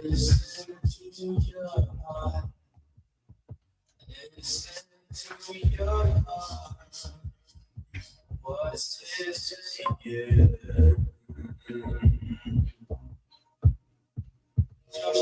Listen to your heart. Listen to your heart. What's this to you? So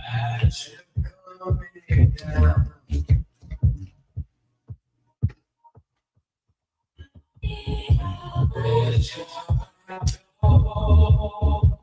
as you're coming down, let your heart go.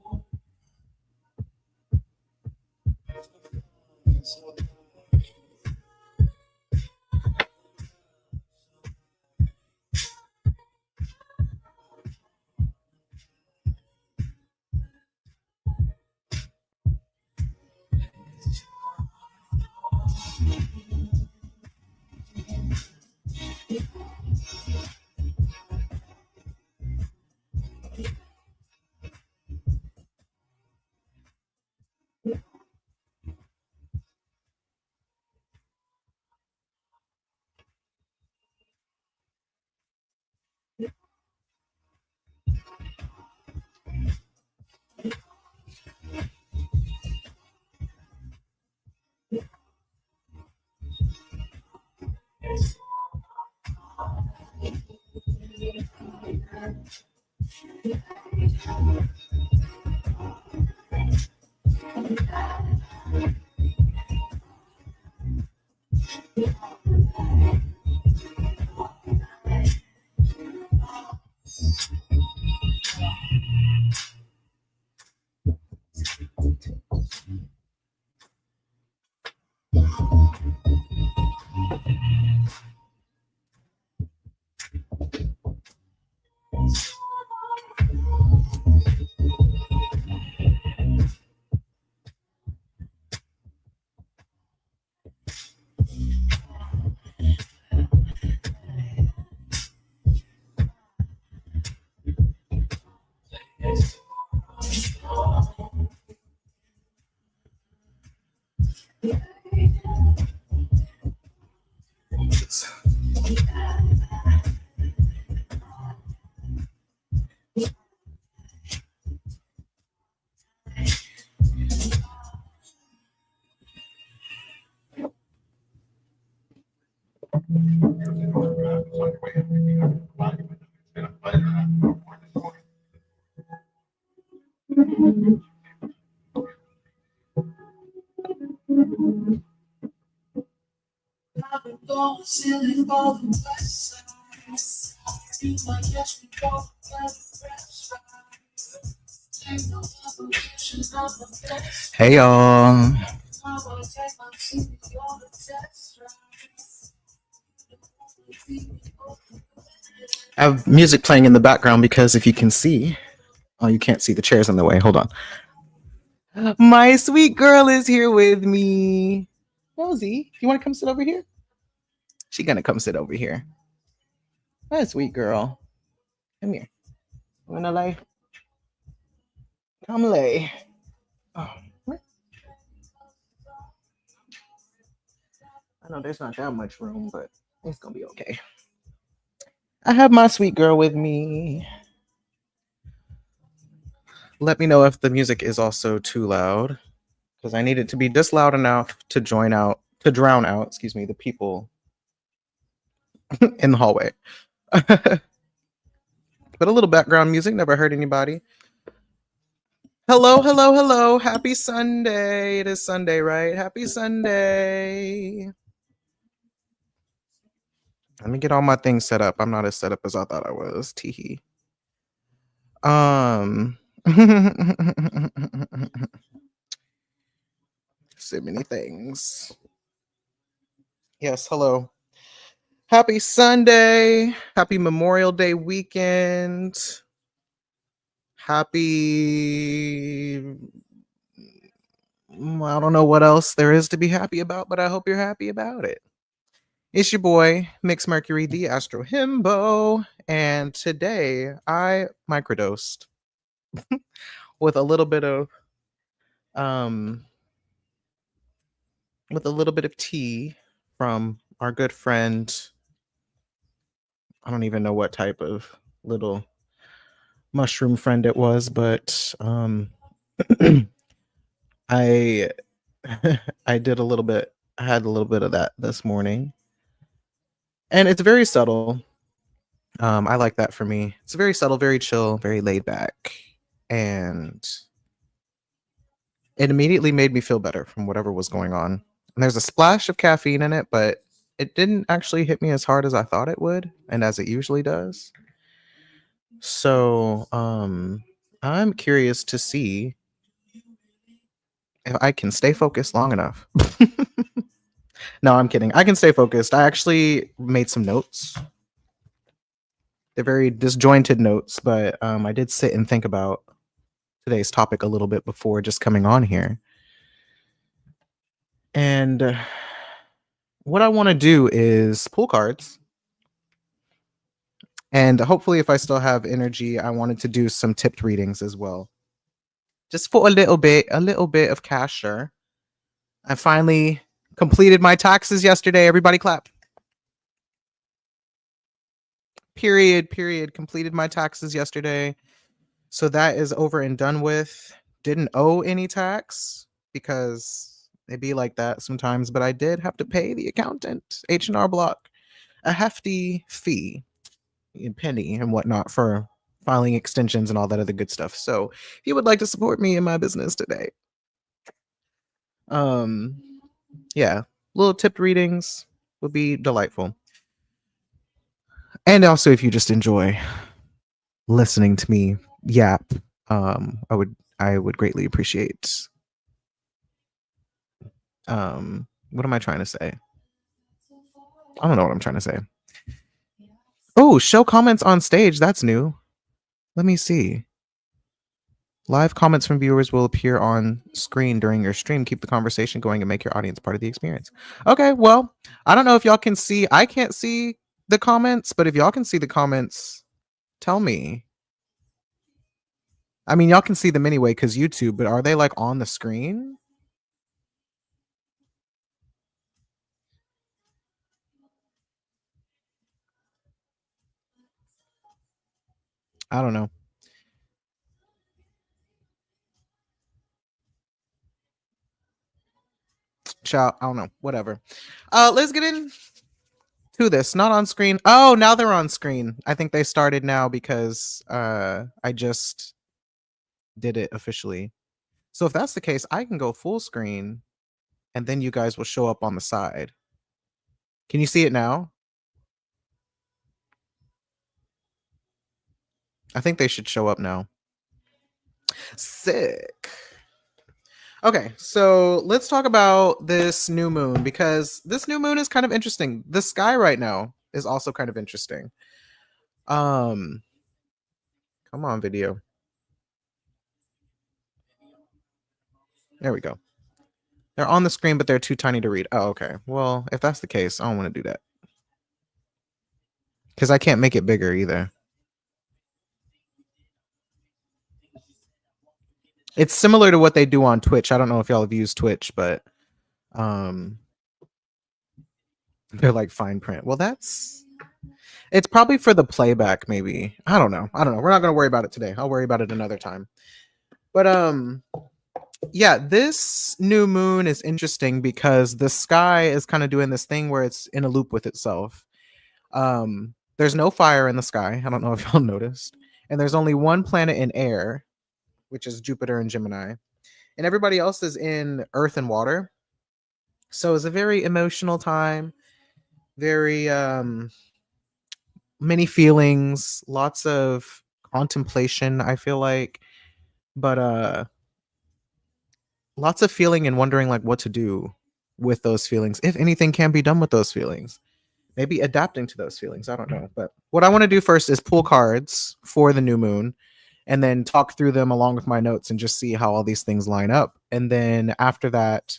So I've been going silly for the west side. You might catch me going down the fresh ride. Take no evolution, I'm the best. Hey y'all. I wanna take my seat on the test ride. I have music playing in the background because if you can see, oh, you can't see the chairs in the way. Hold on. My sweet girl is here with me. Rosie, you want to come sit over here? She's gonna come sit over here. My sweet girl. Come here. You wanna lay? Come lay. Oh. I know there's not that much room, but it's gonna be okay. I have my sweet girl with me. Let me know if the music is also too loud, because I need it to be just loud enough to drown out, the people in the hallway. But a little background music never hurt anybody. Hello, hello, hello. Happy Sunday. It is Sunday, right? Happy Sunday. Let me get all my things set up. I'm not as set up as I thought I was. Teehee. So many things. Yes, hello. Happy Sunday. Happy Memorial Day weekend. Happy. I don't know what else there is to be happy about, but I hope you're happy about it. It's your boy, Mix Mercury, the Astro Himbo, and today I microdosed with a little bit of tea from our good friend. I don't even know what type of little mushroom friend it was, but I I did a little bit. I had a little bit of that this morning, and it's very subtle. I like that for me. It's very subtle, very chill, very laid back, and it immediately made me feel better from whatever was going on. And there's a splash of caffeine in it, but it didn't actually hit me as hard as I thought it would, and as it usually does. So, I'm curious to see if I can stay focused long enough. No, I'm kidding. I can stay focused. I actually made some notes. They're very disjointed notes, but I did sit and think about today's topic a little bit before just coming on here. And what I want to do is pull cards. And hopefully, if I still have energy, I wanted to do some tipped readings as well. Just for a little bit of cash, sure. I finally completed my taxes yesterday. Everybody clap. Period. Completed my taxes yesterday. So that is over and done with. Didn't owe any tax because it'd be like that sometimes, but I did have to pay the accountant, H&R Block, a hefty fee, penny and whatnot for filing extensions and all that other good stuff. So if you would like to support me in my business today, yeah, little tipped readings would be delightful. And also if you just enjoy listening to me yap, I would greatly appreciate. What am I trying to say? I don't know what I'm trying to say. Oh, show comments on stage. That's new. Let me see. Live comments from viewers will appear on screen during your stream. Keep the conversation going and make your audience part of the experience. Okay, well, I don't know if y'all can see. I can't see the comments, but if y'all can see the comments, tell me. I mean, y'all can see them anyway because YouTube, but are they like on the screen? I don't know. Shout, I don't know. Whatever. Let's get in to this. Not on screen. Oh, now they're on screen. I think they started now because I just did it officially. So if that's the case, I can go full screen and then you guys will show up on the side. Can you see it now? I think they should show up now. Sick. Okay, so let's talk about this new moon because this new moon is kind of interesting. The sky right now is also kind of interesting. Come on, video. There we go. They're on the screen, but they're too tiny to read. Oh, okay. Well, if that's the case, I don't want to do that. Because I can't make it bigger either. It's similar to what they do on Twitch. I don't know if y'all have used Twitch, but they're like fine print. Well, it's probably for the playback, maybe. I don't know. We're not gonna worry about it today. I'll worry about it another time. But yeah, this new moon is interesting because the sky is kind of doing this thing where it's in a loop with itself. There's no fire in the sky. I don't know if y'all noticed. And there's only one planet in air, which is Jupiter and Gemini. And everybody else is in earth and water. So it's a very emotional time. very many feelings, lots of contemplation, I feel like, but lots of feeling and wondering like what to do with those feelings, if anything can be done with those feelings. Maybe adapting to those feelings. I don't know. But what I want to do first is pull cards for the new moon and then talk through them along with my notes and just see how all these things line up. And then after that,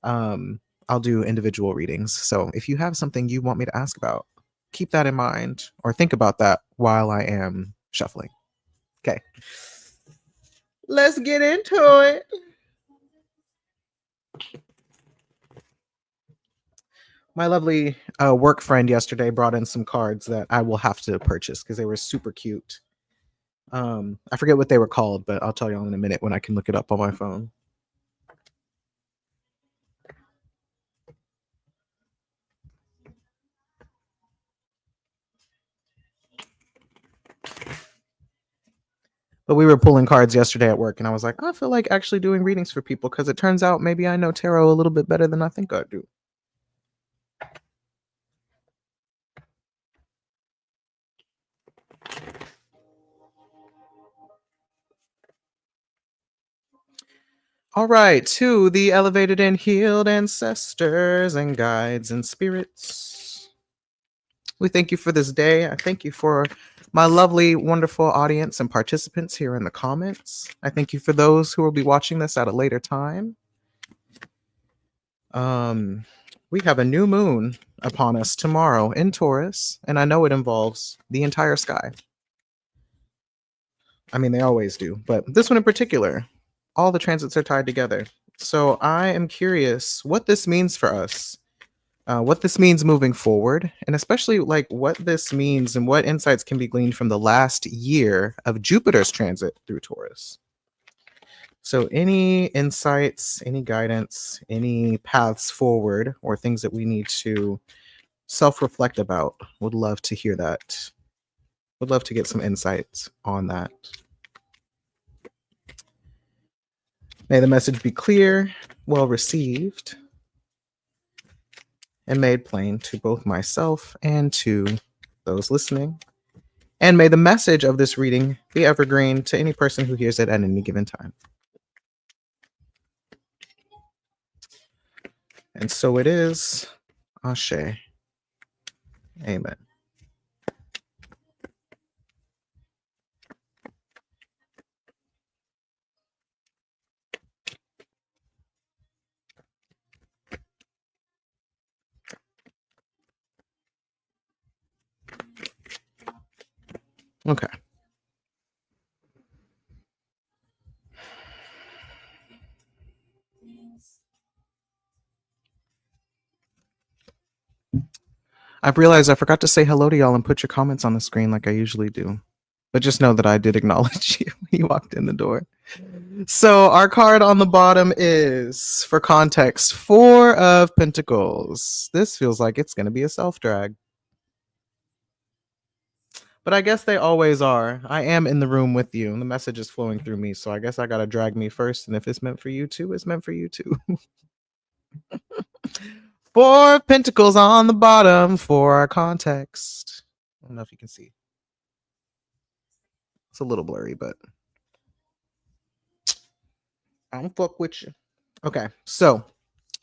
I'll do individual readings. So if you have something you want me to ask about, keep that in mind or think about that while I am shuffling. Okay. Let's get into it. My lovely work friend yesterday brought in some cards that I will have to purchase because they were super cute. I forget what they were called, but I'll tell you all in a minute when I can look it up on my phone. But we were pulling cards yesterday at work, and I was like, I feel like actually doing readings for people because it turns out maybe I know tarot a little bit better than I think I do. All right, to the elevated and healed ancestors and guides and spirits, we thank you for this day. I thank you for my lovely, wonderful audience and participants here in the comments. I thank you for those who will be watching this at a later time. We have a new moon upon us tomorrow in Taurus, and I know it involves the entire sky. I mean, they always do, but this one in particular, all the transits are tied together. So I am curious what this means for us, what this means moving forward, and especially like what this means and what insights can be gleaned from the last year of Jupiter's transit through Taurus. So, any insights, any guidance, any paths forward, or things that we need to self reflect about, would love to hear that. Would love to get some insights on that. May the message be clear, well received, and made plain to both myself and to those listening. And may the message of this reading be evergreen to any person who hears it at any given time. And so it is. Ashe. Amen. Okay. I've realized I forgot to say hello to y'all and put your comments on the screen like I usually do. But just know that I did acknowledge you when you walked in the door. So our card on the bottom is, for context, 4 of Pentacles. This feels like it's going to be a self-drag. But I guess they always are. I am in the room with you, and the message is flowing through me. So I guess I got to drag me first. And if it's meant for you too, it's meant for you too. 4 of Pentacles on the bottom for our context. I don't know if you can see. It's a little blurry, but I don't fuck with you. Okay, so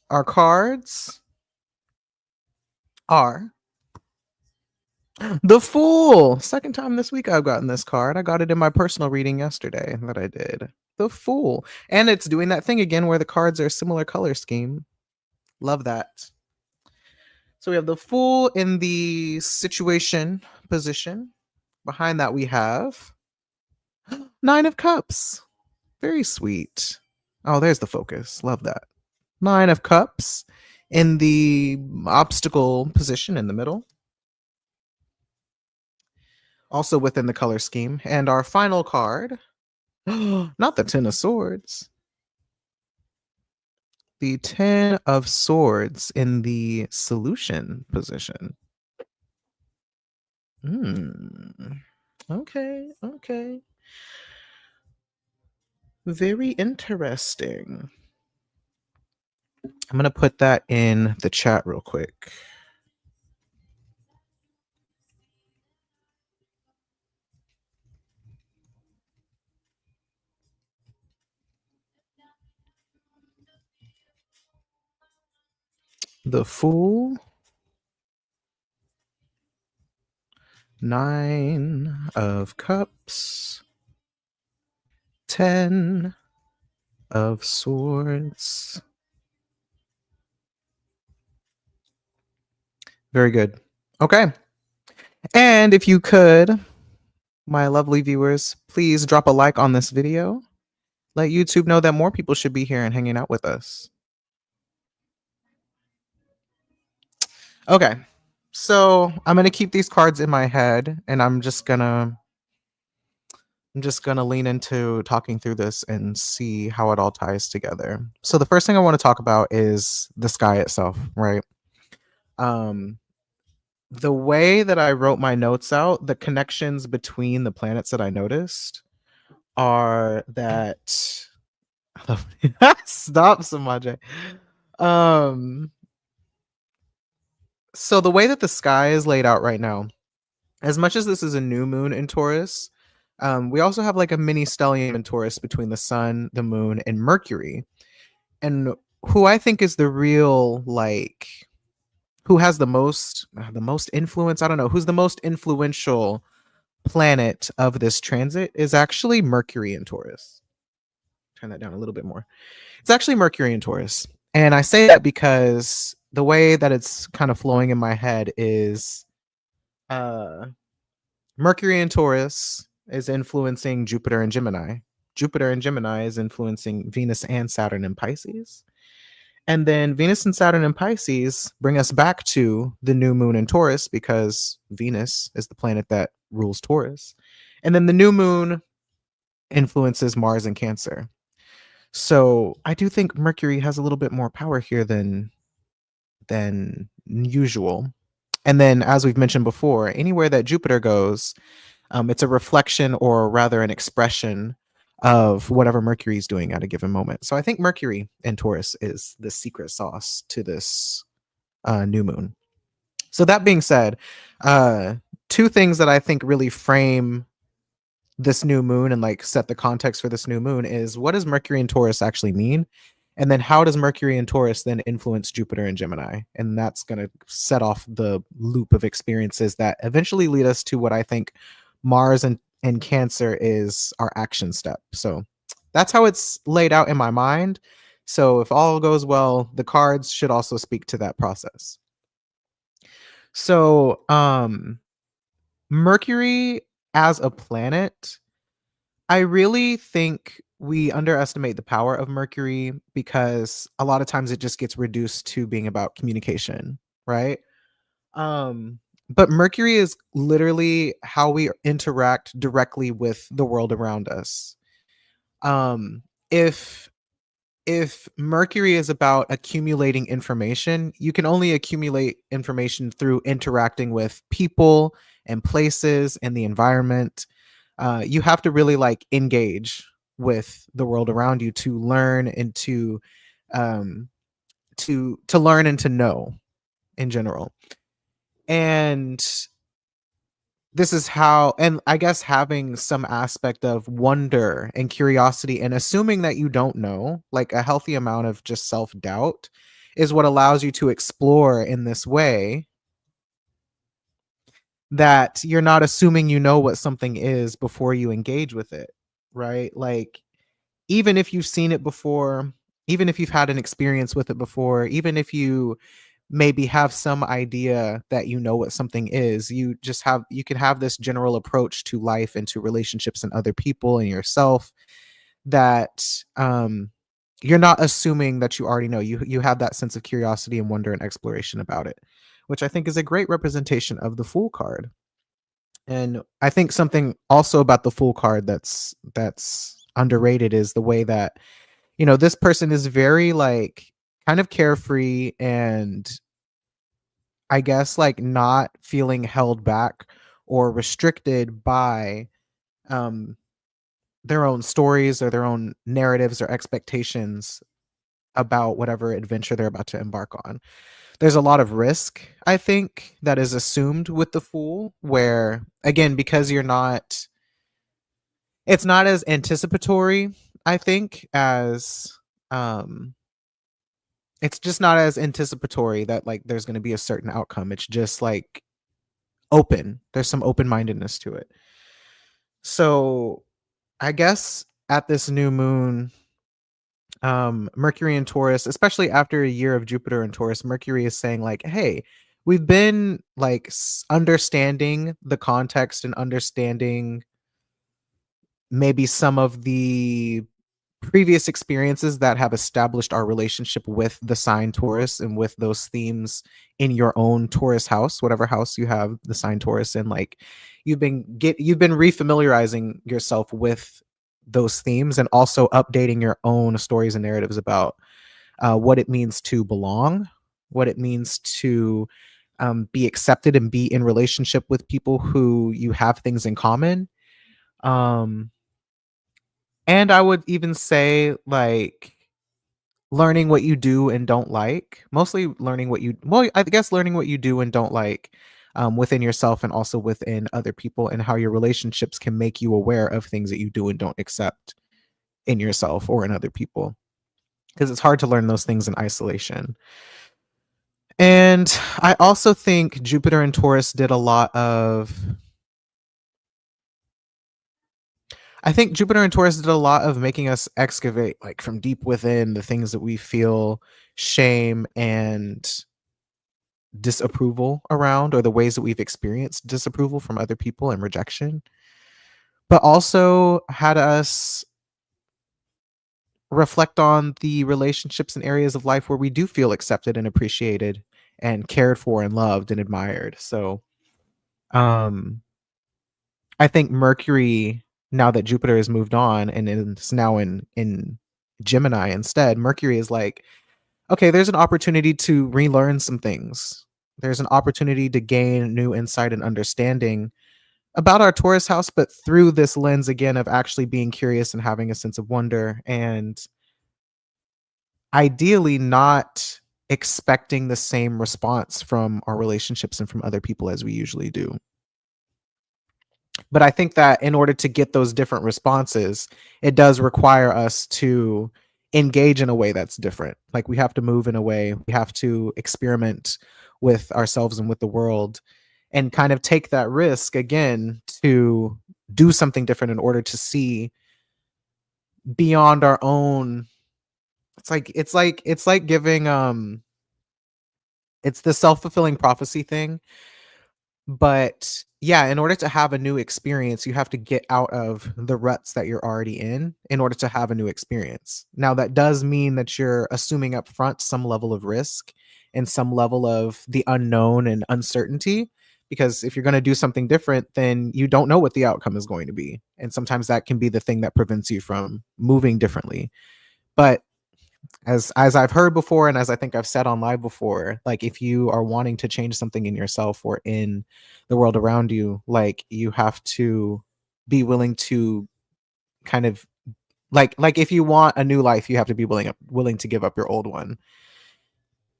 our cards are the Fool. Second time this week I've gotten this card. I got it in my personal reading yesterday that I did. The Fool. And it's doing that thing again where the cards are a similar color scheme. Love that. So we have the Fool in the situation position. Behind that we have 9 of Cups. Very sweet. Oh, there's the focus. Love that. 9 of Cups in the obstacle position in the middle. Also within the color scheme. And our final card, not the 10 of Swords. The 10 of Swords in the solution position. Okay, okay. Very interesting. I'm going to put that in the chat real quick. the Fool, 9 of Cups, 10 of Swords. Very good. Okay. And if you could, my lovely viewers, please drop a like on this video. Let YouTube know that more people should be here and hanging out with us. Okay. So I'm gonna keep these cards in my head, and I'm just gonna lean into talking through this and see how it all ties together. So the first thing I want to talk about is the sky itself, right? The way that I wrote my notes out, the connections between the planets that I noticed are that stop, Samaje. So the way that the sky is laid out right now, as much as this is a new moon in Taurus, we also have like a mini stellium in Taurus between the sun, the moon, and Mercury. And who I think is the real, like, who has the most influence, I don't know, who's the most influential planet of this transit is actually Mercury in Taurus. Turn that down a little bit more. It's actually Mercury in Taurus. And I say that because the way that it's kind of flowing in my head is Mercury in Taurus is influencing Jupiter and Gemini. Jupiter and Gemini is influencing Venus and Saturn in Pisces. And then Venus and Saturn in Pisces bring us back to the new moon in Taurus because Venus is the planet that rules Taurus. And then the new moon influences Mars and Cancer. So I do think Mercury has a little bit more power here than usual. And then, as we've mentioned before, anywhere that Jupiter goes, it's a reflection, or rather an expression, of whatever Mercury is doing at a given moment. So I think Mercury in Taurus is the secret sauce to this new moon. So that being said, two things that I think really frame this new moon and like set the context for this new moon is, what does Mercury in Taurus actually mean? And then how does Mercury in Taurus then influence Jupiter and Gemini? And that's going to set off the loop of experiences that eventually lead us to what I think Mars and Cancer is our action step. So that's how it's laid out in my mind. So if all goes well, the cards should also speak to that process. So Mercury as a planet, I really think we underestimate the power of Mercury because a lot of times it just gets reduced to being about communication, right? But Mercury is literally how we interact directly with the world around us. Um, if Mercury is about accumulating information, you can only accumulate information through interacting with people and places and the environment. You have to really like engage with the world around you to learn and um, to learn and to know in general. And this is how, and I guess having some aspect of wonder and curiosity and assuming that you don't know, like a healthy amount of just self-doubt, is what allows you to explore in this way, that you're not assuming you know what something is before you engage with it, right? Like, even if you've seen it before, even if you've had an experience with it before, even if you maybe have some idea that you know what something is, you can have this general approach to life and to relationships and other people and yourself, that you're not assuming that you already know. You have that sense of curiosity and wonder and exploration about it, which I think is a great representation of the Fool card. And I think something also about the Fool card that's underrated is the way that, this person is very like kind of carefree and I guess like not feeling held back or restricted by um their own stories or their own narratives or expectations about whatever adventure they're about to embark on. There's a lot of risk, I think, that is assumed with the Fool, where again, because it's not as anticipatory, I think, as It's just not as anticipatory that like there's going to be a certain outcome. It's just like open. There's some open-mindedness to it. So I guess at this new moon, Mercury and Taurus, especially after a year of Jupiter and Taurus, Mercury is saying like, hey, we've been like understanding the context and understanding maybe some of the previous experiences that have established our relationship with the sign Taurus and with those themes in your own Taurus house, whatever house you have the sign Taurus in. Like you've been refamiliarizing yourself with those themes and also updating your own stories and narratives about what it means to belong, what it means to be accepted and be in relationship with people who you have things in common. Um, and I would even say like learning what you do and don't like, mostly learning what you, well, I guess learning what you do and don't like within yourself and also within other people, and how your relationships can make you aware of things that you do and don't accept in yourself or in other people. Because it's hard to learn those things in isolation. And I also think Jupiter and Taurus did a lot of, I think Jupiter and Taurus did a lot of making us excavate like from deep within the things that we feel shame and disapproval around, or the ways that we've experienced disapproval from other people and rejection, but also had us reflect on the relationships and areas of life where we do feel accepted and appreciated and cared for and loved and admired. So um I think Mercury, now that Jupiter has moved on and is now in Gemini instead, Mercury is like, okay, there's an opportunity to relearn some things. There's an opportunity to gain new insight and understanding about our Taurus house, but through this lens again of actually being curious and having a sense of wonder, and ideally not expecting the same response from our relationships and from other people as we usually do. But I think that in order to get those different responses, it does require us to engage in a way that's different. Like we have to move in a way, we have to experiment with ourselves and with the world, and kind of take that risk again to do something different in order to see beyond our own. It's like giving it's the self-fulfilling prophecy thing. But yeah, in order to have a new experience, you have to get out of the ruts that you're already in order to have a new experience. Now, that does mean that you're assuming up front some level of risk and some level of the unknown and uncertainty. Because if you're going to do something different, then you don't know what the outcome is going to be. And sometimes that can be the thing that prevents you from moving differently. But as I've heard before, and as I think I've said on live before, like if you are wanting to change something in yourself or in the world around you, like you have to be willing to kind of like if you want a new life, you have to be willing to give up your old one.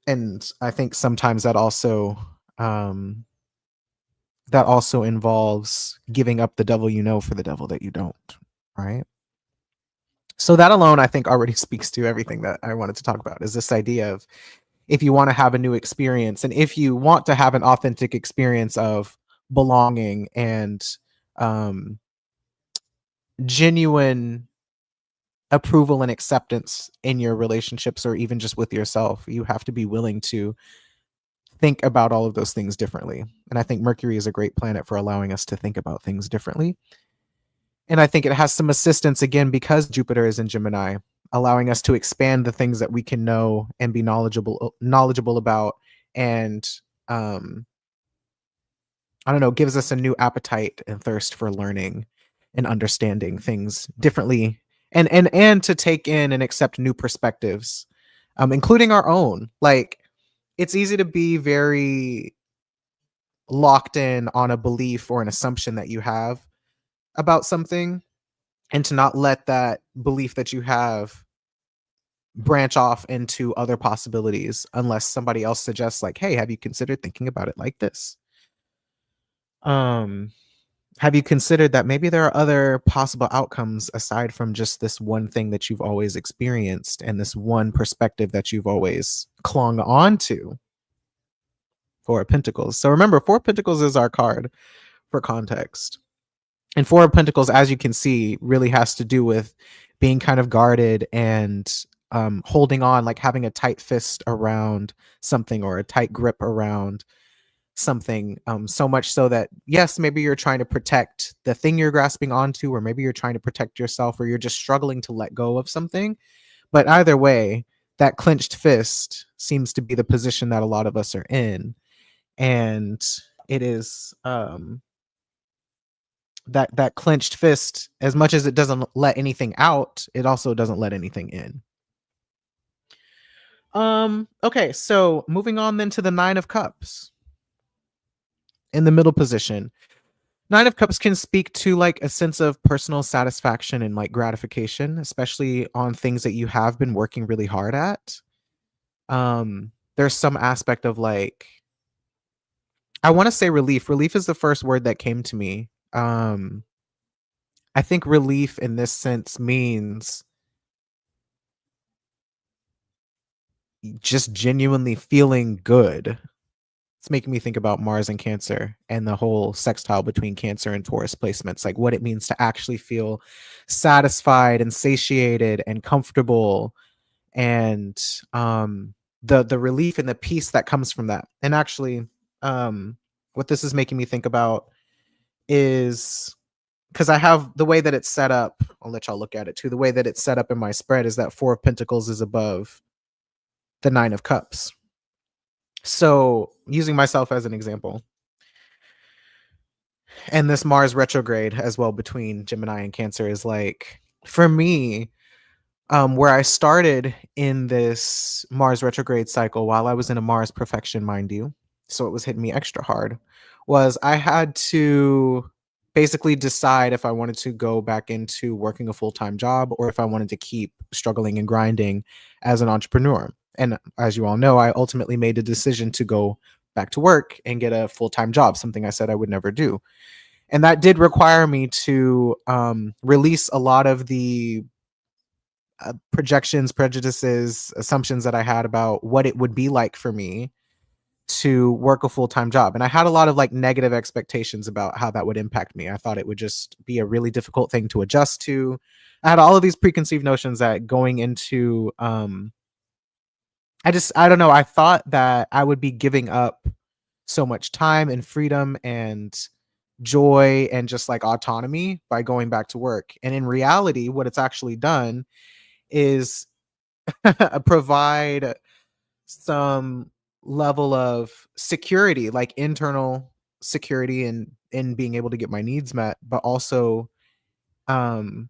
And I think sometimes that also involves giving up the devil you know for the devil that you don't, right? So that alone I think already speaks to everything that I wanted to talk about, is this idea of, if you want to have a new experience and if you want to have an authentic experience of belonging and um, genuine approval and acceptance in your relationships or even just with yourself, you have to be willing to think about all of those things differently. And I think Mercury is a great planet for allowing us to think about things differently. And I think it has some assistance again because Jupiter is in Gemini, allowing us to expand the things that we can know and be knowledgeable about, and um, I don't know, gives us a new appetite and thirst for learning and understanding things differently, and to take in and accept new perspectives, including our own. Like it's easy to be very locked in on a belief or an assumption that you have about something, and to not let that belief that you have branch off into other possibilities unless somebody else suggests like, hey, have you considered thinking about it like this? um have you considered that maybe there are other possible outcomes aside from just this one thing that you've always experienced and this one perspective that you've always clung on to? Four of Pentacles. So remember, Four of Pentacles is our card for context. And Four of Pentacles, as you can see, really has to do with being kind of guarded and holding on, like having a tight fist around something or a tight grip around something, so much so that, yes, maybe you're trying to protect the thing you're grasping onto, or maybe you're trying to protect yourself, or you're just struggling to let go of something. But either way, that clenched fist seems to be the position that a lot of us are in. And it is that clenched fist, as much as it doesn't let anything out, it also doesn't let anything in. Okay, so moving on then to the Nine of Cups in the middle position. Nine of Cups can speak to like a sense of personal satisfaction and like gratification, especially on things that you have been working really hard at. There's some aspect of like, I want to say relief. Relief is the first word that came to me. I think relief in this sense means just genuinely feeling good. It's making me think about Mars and Cancer and the whole sextile between Cancer and Taurus placements, like what it means to actually feel satisfied and satiated and comfortable, and the relief and the peace that comes from that. And actually, what this is making me think about is, because I have the way that it's set up, I'll let y'all look at it too. The way that it's set up in my spread is that Four of Pentacles is above the Nine of Cups. So using myself as an example, and this Mars retrograde as well between Gemini and Cancer is like, for me, where I started in this Mars retrograde cycle while I was in a Mars perfection, mind you, so it was hitting me extra hard, was I had to basically decide if I wanted to go back into working a full-time job or if I wanted to keep struggling and grinding as an entrepreneur. And as you all know, I ultimately made a decision to go back to work and get a full-time job, something I said I would never do. And that did require me to release a lot of the projections, prejudices, assumptions that I had about what it would be like for me to work a full-time job. And I had a lot of like negative expectations about how that would impact me. I thought it would just be a really difficult thing to adjust to. I had all of these preconceived notions that going into I don't know, I thought that I would be giving up so much time and freedom and joy and just like autonomy by going back to work. And in reality, what it's actually done is provide some level of security, like internal security and in being able to get my needs met, but also um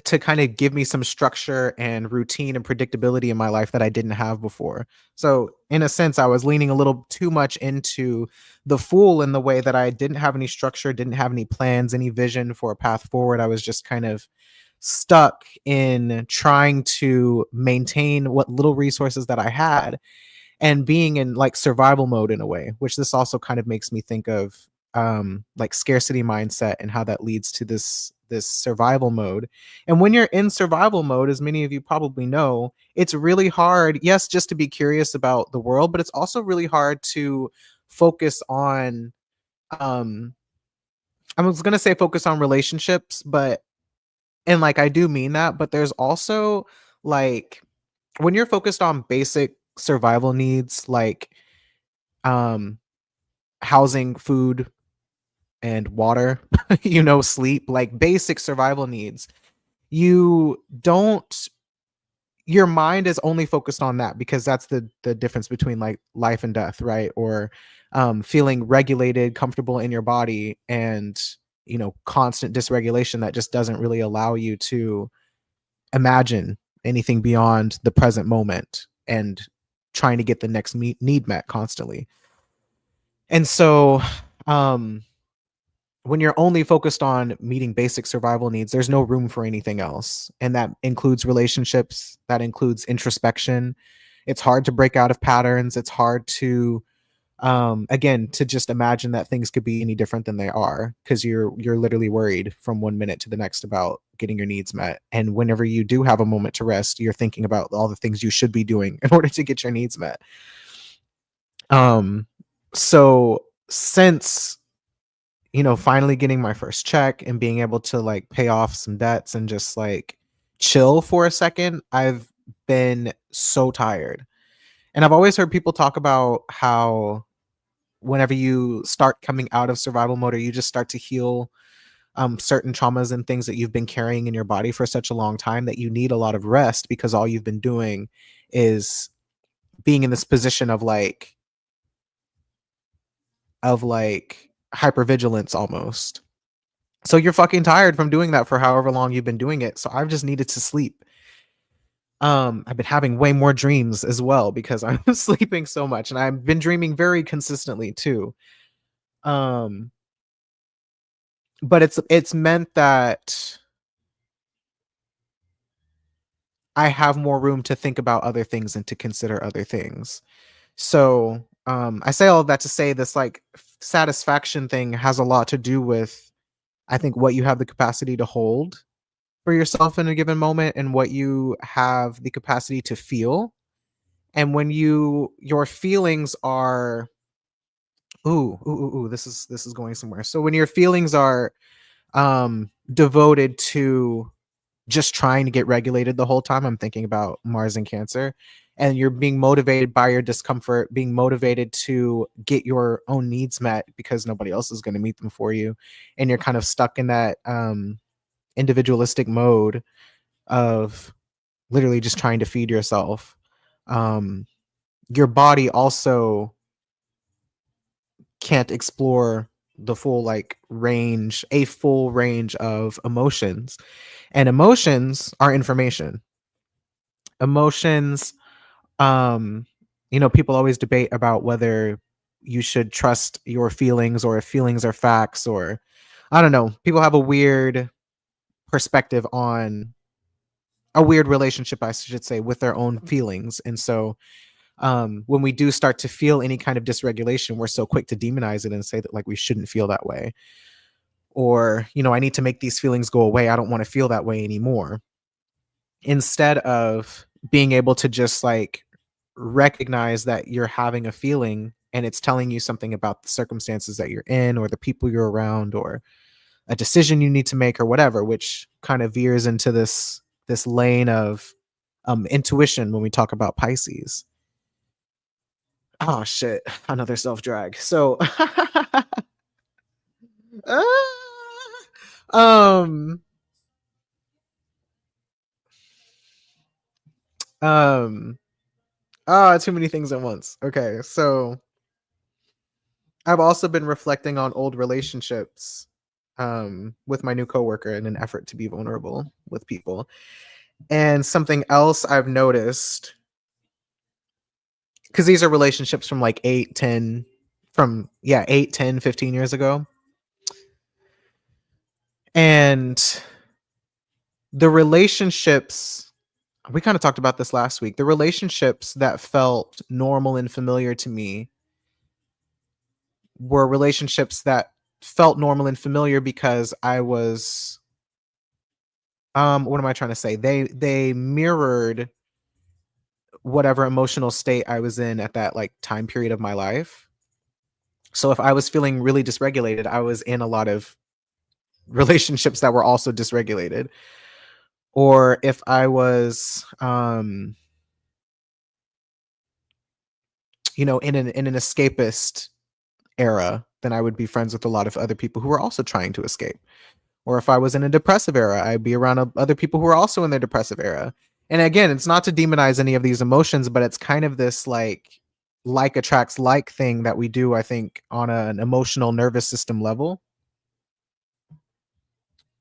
to kind of give me some structure and routine and predictability in my life that I didn't have before. So in a sense, I was leaning a little too much into the Fool in the way that I didn't have any structure, didn't have any plans, any vision for a path forward. I was just kind of stuck in trying to maintain what little resources that I had and being in like survival mode in a way, which this also kind of makes me think of like scarcity mindset and how that leads to this survival mode. And when you're in survival mode, as many of you probably know, it's really hard, yes, just to be curious about the world, but it's also really hard to focus on I was going to say focus on relationships, but and like I do mean that, but there's also like when you're focused on basic survival needs like um housing, food, and water, sleep, like basic survival needs, you don't your mind is only focused on that because that's the difference between like life and death, right? Or feeling regulated, comfortable in your body, and constant dysregulation that just doesn't really allow you to imagine anything beyond the present moment and trying to get the next need met constantly. And so when you're only focused on meeting basic survival needs, there's no room for anything else. And that includes relationships, that includes introspection. It's hard to break out of patterns. It's hard to Again, to just imagine that things could be any different than they are, because you're literally worried from one minute to the next about getting your needs met. And whenever you do have a moment to rest, you're thinking about all the things you should be doing in order to get your needs met. So since, finally getting my first check and being able to like pay off some debts and just like chill for a second, I've been so tired. And I've always heard people talk about how whenever you start coming out of survival mode, or you just start to heal certain traumas and things that you've been carrying in your body for such a long time, that you need a lot of rest, because all you've been doing is being in this position of like hypervigilance almost. So you're fucking tired from doing that for however long you've been doing it. So I've just needed to sleep. I've been having way more dreams as well because I'm sleeping so much, and I've been dreaming very consistently too. Um, but it's meant that I have more room to think about other things and to consider other things. So I say all of that to say this like satisfaction thing has a lot to do with, I think, what you have the capacity to hold for yourself in a given moment, and what you have the capacity to feel. And when your feelings are, this is going somewhere. So when your feelings are devoted to just trying to get regulated the whole time, I'm thinking about Mars and Cancer, and you're being motivated by your discomfort, being motivated to get your own needs met because nobody else is going to meet them for you, and you're kind of stuck in that individualistic mode of literally just trying to feed yourself. Your body also can't explore the full range of emotions. And emotions are information. Emotions, people always debate about whether you should trust your feelings, or if feelings are facts, or I don't know. People have a weird perspective on a weird relationship, I should say, with their own feelings. And so when we do start to feel any kind of dysregulation, we're so quick to demonize it and say that like we shouldn't feel that way. Or, I need to make these feelings go away. I don't want to feel that way anymore. Instead of being able to just like recognize that you're having a feeling and it's telling you something about the circumstances that you're in, or the people you're around, or a decision you need to make, or whatever, which kind of veers into this lane of intuition when we talk about Pisces. Oh shit, another self drag. So um um too many things at once. Okay, so I've also been reflecting on old relationships with my new coworker in an effort to be vulnerable with people. And something else I've noticed, because these are relationships from like 8, 10, 15 years ago. And the relationships, we kind of talked about this last week, the relationships that felt normal and familiar to me were relationships that felt normal and familiar because I was, what am I trying to say? They mirrored whatever emotional state I was in at that like time period of my life. So if I was feeling really dysregulated, I was in a lot of relationships that were also dysregulated. Or if I was in an escapist era, then I would be friends with a lot of other people who were also trying to escape. Or if I was in a depressive era, I'd be around other people who are also in their depressive era. And again, it's not to demonize any of these emotions, but it's kind of this like attracts like thing that we do, I think, on an emotional nervous system level.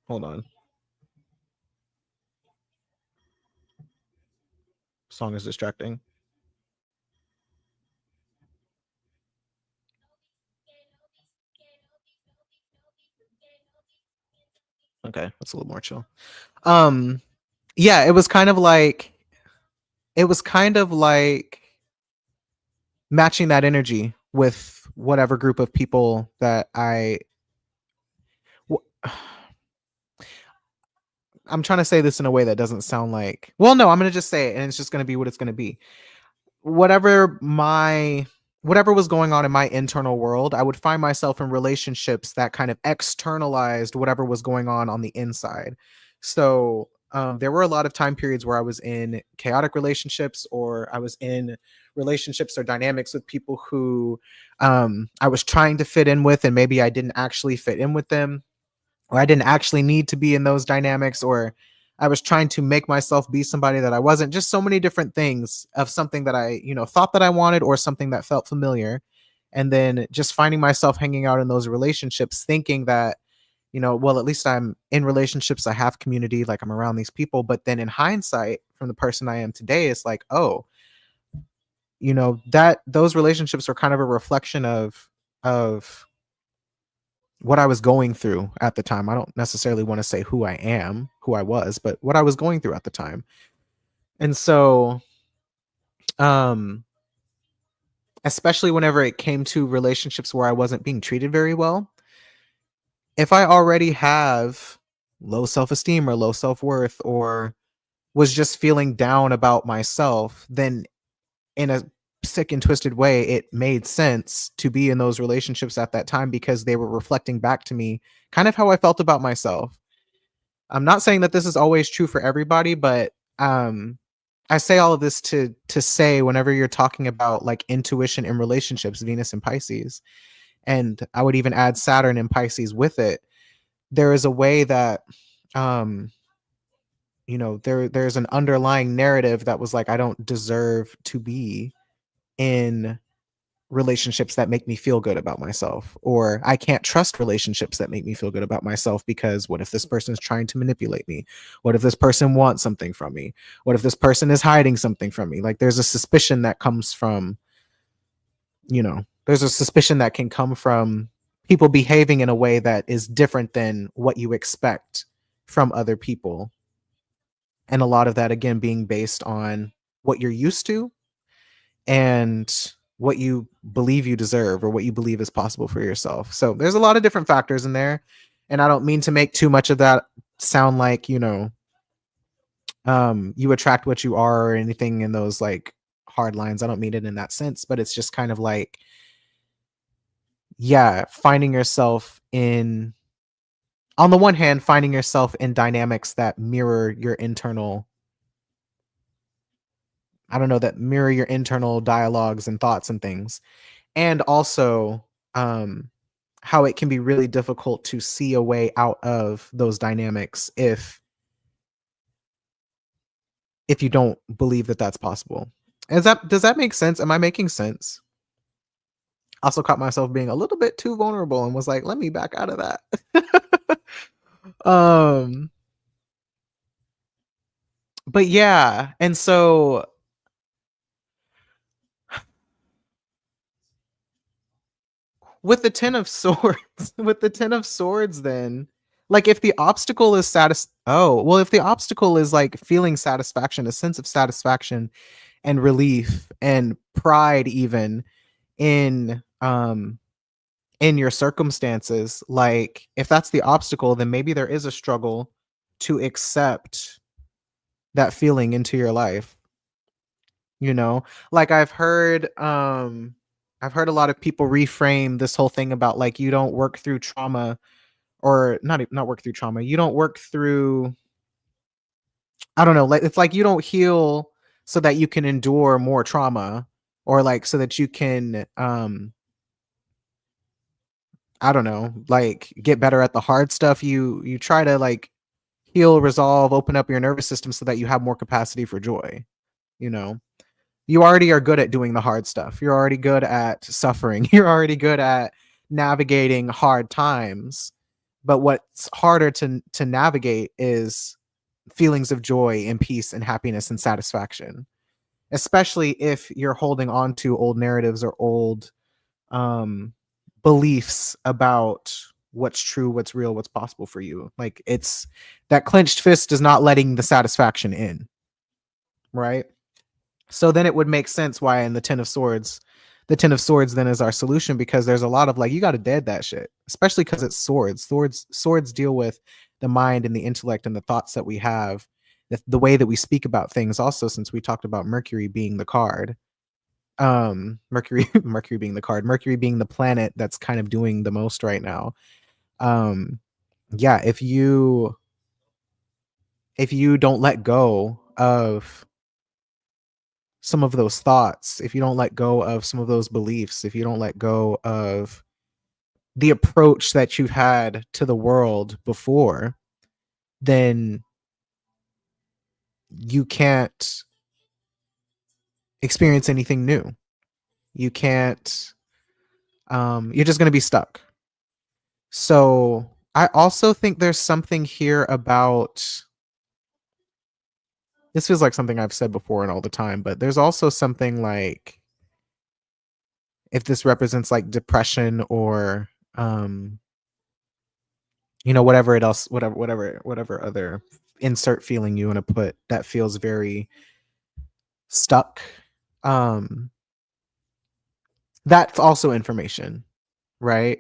Hold on. Song is distracting. Okay, that's a little more chill. Um yeah, it was kind of like matching that energy with whatever group of people that I'm trying to say this in a way that doesn't sound like, well, no, I'm going to just say it and it's just going to be what it's going to be. Whatever was going on in my internal world, I would find myself in relationships that kind of externalized whatever was going on the inside. So there were a lot of time periods where I was in chaotic relationships, or I was in relationships or dynamics with people who I was trying to fit in with, and maybe I didn't actually fit in with them, or I didn't actually need to be in those dynamics, or I was trying to make myself be somebody that I wasn't. Just so many different things of something that I, thought that I wanted, or something that felt familiar. And then just finding myself hanging out in those relationships thinking that, well, at least I'm in relationships, I have community, like I'm around these people. But then in hindsight, from the person I am today, it's like, oh, that those relationships are kind of a reflection of what I was going through at the time. I don't necessarily want to say who I was, but what I was going through at the time. And so, especially whenever it came to relationships where I wasn't being treated very well, if I already have low self-esteem or low self-worth, or was just feeling down about myself, then in a sick and twisted way, it made sense to be in those relationships at that time, because they were reflecting back to me kind of how I felt about myself. I'm not saying that this is always true for everybody, but I say all of this to say, whenever you're talking about like intuition in relationships, Venus and Pisces, and I would even add Saturn and Pisces with it, there is a way that there's an underlying narrative that was like, I don't deserve to be in relationships that make me feel good about myself, or I can't trust relationships that make me feel good about myself, because what if this person is trying to manipulate me? What if this person wants something from me? What if this person is hiding something from me? Like, there's a suspicion that comes from, there's a suspicion that can come from people behaving in a way that is different than what you expect from other people. And a lot of that, again, being based on what you're used to and what you believe you deserve, or what you believe is possible for yourself. So there's a lot of different factors in there. And I don't mean to make too much of that sound like, you attract what you are, or anything in those like hard lines. I don't mean it in that sense, but it's just kind of like, yeah, finding yourself in, on the one hand, finding yourself in dynamics that mirror your internal, that mirror your internal dialogues and thoughts and things. And also, how it can be really difficult to see a way out of those dynamics if you don't believe that that's possible. Does that make sense? Am I making sense? Also caught myself being a little bit too vulnerable and was like, let me back out of that. But yeah, and so with the 10 of swords, then, like, if the obstacle is if the obstacle is like feeling satisfaction, a sense of satisfaction and relief and pride, even in your circumstances, like, if that's the obstacle, then maybe there is a struggle to accept that feeling into your life. Like, I've heard a lot of people reframe this whole thing about, like, you don't work through trauma, or not work through trauma. You don't work through, I don't know, like, it's like you don't heal so that you can endure more trauma, or like so that you can I don't know, like, get better at the hard stuff. You try to like heal, resolve, open up your nervous system so that you have more capacity for joy. You know, you already are good at doing the hard stuff. You're already good at suffering. You're already good at navigating hard times. But what's harder to navigate is feelings of joy and peace and happiness and satisfaction, especially if you're holding on to old narratives or old beliefs about what's true, what's real, what's possible for you. Like, it's that clenched fist is not letting the satisfaction in, right? So then it would make sense why in the 10 of swords, the Ten of Swords then is our solution, because there's a lot of like, you got to dead that shit, especially because it's swords. Swords deal with the mind and the intellect and the thoughts that we have, the way that we speak about things. Also, since we talked about Mercury being the card, Mercury being the card, Mercury being the planet that's kind of doing the most right now. Yeah, if you don't let go of some of those thoughts, if you don't let go of some of those beliefs, if you don't let go of the approach that you've had to the world before, then you can't experience anything new. You can't, you're just going to be stuck. So I also think there's something here about, this feels like something I've said before and all the time, but there's also something like, if this represents like depression or whatever other insert feeling you want to put that feels very stuck, that's also information, right?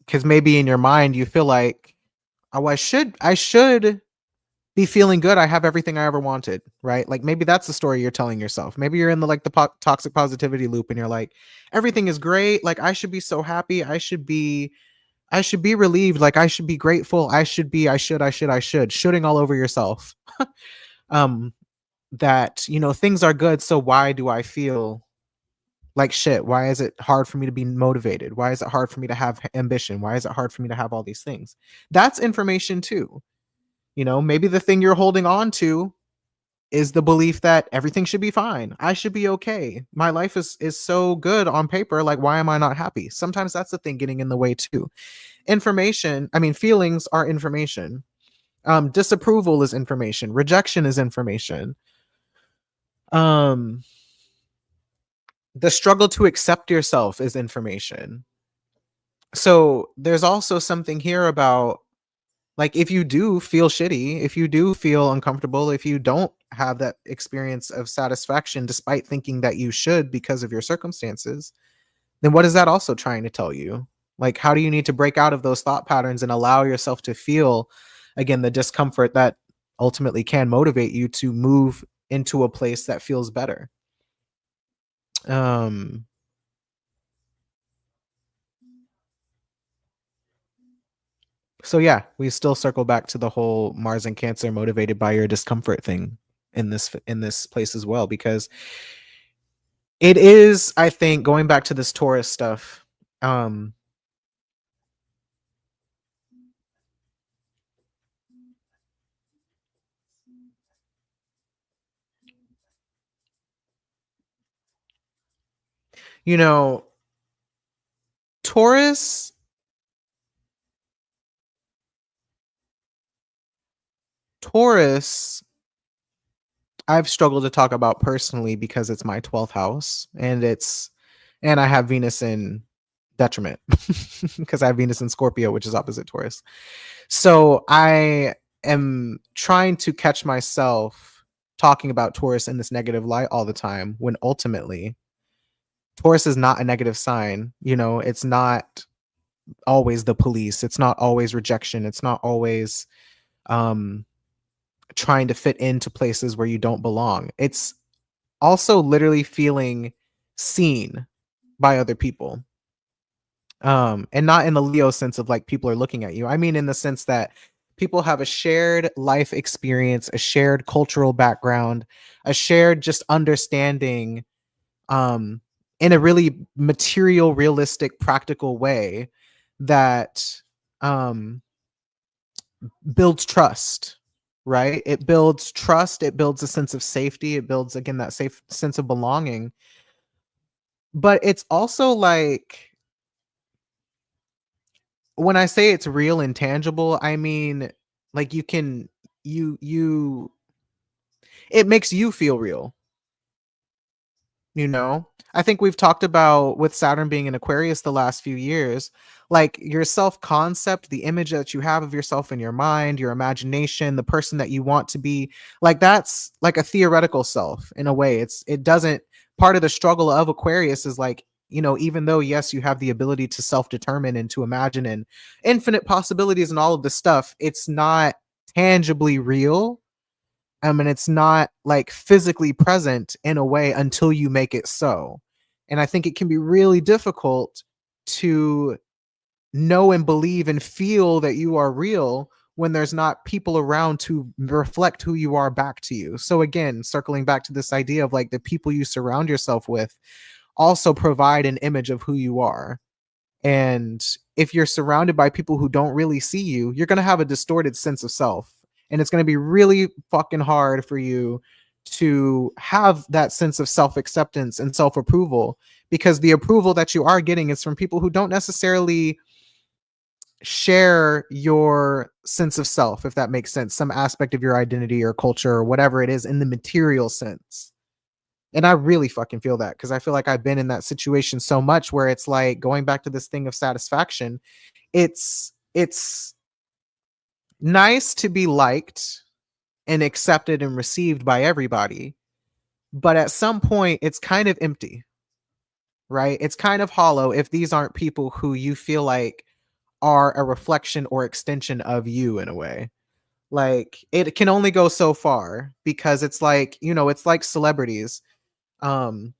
Because maybe in your mind you feel like, oh, I should be feeling good, I have everything I ever wanted, right? Like maybe that's the story you're telling yourself. Maybe you're in the toxic positivity loop and you're like, everything is great, like I should be so happy, I should be relieved, like I should be grateful, I should shooting all over yourself. That things are good, so why do I feel like shit? Why is it hard for me to be motivated? Why is it hard for me to have ambition? Why is it hard for me to have all these things? That's information too. Maybe the thing you're holding on to is the belief that everything should be fine, I should be okay, my life is so good on paper, like why am I not happy? Sometimes that's the thing getting in the way too. Feelings are information. Disapproval is information, rejection is information. The struggle to accept yourself is information. So there's also something here about, like, if you do feel shitty, if you do feel uncomfortable, if you don't have that experience of satisfaction despite thinking that you should because of your circumstances, then what is that also trying to tell you? Like, how do you need to break out of those thought patterns and allow yourself to feel, again, the discomfort that ultimately can motivate you to move into a place that feels better? So yeah, we still circle back to the whole Mars and Cancer motivated by your discomfort thing in this place as well, because it is, I think, going back to this Taurus stuff, Taurus I've struggled to talk about personally because it's my 12th house, and I have Venus in detriment because I have Venus in Scorpio, which is opposite Taurus. So I am trying to catch myself talking about Taurus in this negative light all the time, when ultimately Taurus is not a negative sign. It's not always the police. It's not always rejection. It's not always trying to fit into places where you don't belong. It's also literally feeling seen by other people. And not in the Leo sense of like people are looking at you. I mean in the sense that people have a shared life experience, a shared cultural background, a shared just understanding, in a really material, realistic, practical way that builds trust, right? It builds trust, it builds a sense of safety, it builds, again, that safe sense of belonging. But it's also like, when I say it's real and tangible, I mean like you can it makes you feel real. I think we've talked about, with Saturn being in Aquarius the last few years, like your self concept, the image that you have of yourself in your mind, your imagination, the person that you want to be, like that's like a theoretical self in a way. It doesn't part of the struggle of Aquarius is like, even though, yes, you have the ability to self-determine and to imagine and infinite possibilities and all of this stuff, it's not tangibly real. And it's not like physically present in a way until you make it so. And I think it can be really difficult to know and believe and feel that you are real when there's not people around to reflect who you are back to you. So again, circling back to this idea of like the people you surround yourself with also provide an image of who you are. And if you're surrounded by people who don't really see you, you're going to have a distorted sense of self. And it's going to be really fucking hard for you to have that sense of self acceptance and self approval, because the approval that you are getting is from people who don't necessarily share your sense of self, if that makes sense, some aspect of your identity or culture or whatever it is in the material sense. And I really fucking feel that, because I feel like I've been in that situation so much where it's like going back to this thing of satisfaction. It's nice to be liked and accepted and received by everybody, but at some point it's kind of empty, right? It's kind of hollow if these aren't people who you feel like are a reflection or extension of you in a way. Like it can only go so far, because it's like, it's like um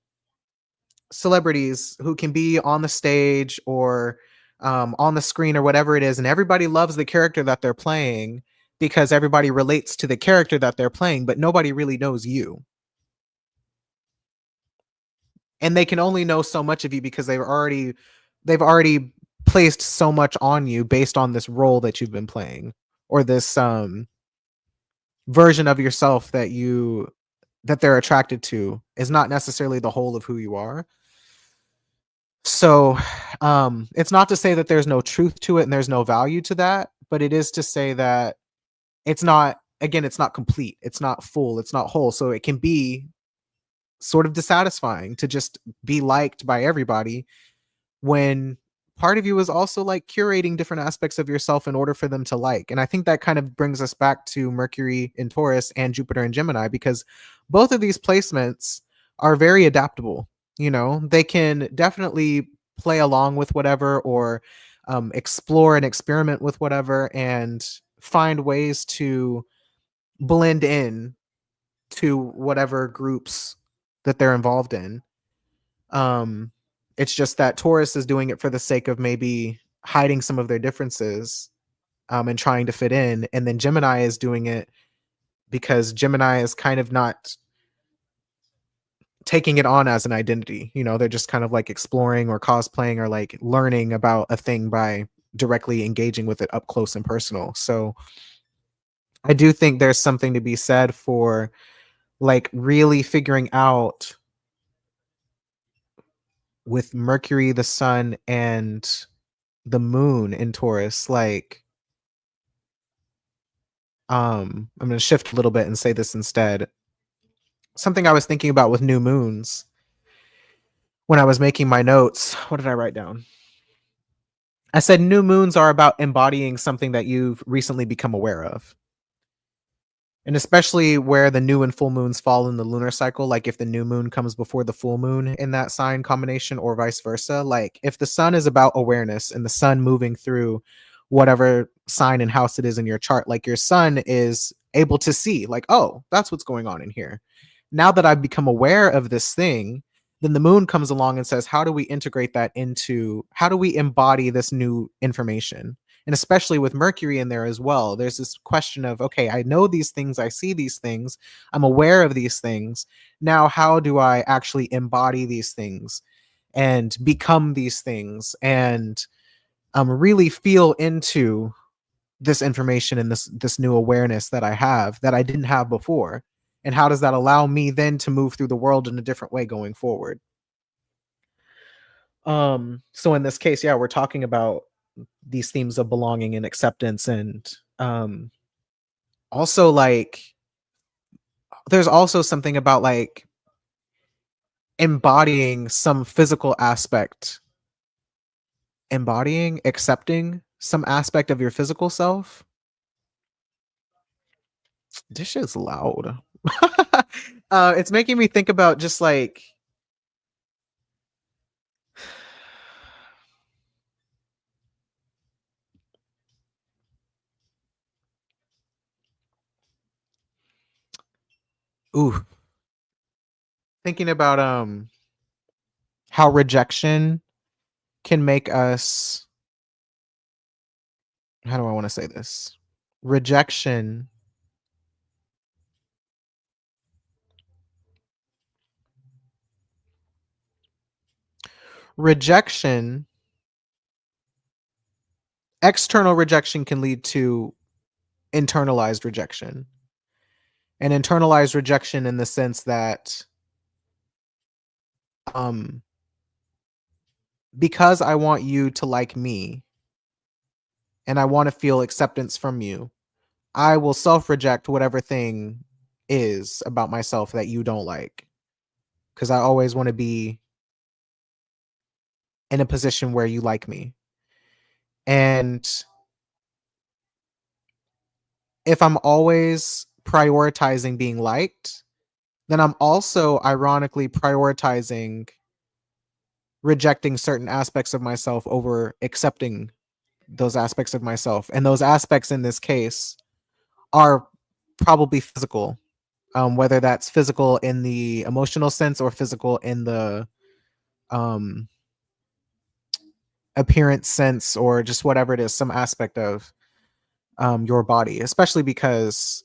celebrities who can be on the stage or on the screen or whatever it is, and everybody loves the character that they're playing because everybody relates to the character that they're playing, but nobody really knows you. And they can only know so much of you because they've already placed so much on you based on this role that you've been playing, or this version of yourself that they're attracted to is not necessarily the whole of who you are. So it's not to say that there's no truth to it and there's no value to that, but it is to say that it's not, again, it's not complete, it's not full, it's not whole. So it can be sort of dissatisfying to just be liked by everybody when part of you is also like curating different aspects of yourself in order for them to like. And I think that kind of brings us back to Mercury in Taurus and Jupiter in Gemini, because both of these placements are very adaptable. They can definitely play along with whatever, or explore and experiment with whatever, and find ways to blend in to whatever groups that they're involved in. um it's just that Taurus is doing it for the sake of maybe hiding some of their differences, and trying to fit in, and then Gemini is doing it because Gemini is kind of not taking it on as an identity. They're just kind of like exploring or cosplaying or like learning about a thing by directly engaging with it up close and personal. So I do think there's something to be said for like really figuring out with Mercury, the sun, and the moon in Taurus, like I'm going to shift a little bit and say this instead. Something I was thinking about with new moons when I was making my notes. What did I write down? I said new moons are about embodying something that you've recently become aware of. And especially where the new and full moons fall in the lunar cycle, like if the new moon comes before the full moon in that sign combination, or vice versa. Like if the sun is about awareness and the sun moving through whatever sign and house it is in your chart, like your sun is able to see, like, oh, that's what's going on in here. Now that I've become aware of this thing, then the moon comes along and says, how do we integrate that into, how do we embody this new information? And especially with Mercury in there as well, there's this question of, okay, I know these things, I see these things, I'm aware of these things. Now, how do I actually embody these things and become these things, and really feel into this information and this new awareness that I have that I didn't have before? And how does that allow me then to move through the world in a different way going forward? So in this case, yeah, we're talking about these themes of belonging and acceptance, and also like there's also something about like embodying some physical aspect, accepting some aspect of your physical self. This shit's loud. It's making me think about just like Ooh, thinking about how rejection can make us, how do I want to say this? Rejection rejection external rejection can lead to internalized rejection. And internalized rejection in the sense that um because I want you to like me and I want to feel acceptance from you, I will self-reject whatever thing is about myself that you don't like, because I always want to be in a position where you like me. And if I'm always prioritizing being liked, then I'm also ironically prioritizing rejecting certain aspects of myself over accepting those aspects of myself. And those aspects in this case are probably physical, whether that's physical in the emotional sense or physical in the um, appearance sense, or just whatever it is, some aspect of your body, especially because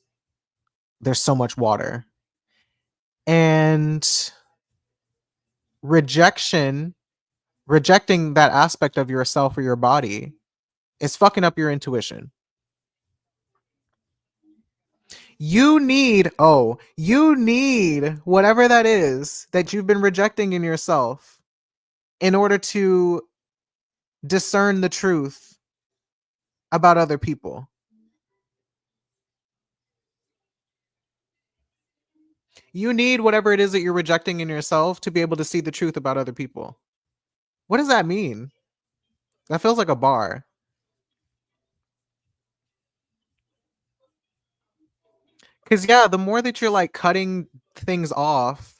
there's so much water. And rejection, rejecting that aspect of yourself or your body is fucking up your intuition. You need whatever that is that you've been rejecting in yourself in order to discern the truth about other people. You need whatever it is that you're rejecting in yourself to be able to see the truth about other people. What does that mean? That feels like a bar. Cause yeah, the more that you're like cutting things off,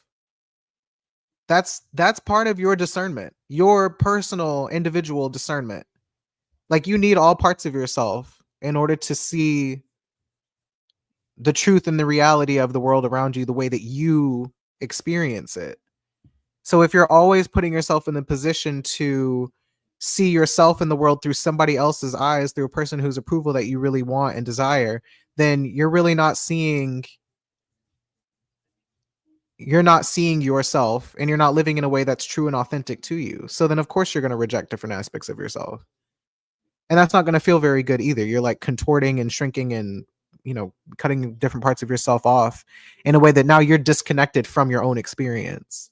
that's part of your discernment, your personal individual discernment. Like you need all parts of yourself in order to see the truth and the reality of the world around you the way that you experience it. So if you're always putting yourself in the position to see yourself in the world through somebody else's eyes, through a person whose approval that you really want and desire, then you're not seeing yourself, and you're not living in a way that's true and authentic to you. So then of course you're going to reject different aspects of yourself. And that's not going to feel very good either. You're like contorting and shrinking and, cutting different parts of yourself off in a way that now you're disconnected from your own experience.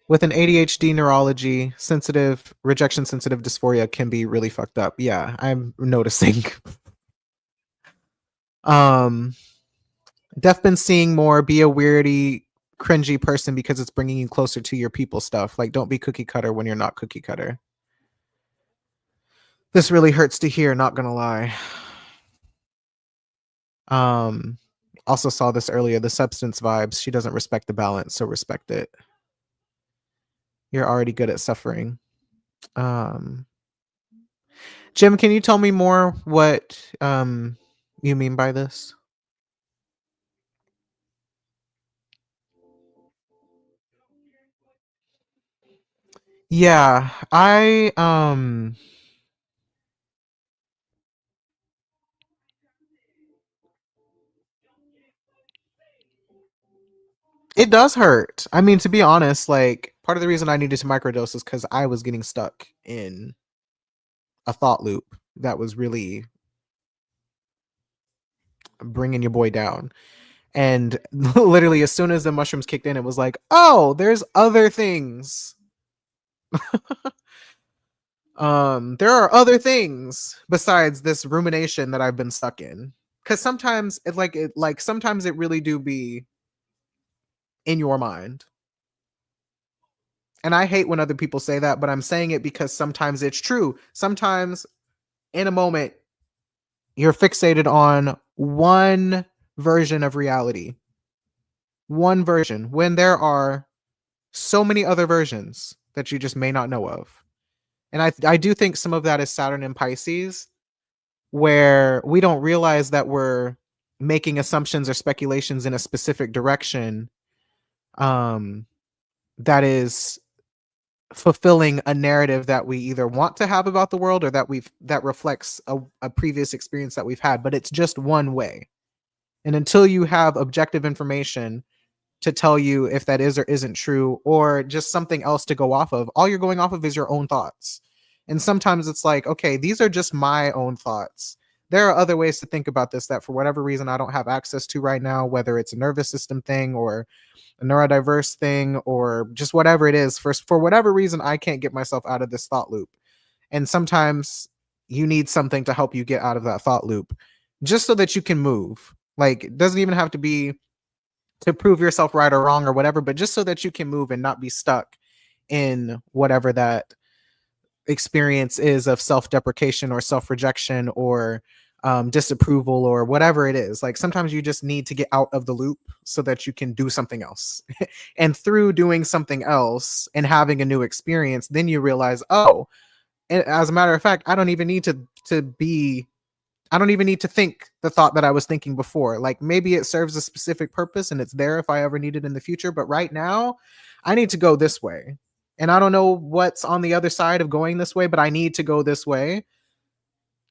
With an ADHD neurology, sensitive rejection sensitive dysphoria can be really fucked up. Yeah, I'm noticing. um Def been seeing more, be a weirdy, cringy person because it's bringing you closer to your people stuff. Like, don't be cookie cutter when you're not cookie cutter. This really hurts to hear, not gonna lie. Um, Also saw this earlier, the substance vibes. She doesn't respect the balance, so respect it. You're already good at suffering. Um, Jim, can you tell me more what you mean by this? Yeah, it does hurt. I mean, to be honest, like part of the reason I needed to microdose is because I was getting stuck in a thought loop that was really bringing your boy down. And literally, as soon as the mushrooms kicked in, it was like, oh, there's other things. There are other things besides this rumination that I've been stuck in. Because sometimes sometimes it really do be in your mind. And I hate when other people say that, but I'm saying it because sometimes it's true. Sometimes in a moment, you're fixated on one version of reality, one version, when there are so many other versions that you just may not know of. And I do think some of that is Saturn and Pisces, where we don't realize that we're making assumptions or speculations in a specific direction, um, that is fulfilling a narrative that we either want to have about the world, or that reflects a previous experience that we've had, but it's just one way. And until you have objective information to tell you if that is or isn't true, or just something else to go off of, all you're going off of is your own thoughts. And sometimes it's like, okay, these are just my own thoughts. There are other ways to think about this that for whatever reason I don't have access to right now, whether it's a nervous system thing or a neurodiverse thing, or just whatever it is. For whatever reason, I can't get myself out of this thought loop. And sometimes you need something to help you get out of that thought loop, just so that you can move. Like, it doesn't even have to be to prove yourself right or wrong or whatever, but just so that you can move and not be stuck in whatever that experience is of self-deprecation or self-rejection or disapproval or whatever it is. Like, sometimes you just need to get out of the loop so that you can do something else. And through doing something else and having a new experience, then you realize, oh, as a matter of fact, I don't even need to think the thought that I was thinking before. Like, maybe it serves a specific purpose and it's there if I ever need it in the future. But right now, I need to go this way. And I don't know what's on the other side of going this way, but I need to go this way.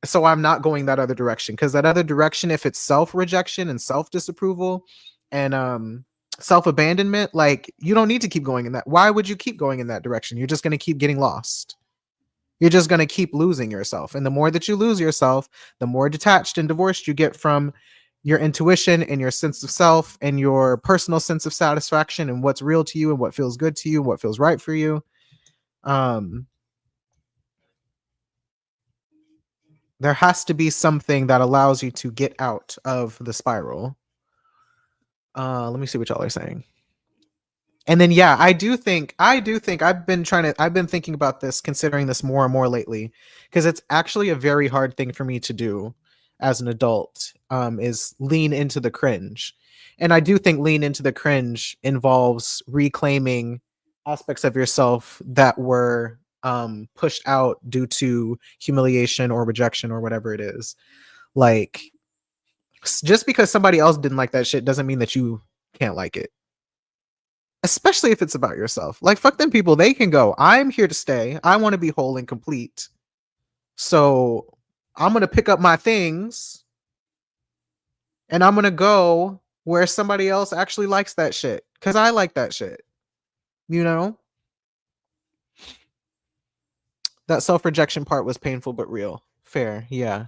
So I'm not going that other direction. Because that other direction, if it's self-rejection and self-disapproval and self-abandonment, like, you don't need to keep going in that. Why would you keep going in that direction? You're just going to keep getting lost. You're just going to keep losing yourself. And the more that you lose yourself, the more detached and divorced you get from your intuition and your sense of self and your personal sense of satisfaction and what's real to you and what feels good to you and what feels right for you. There has to be something that allows you to get out of the spiral. Let me see what y'all are saying. And then, yeah, I do think I've been thinking about this, considering this more and more lately, because it's actually a very hard thing for me to do as an adult, is lean into the cringe. And I do think lean into the cringe involves reclaiming aspects of yourself that were pushed out due to humiliation or rejection or whatever it is. Like, just because somebody else didn't like that shit doesn't mean that you can't like it, especially if it's about yourself. Like, fuck them people, they can go. I'm here to stay. I want to be whole and complete. So I'm going to pick up my things and I'm going to go where somebody else actually likes that shit, because I like that shit. You know? That self-rejection part was painful but real. Fair, yeah.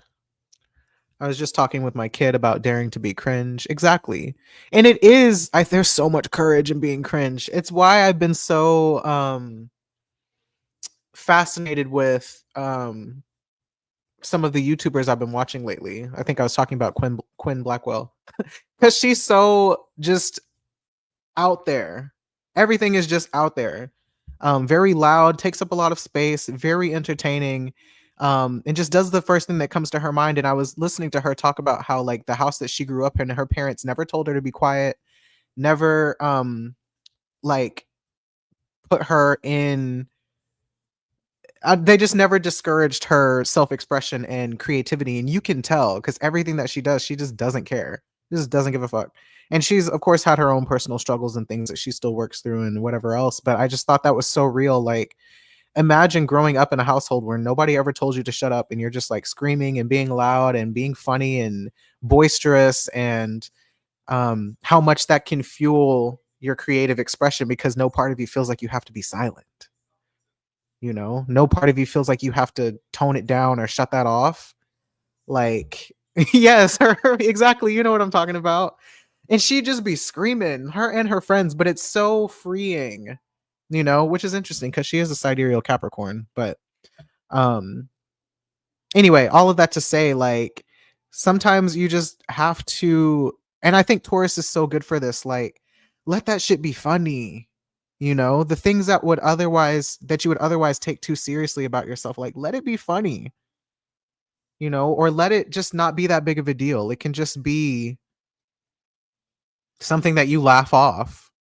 I was just talking with my kid about daring to be cringe. Exactly. And it is, there's so much courage in being cringe. It's why I've been so fascinated with some of the YouTubers I've been watching lately. I think I was talking about Quinn Blackwell, because she's so just out there. Everything is just out there. Very loud, takes up a lot of space, very entertaining, and just does the first thing that comes to her mind. And I was listening to her talk about how, like, the house that she grew up in, her parents never told her to be quiet, never like put her in they just never discouraged her self-expression and creativity. And you can tell, because everything that she does, she just doesn't care. She just doesn't give a fuck. And she's, of course, had her own personal struggles and things that she still works through and whatever else. But I just thought that was so real. Like, imagine growing up in a household where nobody ever told you to shut up and you're just like screaming and being loud and being funny and boisterous, and how much that can fuel your creative expression, because no part of you feels like you have to be silent. You know, no part of you feels like you have to tone it down or shut that off. Like, yes, her, exactly. You know what I'm talking about. And she'd just be screaming, her and her friends, but it's so freeing, you know, which is interesting because she is a sidereal Capricorn. But anyway, all of that to say, like, sometimes you just have to, and I think Taurus is so good for this, like, let that shit be funny. You know, the things that you would otherwise take too seriously about yourself, like, let it be funny, you know, or let it just not be that big of a deal. It can just be something that you laugh off.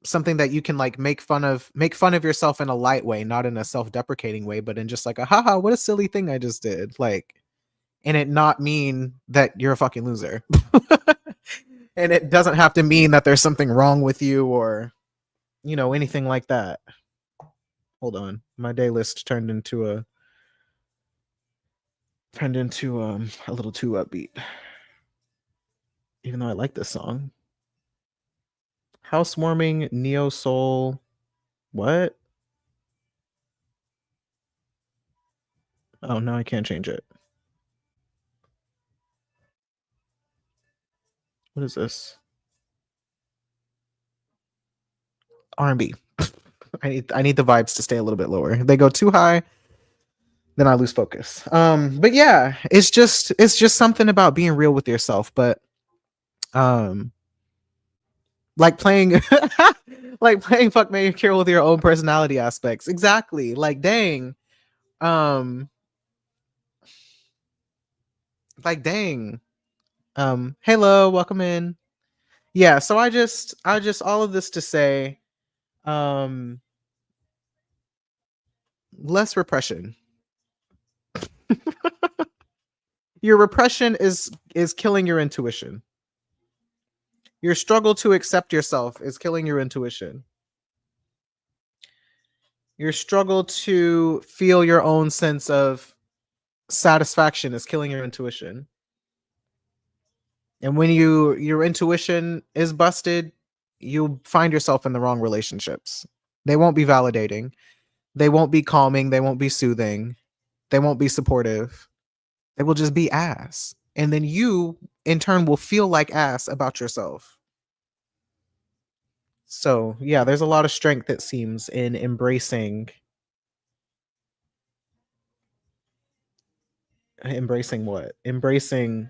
something that you can like make fun of yourself in a light way, not in a self-deprecating way, but in just like a haha, what a silly thing I just did. Like, and it not mean that you're a fucking loser. And it doesn't have to mean that there's something wrong with you or, anything like that. Hold on. My day list turned into a little too upbeat. Even though I like this song. Housewarming, neo soul. What? Oh no, I can't change it. What is this? R&B. I need the vibes to stay a little bit lower. If they go too high, then I lose focus. But yeah, it's just something about being real with yourself. But um, like playing, like playing fuck, Mary kill with your own personality aspects. Exactly. Like dang. Um, like dang. Hello, welcome in. Yeah. So I just all of this to say, um, less repression. Your repression is killing your intuition. Your struggle to accept yourself is killing your intuition. Your struggle to feel your own sense of satisfaction is killing your intuition. And when your intuition is busted, you'll find yourself in the wrong relationships. They won't be validating. They won't be calming. They won't be soothing. They won't be supportive. They will just be ass. And then you, in turn, will feel like ass about yourself. So, yeah, there's a lot of strength, it seems, in embracing what? Embracing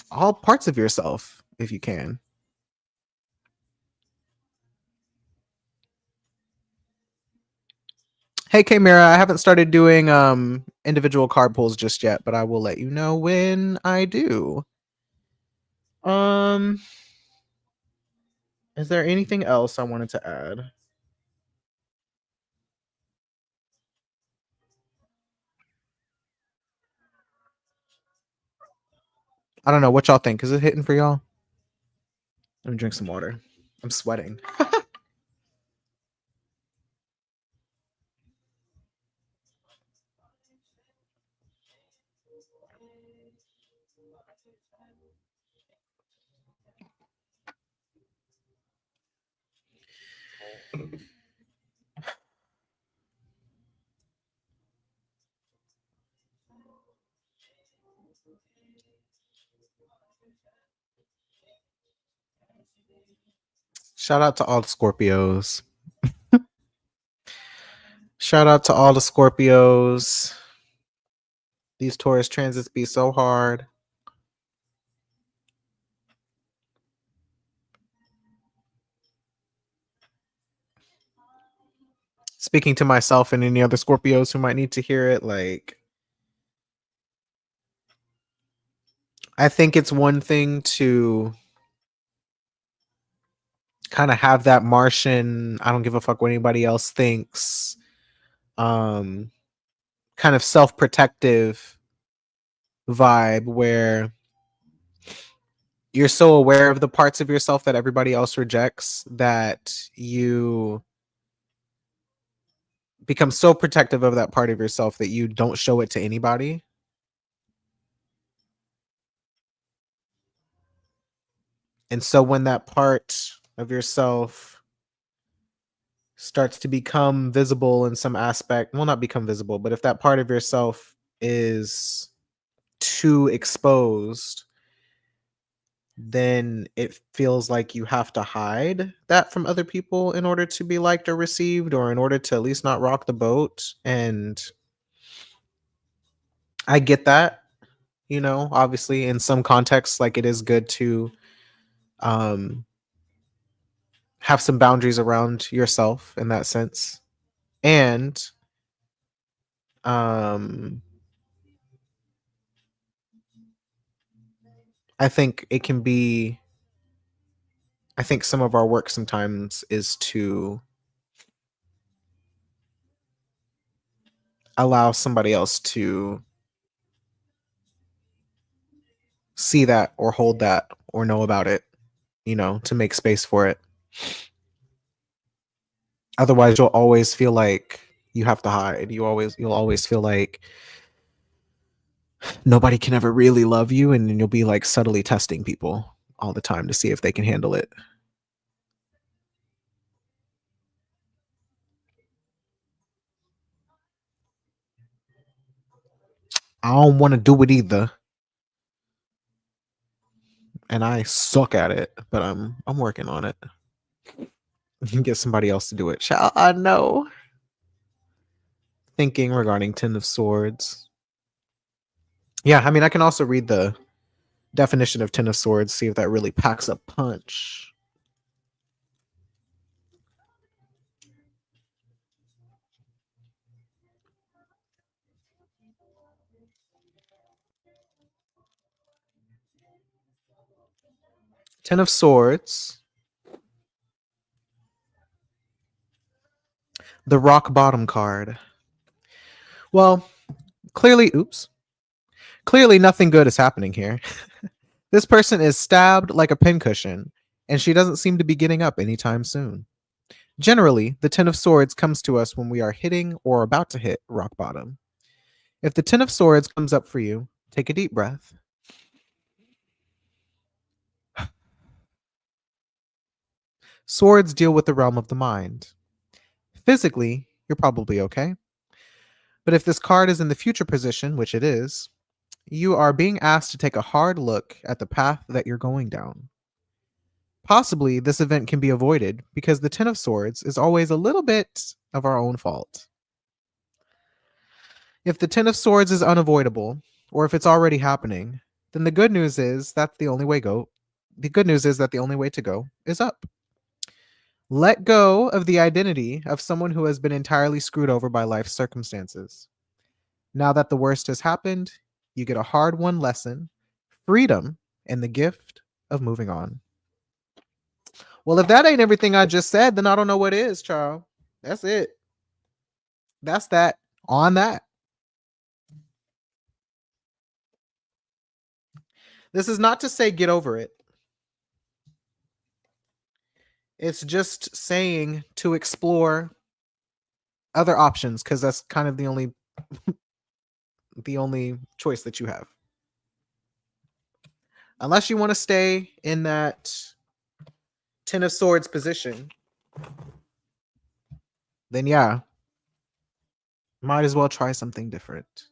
all parts of yourself if you can. Hey Mira, I haven't started doing individual card pulls just yet, but I will let you know when I do. Um is there anything else I wanted to add? I don't know what y'all think. Is it hitting for y'all? Let me drink some water. I'm sweating. Shout out to all the Scorpios. Shout out to all the Scorpios. These Taurus transits be so hard. Speaking to myself and any other Scorpios who might need to hear it, like, I think it's one thing to kind of have that Martian, I don't give a fuck what anybody else thinks, um, kind of self-protective vibe where you're so aware of the parts of yourself that everybody else rejects that you become so protective of that part of yourself that you don't show it to anybody. And so when that part of yourself starts to become visible in some aspect, well, not become visible, but if that part of yourself is too exposed, then it feels like you have to hide that from other people in order to be liked or received, or in order to at least not rock the boat. And I get that, obviously in some contexts, like it is good to um have some boundaries around yourself in that sense. And um I think it can be I think some of our work sometimes is to allow somebody else to see that or hold that or know about it, to make space for it. Otherwise, you'll always feel like you have to hide. You'll always feel like nobody can ever really love you, and then you'll be like subtly testing people all the time to see if they can handle it. I don't want to do it either, and I suck at it, but I'm working on it. You can get somebody else to do it. Shall I know? Thinking regarding Ten of Swords. Yeah, I mean, I can also read the definition of Ten of Swords, see if that really packs a punch. Ten of Swords. The rock bottom card. Well, clearly, clearly nothing good is happening here. This person is stabbed like a pincushion, and she doesn't seem to be getting up anytime soon. Generally, the Ten of Swords comes to us when we are hitting or about to hit rock bottom. If the Ten of Swords comes up for you, take a deep breath. Swords deal with the realm of the mind. Physically, you're probably okay. But if this card is in the future position, which it is, you are being asked to take a hard look at the path that you're going down. Possibly, this event can be avoided because the Ten of Swords is always a little bit of our own fault. If the Ten of Swords is unavoidable, or if it's already happening, then the good news is that's the only way go. The good news is that the only way to go is up. Let go of the identity of someone who has been entirely screwed over by life's circumstances. Now that the worst has happened, you get a hard won lesson, freedom, and the gift of moving on. Well, if that ain't everything I just said, then I don't know what is, Charles. That's it. That's that on that. This is not to say get over it. It's just saying to explore other options because that's kind of the only choice that you have. Unless you want to stay in that Ten of Swords position, then yeah, might as well try something different.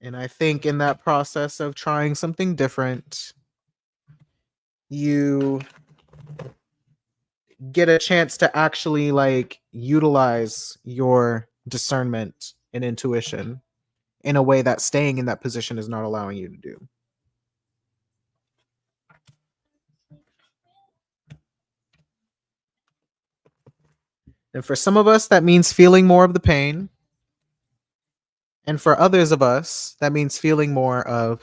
And I think in that process of trying something different, you get a chance to actually like utilize your discernment and intuition in a way that staying in that position is not allowing you to do. And for some of us, that means feeling more of the pain. And for others of us, that means feeling more of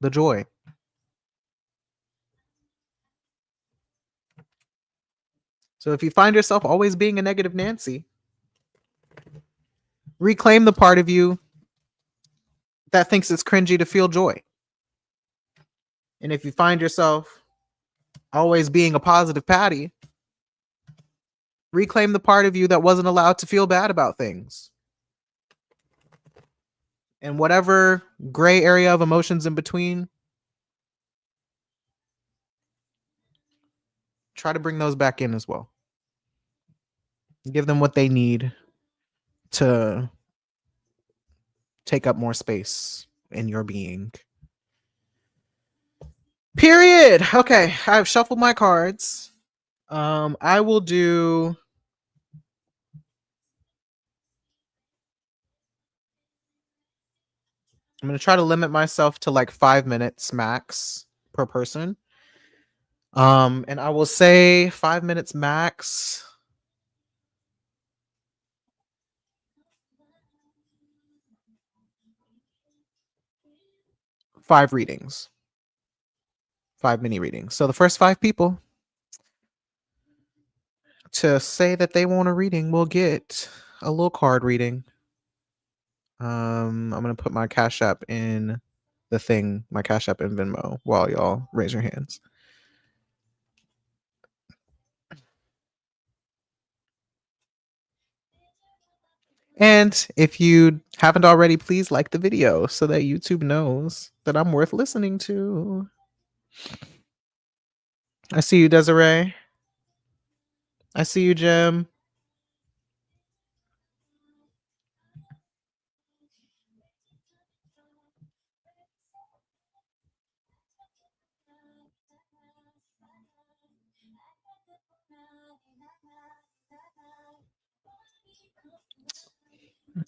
the joy. So if you find yourself always being a negative Nancy, reclaim the part of you that thinks it's cringy to feel joy. And if you find yourself always being a positive Patty, reclaim the part of you that wasn't allowed to feel bad about things. And whatever gray area of emotions in between, try to bring those back in as well. Give them what they need to take up more space in your being. Period. Okay, I've shuffled my cards. I will do. I'm gonna try to limit myself to like 5 minutes max per person. And I will say 5 minutes max. 5 readings. 5 mini readings. So the first 5 people to say that they want a reading will get a little card reading. I'm gonna put my Cash App in the thing, my Cash App and Venmo, while y'all raise your hands. And if you haven't already, please like the video so that YouTube knows that I'm worth listening to. I see you, Desiree. I see you, Jim.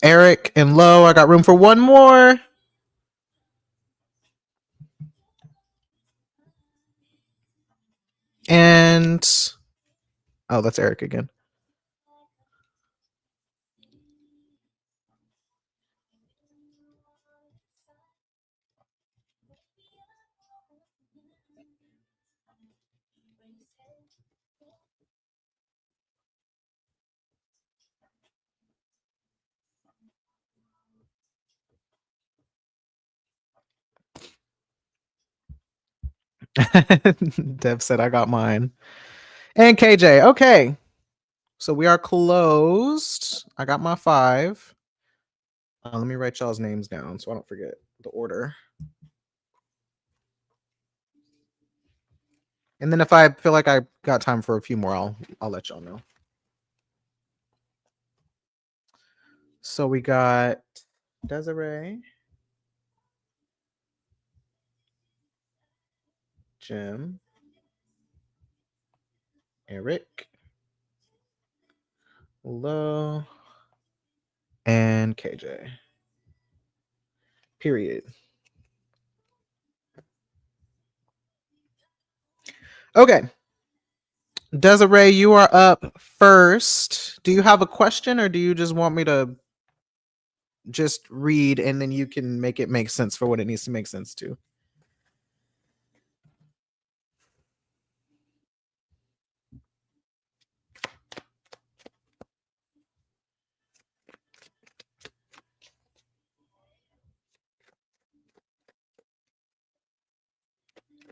Eric and Lo, I got room for one more. And oh, that's Eric again. Dev said I got mine. And KJ. Okay. So we are closed. I got my 5. Let me write y'all's names down so I don't forget the order. And then if I feel like I got time for a few more, I'll let y'all know. So we got Desiree, Jim, Eric, Lo, and KJ. Period. Okay. Desiree, you are up first. Do you have a question or do you just want me to just read and then you can make it make sense for what it needs to make sense to?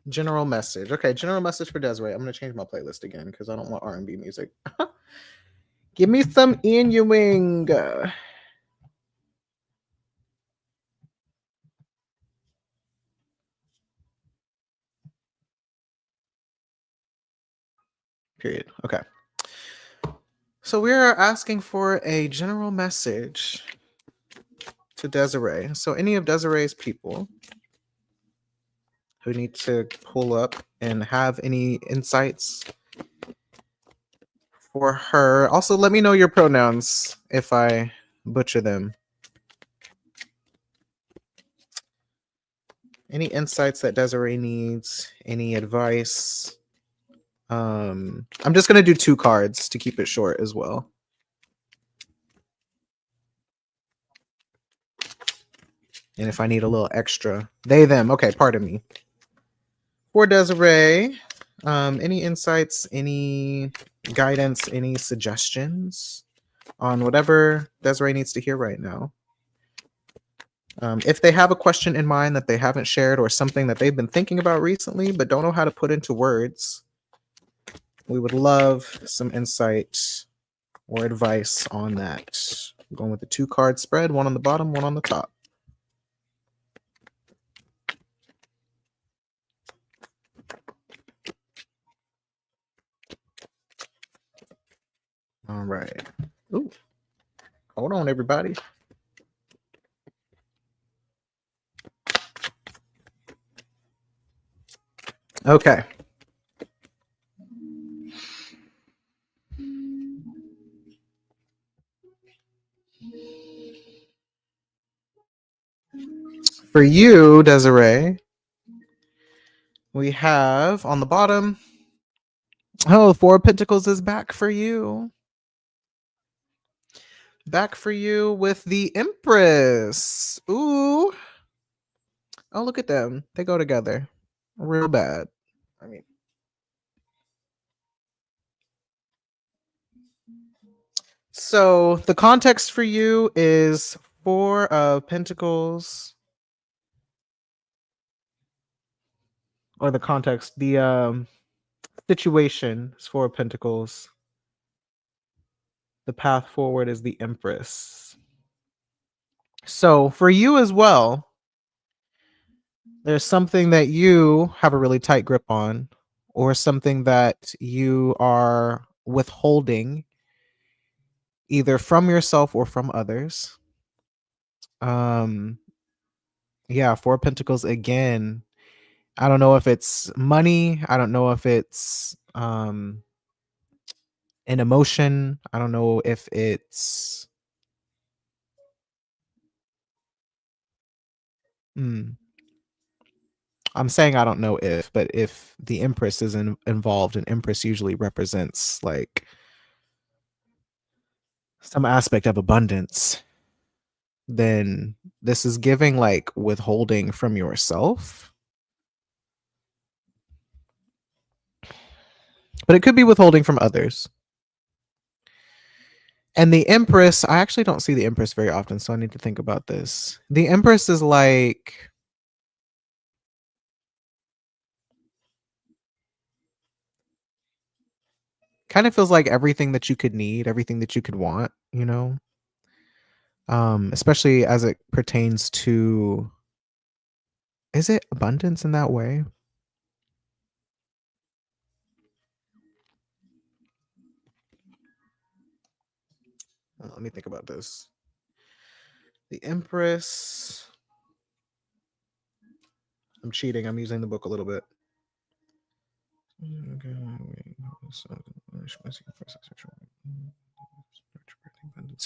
General message. Okay, general message for Desiree. I'm going to change my playlist again because I don't want R&B music. Give me some Inuing. Period. Okay. So we are asking for a general message to Desiree. So any of Desiree's people who need to pull up and have any insights for her. Also, let me know your pronouns if I butcher them. Any insights that Desiree needs, any advice. I'm just going to do 2 cards to keep it short as well. And if I need a little extra, they, them. Okay, pardon me. For Desiree, any insights, any guidance, any suggestions on whatever Desiree needs to hear right now? If they have a question in mind that they haven't shared or something that they've been thinking about recently but don't know how to put into words, we would love some insight or advice on that. I'm going with the 2 card spread, one on the bottom, one on the top. All right. Ooh. Hold on, everybody. Okay. For you, Desiree, we have on the bottom, 4 of Pentacles is back for you. Back for you with the Empress. Ooh. Oh, look at them. They go together. Real bad. I mean, so the context for you is Four of Pentacles, or the context, the situation is Four of Pentacles. The path forward is the Empress. So for you as well, there's something that you have a really tight grip on, or something that you are withholding either from yourself or from others. Yeah, Four of Pentacles again. I don't know if it's money, I don't know if it's an emotion, I don't know if it's I'm saying I don't know if, but if the Empress is involved, and Empress usually represents like some aspect of abundance, then this is giving like withholding from yourself. But it could be withholding from others. And the Empress, I actually don't see the Empress very often, so I need to think about this. The Empress is like kind of feels like everything that you could need, everything that you could want, you know? Especially as it pertains to, is it abundance in that way? Let me think about this. The Empress. I'm cheating. I'm using the book a little bit.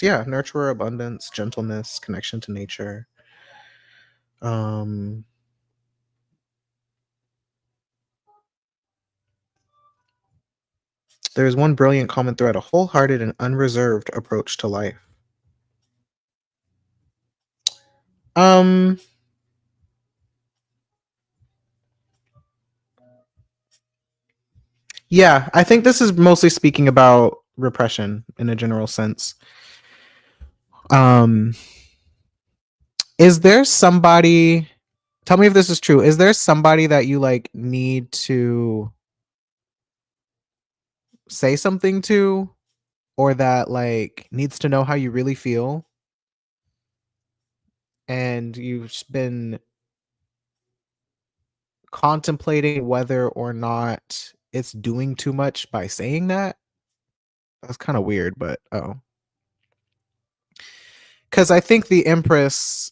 Yeah, nurturer, abundance, gentleness, connection to nature. There is one brilliant common thread: a wholehearted and unreserved approach to life. Yeah, I think this is mostly speaking about repression in a general sense. Is there somebody, tell me if this is true, is there somebody that you like need to say something to, or that like needs to know how you really feel, and you've been contemplating whether or not it's doing too much by saying that? That's kind of weird, but because I think the Empress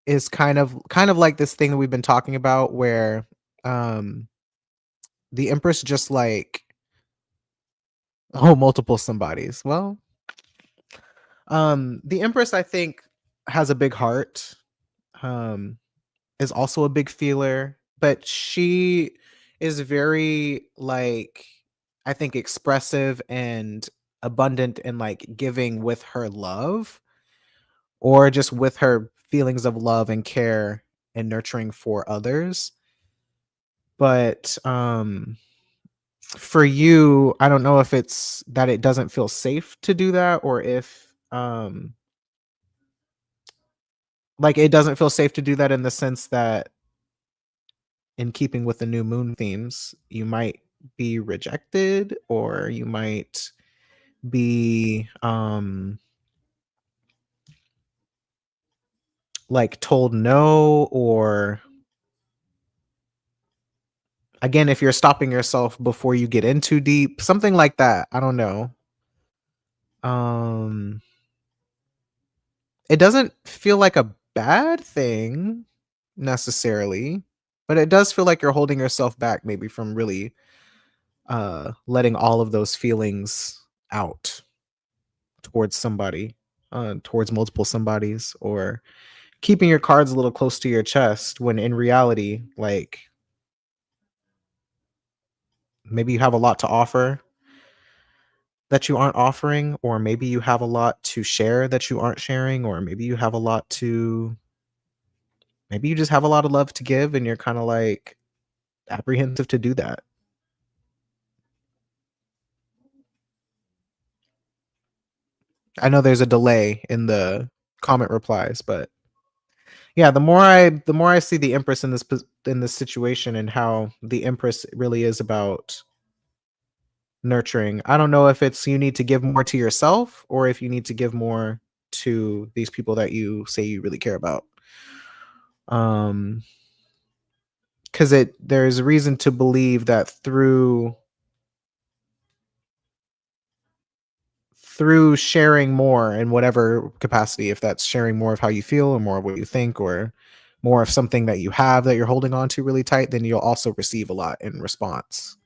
is kind of like this thing that we've been talking about, where the Empress just like, oh, multiple somebodies. Well, the Empress, I think, has a big heart, is also a big feeler, but she is very like, I think, expressive and abundant and like giving with her love, or just with her feelings of love and care and nurturing for others. But for you, I don't know if it's that it doesn't feel safe to do that, or if like it doesn't feel safe to do that, in the sense that, in keeping with the new moon themes, you might be rejected, or you might be like told no, or again, if you're stopping yourself before you get in too deep, something like that. I don't know. It doesn't feel like a bad thing necessarily, but it does feel like you're holding yourself back, maybe from really letting all of those feelings out towards somebody, towards multiple somebodies, or keeping your cards a little close to your chest, when in reality, like, maybe you have a lot to offer that you aren't offering, or maybe you have a lot to share that you aren't sharing, or maybe you have a lot to, maybe you just have a lot of love to give, and you're kind of like apprehensive to do that. I know there's a delay in the comment replies, but yeah, the more I see the Empress in this situation and how the Empress really is about nurturing. I don't know if it's you need to give more to yourself or if you need to give more to these people that you say you really care about. Because there's a reason to believe that through sharing more in whatever capacity, if that's sharing more of how you feel or more of what you think or more of something that you have that you're holding on to really tight, then you'll also receive a lot in response.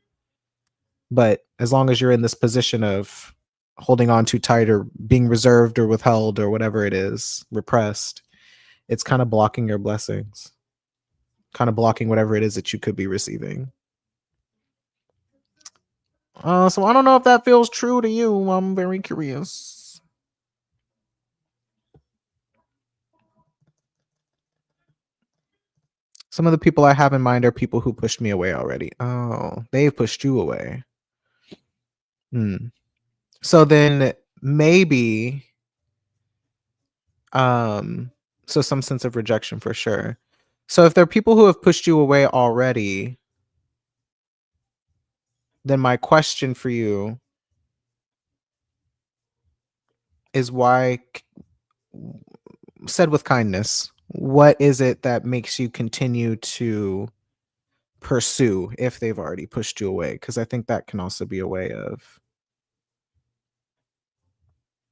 But as long as you're in this position of holding on too tight or being reserved or withheld or whatever it is, repressed, it's kind of blocking your blessings, kind of blocking whatever it is that you could be receiving. So I don't know if that feels true to you. I'm very curious. Some of the people I have in mind are people who pushed me away already. Oh, they've pushed you away. So then maybe, so some sense of rejection for sure. So if there are people who have pushed you away already, then my question for you is why, said with kindness, what is it that makes you continue to pursue if they've already pushed you away? Because I think that can also be a way of,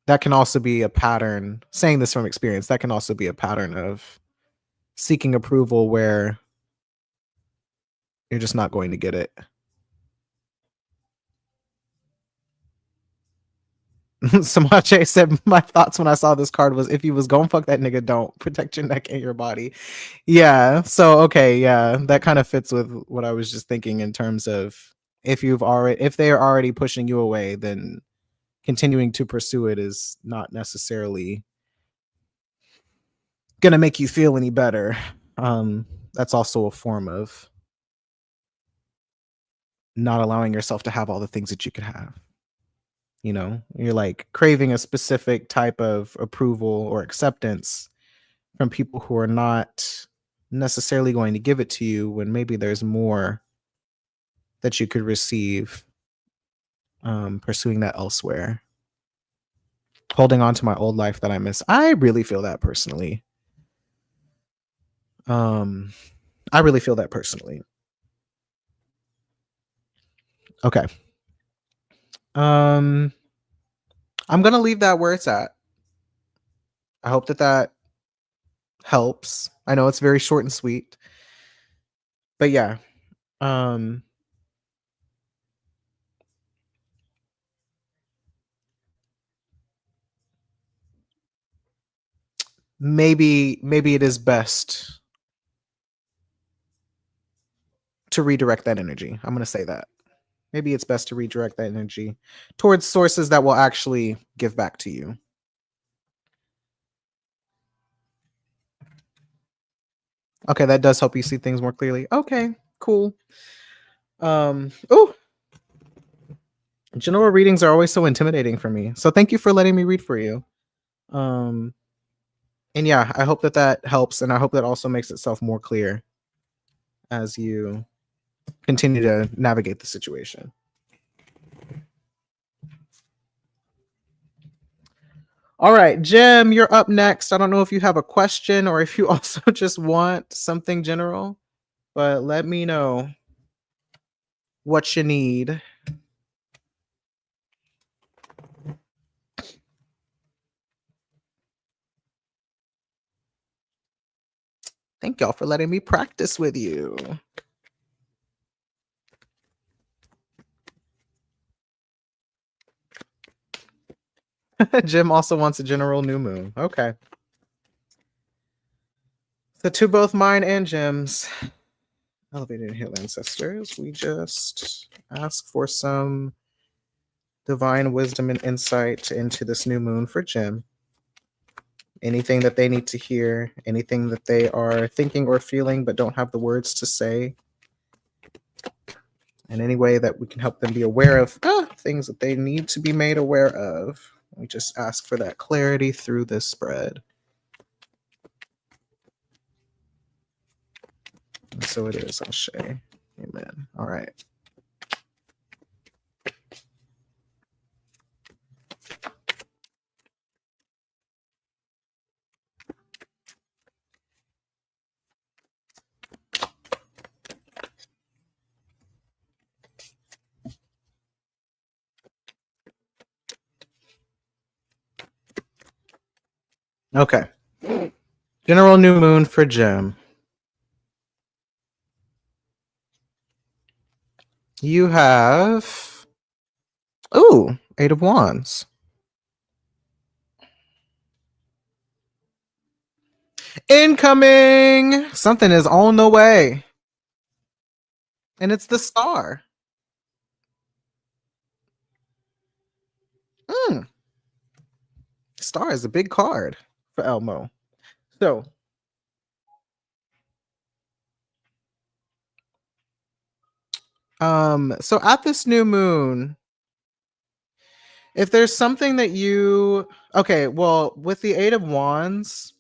that can also be a pattern, saying this from experience, that can also be a pattern of seeking approval where you're just not going to get it. Samache said, my thoughts when I saw this card was if he was going fuck that nigga, don't protect your neck and your body. Yeah. So, okay. Yeah. That kind of fits with what I was just thinking in terms of if they are already pushing you away, then continuing to pursue it is not necessarily going to make you feel any better. That's also a form of not allowing yourself to have all the things that you could have. You know, you're like craving a specific type of approval or acceptance from people who are not necessarily going to give it to you when maybe there's more that you could receive, pursuing that elsewhere. Holding on to my old life that I miss. I really feel that personally. I really feel that personally. Okay. I'm gonna leave that where it's at. I hope that helps. I know it's very short and sweet, but yeah. Maybe it is best to redirect that energy. I'm gonna say that. Maybe it's best to redirect that energy towards sources that will actually give back to you. Okay, that does help you see things more clearly. Okay, cool. General readings are always so intimidating for me. So thank you for letting me read for you. And yeah, I hope that helps, and I hope that also makes itself more clear as you continue to navigate the situation. All right, Jim, you're up next. I don't know if you have a question or if you also just want something general, but let me know what you need. Thank y'all for letting me practice with you. Jim also wants a general new moon. Okay. So to both mine and Jim's elevated hill ancestors, we just ask for some divine wisdom and insight into this new moon for Jim. Anything that they need to hear, anything that they are thinking or feeling but don't have the words to say, and any way that we can help them be aware of things that they need to be made aware of. We just ask for that clarity through this spread. And so it is, Ashe. Amen. All right. Okay. General new moon for Gem. You have, ooh, 8 of Wands. Incoming! Something is on the way. And it's the Star. Star is a big card for Elmo. So at this new moon, if there's something that you, okay, well, with the 8 of Wands,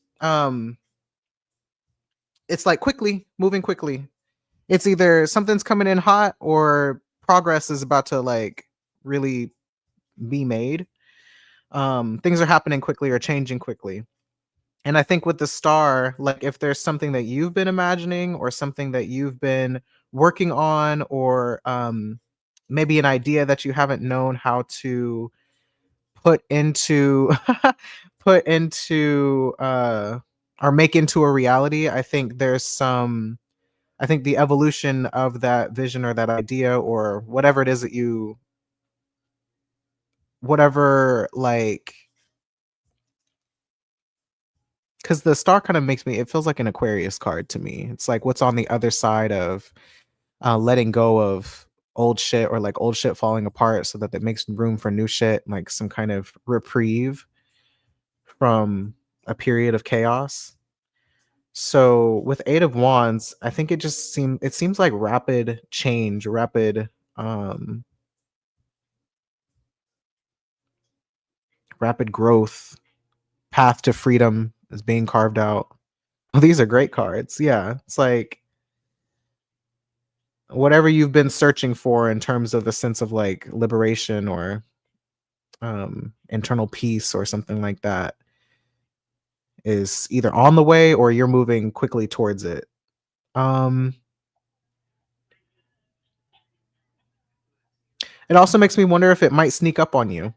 it's like quickly, moving quickly. It's either something's coming in hot or progress is about to like really be made. Things are happening quickly or changing quickly. And I think with the Star, like if there's something that you've been imagining or something that you've been working on, or maybe an idea that you haven't known how to put into put into or make into a reality, I think I think the evolution of that vision or that idea or whatever it is that you, whatever, like, because the Star kind of makes me, it feels like an Aquarius card to me. It's like what's on the other side of letting go of old shit, or like old shit falling apart so that that makes room for new shit, like some kind of reprieve from a period of chaos. So with 8 of Wands, I think it seems like rapid change, rapid growth, path to freedom is being carved out. Well, these are great cards. Yeah. It's like whatever you've been searching for in terms of a sense of like liberation or internal peace or something like that is either on the way or you're moving quickly towards it. It also makes me wonder if it might sneak up on you.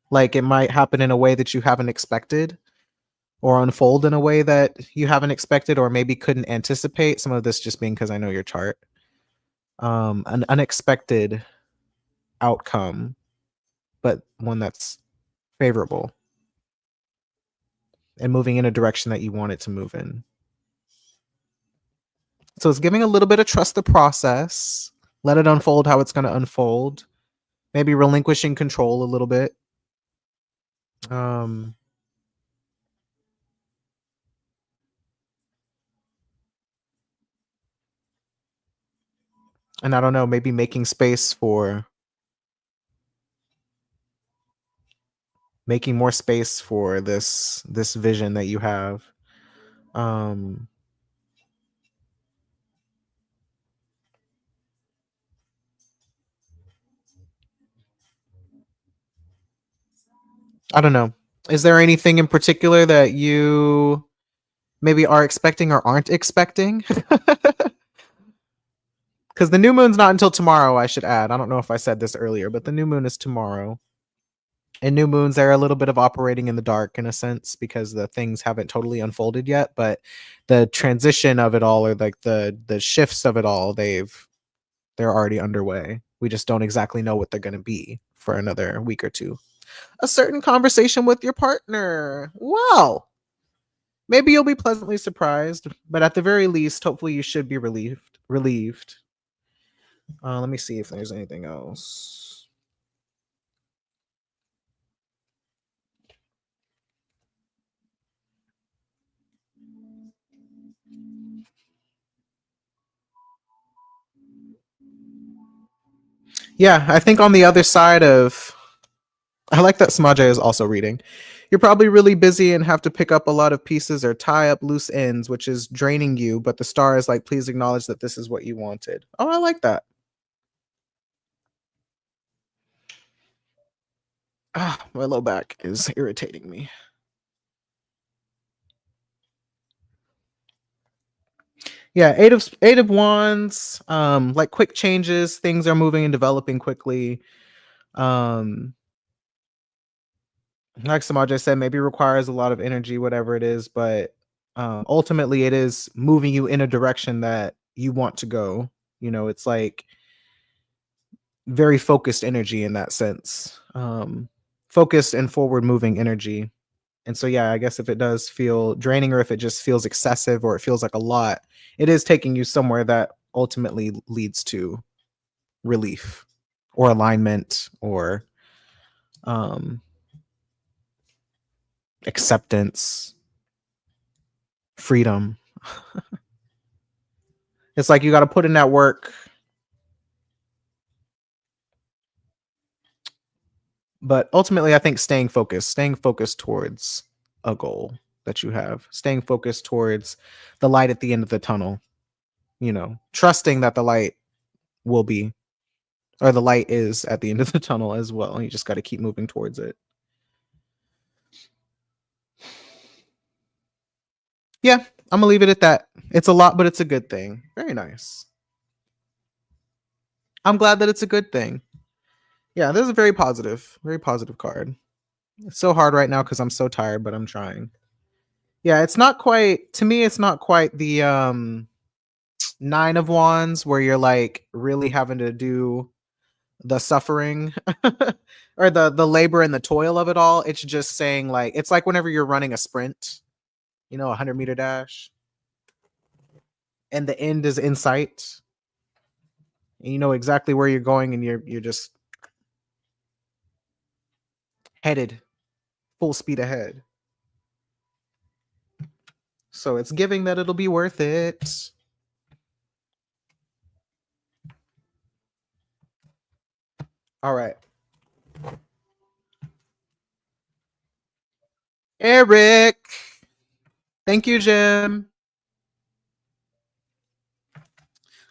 Like it might happen in a way that you haven't expected, or unfold in a way that you haven't expected or maybe couldn't anticipate. Some of this just being because I know your chart. An unexpected outcome, but one that's favorable and moving in a direction that you want it to move in. So it's giving a little bit of trust the process, let it unfold how it's going to unfold, maybe relinquishing control a little bit. And I don't know, maybe making more space for this vision that you have. I don't know. Is there anything in particular that you maybe are expecting or aren't expecting? Because the new moon's not until tomorrow, I should add. I don't know if I said this earlier, but the new moon is tomorrow. And new moons, they're a little bit of operating in the dark in a sense because the things haven't totally unfolded yet, but the transition of it all, or like the shifts of it all, they're already underway. We just don't exactly know what they're going to be for another week or two. A certain conversation with your partner. Wow. Maybe you'll be pleasantly surprised, but at the very least, hopefully you should be relieved. Let me see if there's anything else. Yeah, I think on the other side of I like that Smaja is also reading. You're probably really busy and have to pick up a lot of pieces or tie up loose ends, which is draining you. But the star is like, please acknowledge that this is what you wanted. Oh, I like that. Ah, my low back is irritating me. Yeah, eight of wands, like quick changes, things are moving and developing quickly. Um, like Samaj said, maybe requires a lot of energy, whatever it is, but ultimately it is moving you in a direction that you want to go. You know, it's like very focused energy in that sense. Focused and forward moving energy. And so, yeah, I guess if it does feel draining or if it just feels excessive or it feels like a lot, it is taking you somewhere that ultimately leads to relief or alignment or um, acceptance, freedom. It's like you got to put in that work, but ultimately, I think staying focused towards a goal that you have, staying focused towards the light at the end of the tunnel, you know, trusting that the light will be, or the light is at the end of the tunnel as well. You just got to keep moving towards it. Yeah, I'm gonna leave it at that. It's a lot, but it's a good thing. Very nice. I'm glad that it's a good thing. Yeah, this is a very positive card. It's so hard right now because I'm so tired, but I'm trying. Yeah, it's not quite, to me, it's not quite the nine of wands where you're like really having to do the suffering or the labor and the toil of it all. It's just saying like it's like whenever you're running a sprint, you know, a 100-meter dash, and the end is in sight. And you know exactly where you're going, and you're just headed full speed ahead. So it's giving that it'll be worth it. All right. Eric. Thank you, Jim.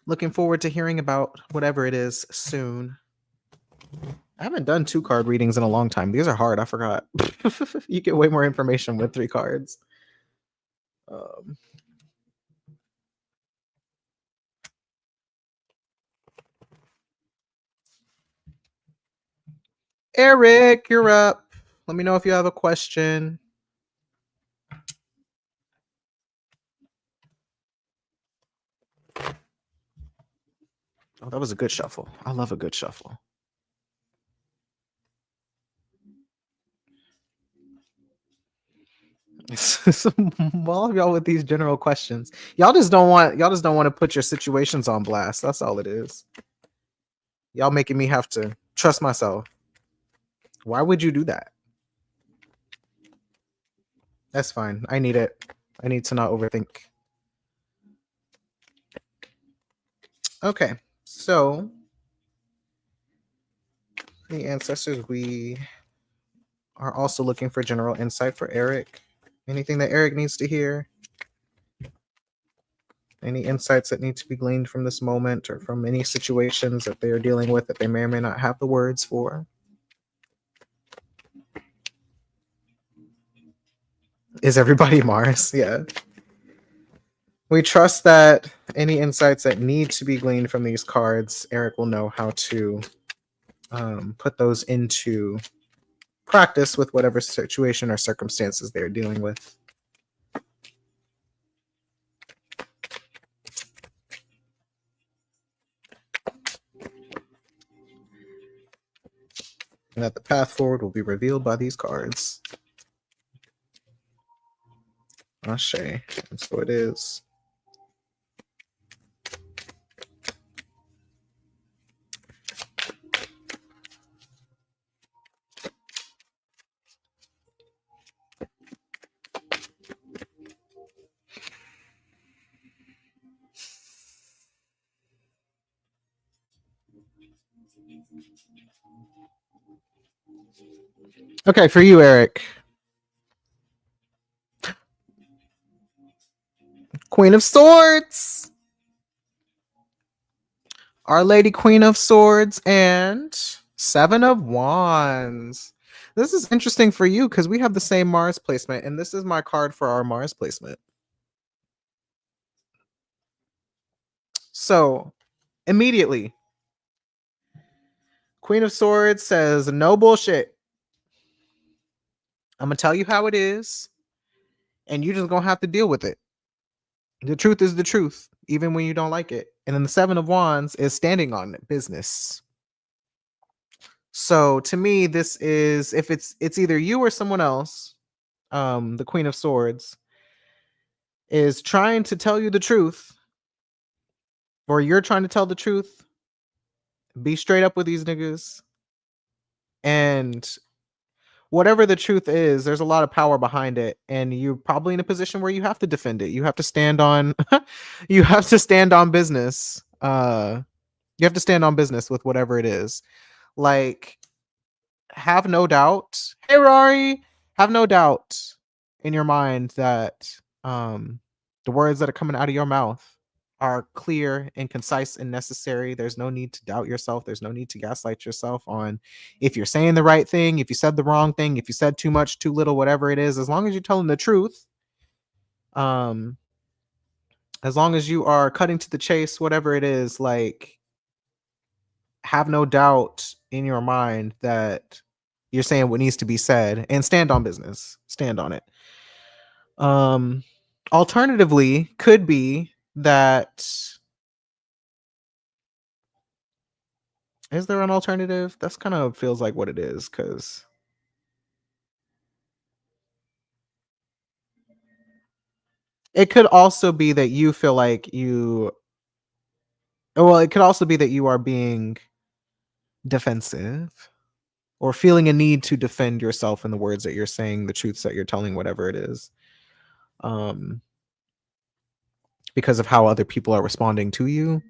Looking forward to hearing about whatever it is soon. I haven't done 2-card readings in a long time. These are hard. I forgot. You get way more information with 3 cards. Um, Eric, you're up. Let me know if you have a question. Oh, that was a good shuffle. I love a good shuffle. All of y'all with these general questions. Y'all just don't want to put your situations on blast. That's all it is. Y'all making me have to trust myself. Why would you do that? That's fine. I need it. I need to not overthink. Okay. So the ancestors, we are also looking for general insight for Eric. Anything that Eric needs to hear? Any insights that need to be gleaned from this moment or from any situations that they are dealing with that they may or may not have the words for? Is everybody Mars? Yeah. We trust that any insights that need to be gleaned from these cards, Eric will know how to put those into practice with whatever situation or circumstances they're dealing with. And that the path forward will be revealed by these cards. Ashe. And so it is. Okay, for you, Eric. Queen of Swords. Our Lady Queen of Swords and Seven of Wands. This is interesting for you because we have the same Mars placement, and this is my card for our Mars placement. So, immediately, Queen of Swords says, no bullshit. I'm going to tell you how it is, and you're just going to have to deal with it. The truth is the truth, even when you don't like it. And then the Seven of Wands is standing on business. So to me, this is if it's either you or someone else, the Queen of Swords is trying to tell you the truth, or you're trying to tell the truth. Be straight up with these niggas, and whatever the truth is, there's a lot of power behind it, and you're probably in a position where you have to defend it. You have to stand on, you have to stand on business. You have to stand on business with whatever it is. Like, have no doubt. Hey, Rory, have no doubt in your mind that the words that are coming out of your mouth are clear and concise and necessary. There's no need to doubt yourself. There's no need to gaslight yourself on if you're saying the right thing, if you said the wrong thing, if you said too much, too little, whatever it is. As long as you're telling the truth, um, as long as you are cutting to the chase, whatever it is, like, have no doubt in your mind that you're saying what needs to be said and stand on business. Stand on it. Alternatively, could be that, is there an alternative? That's kind of feels like what it is, because it could also be that you feel like you, well, it could also be that you are being defensive or feeling a need to defend yourself in the words that you're saying, the truths that you're telling, whatever it is. Because of how other people are responding to you.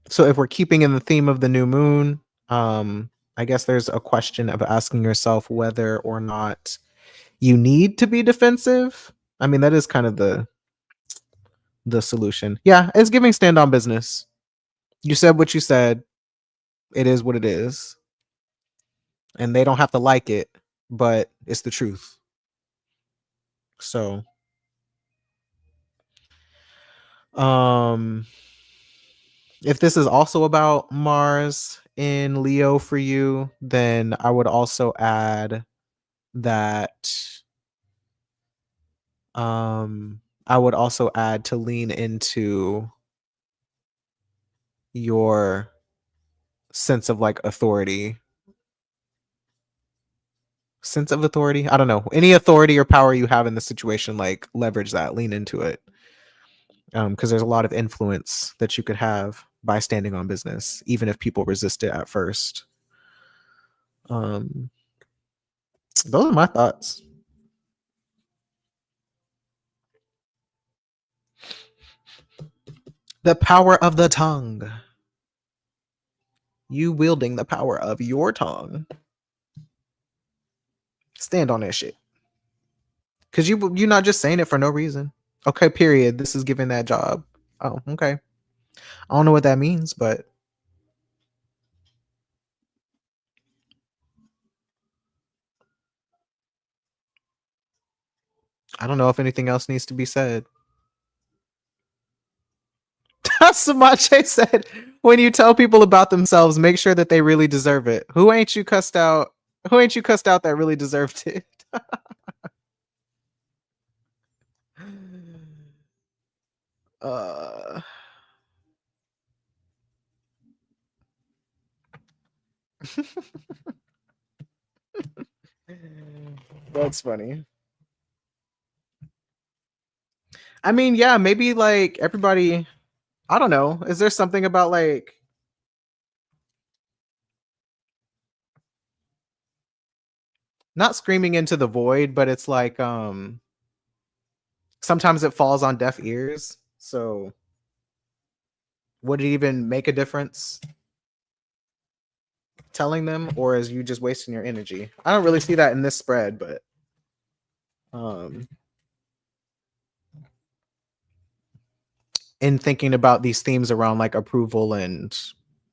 So if we're keeping in the theme of the new moon, I guess there's a question of asking yourself whether or not you need to be defensive. I mean, that is kind of the solution. Yeah, it's giving stand on business. You said what you said. It is what it is. And they don't have to like it, but it's the truth. So, if this is also about Mars in Leo for you, then I would also add that I would also add to lean into your sense of like authority. Sense of authority? I don't know. Any authority or power you have in the situation, like leverage that, lean into it. Because there's a lot of influence that you could have by standing on business, even if people resist it at first. Those are my thoughts. The power of the tongue. You wielding the power of your tongue. Stand on that shit. Because you're not just saying it for no reason. Okay, period. This is giving that job. Oh, okay. I don't know what that means, but I don't know if anything else needs to be said. Samache said, when you tell people about themselves, make sure that they really deserve it. Who ain't you cussed out? Who ain't you cussed out that really deserved it? uh That's funny. I mean, yeah, maybe like everybody, I don't know. Is there something about like not screaming into the void, but it's like sometimes it falls on deaf ears. So would it even make a difference telling them, or is you just wasting your energy? I don't really see that in this spread, but in thinking about these themes around like approval and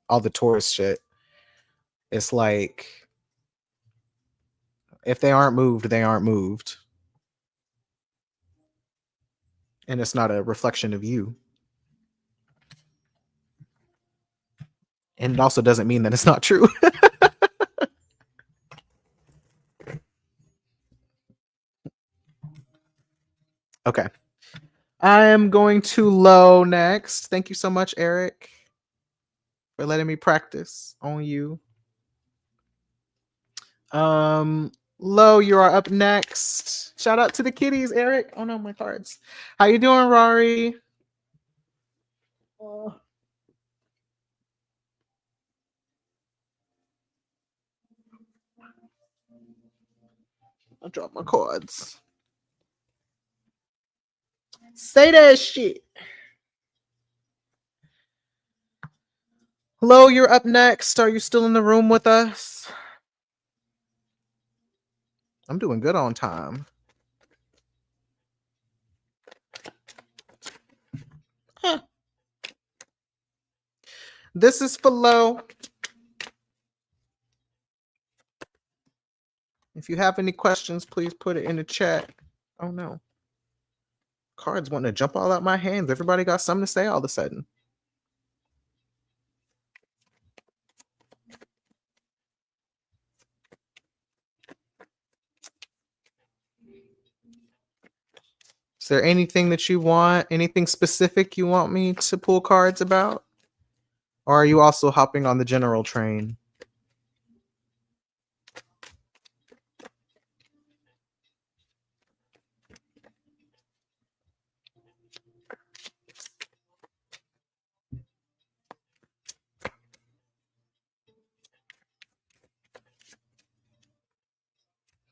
all the Taurus shit, it's like if they aren't moved, they aren't moved. And it's not a reflection of you. And it also doesn't mean that it's not true. Okay. I am going to low next. Thank you so much, Eric, for letting me practice on you. Low, you are up next. Shout out to the kitties, Eric. Oh no, my cards. How you doing, Rari? I dropped my cards. Say that shit. Hello, you're up next. Are you still in the room with us? I'm doing good on time. Huh. This is for Lo. If you have any questions, please put it in the chat. Oh no. Cards wanting to jump all out my hands. Everybody got something to say all of a sudden. Is there anything that you want? Anything specific you want me to pull cards about? Or are you also hopping on the general train?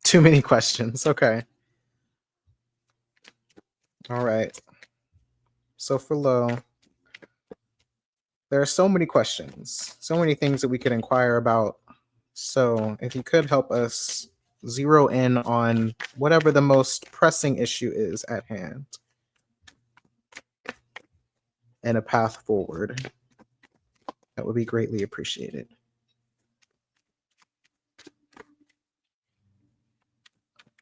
Too many questions. Okay. All right. So for Lo, there are so many questions, so many things that we could inquire about. So if you could help us zero in on whatever the most pressing issue is at hand and a path forward, that would be greatly appreciated.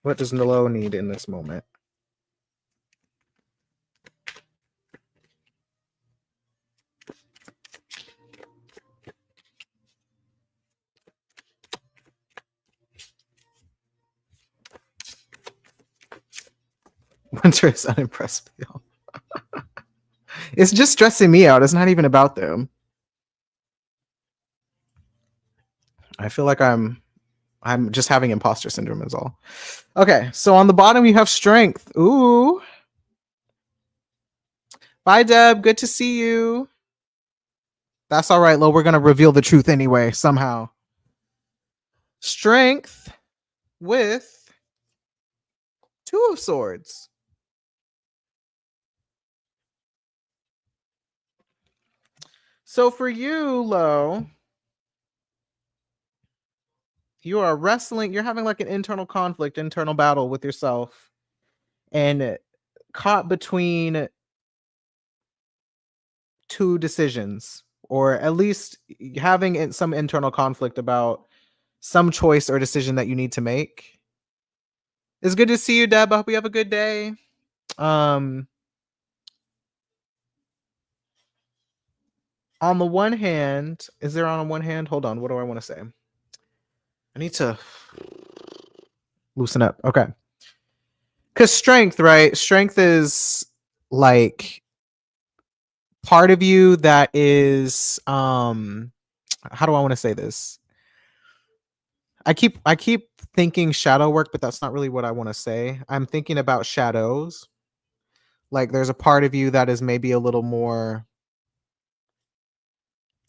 What does Lo need in this moment? Winter is unimpressed. It's just stressing me out. It's not even about them. I feel like I'm just having imposter syndrome is all. Okay, so on the bottom you have strength. Ooh. Bye, Deb. Good to see you. That's all right, Lo. We're going to reveal the truth anyway, somehow. Strength with Two of Swords. So for you, Lo, you are wrestling. You're having like an internal conflict, internal battle with yourself, and caught between two decisions, or at least having some internal conflict about some choice or decision that you need to make. It's good to see you, Deb. I hope you have a good day. On the one hand, is there on one hand? Hold on. What do I want to say? I need to loosen up. Okay. Because strength, right? Strength is like part of you that is how do I want to say this? I keep thinking shadow work, but that's not really what I want to say. I'm thinking about shadows. Like there's a part of you that is maybe a little more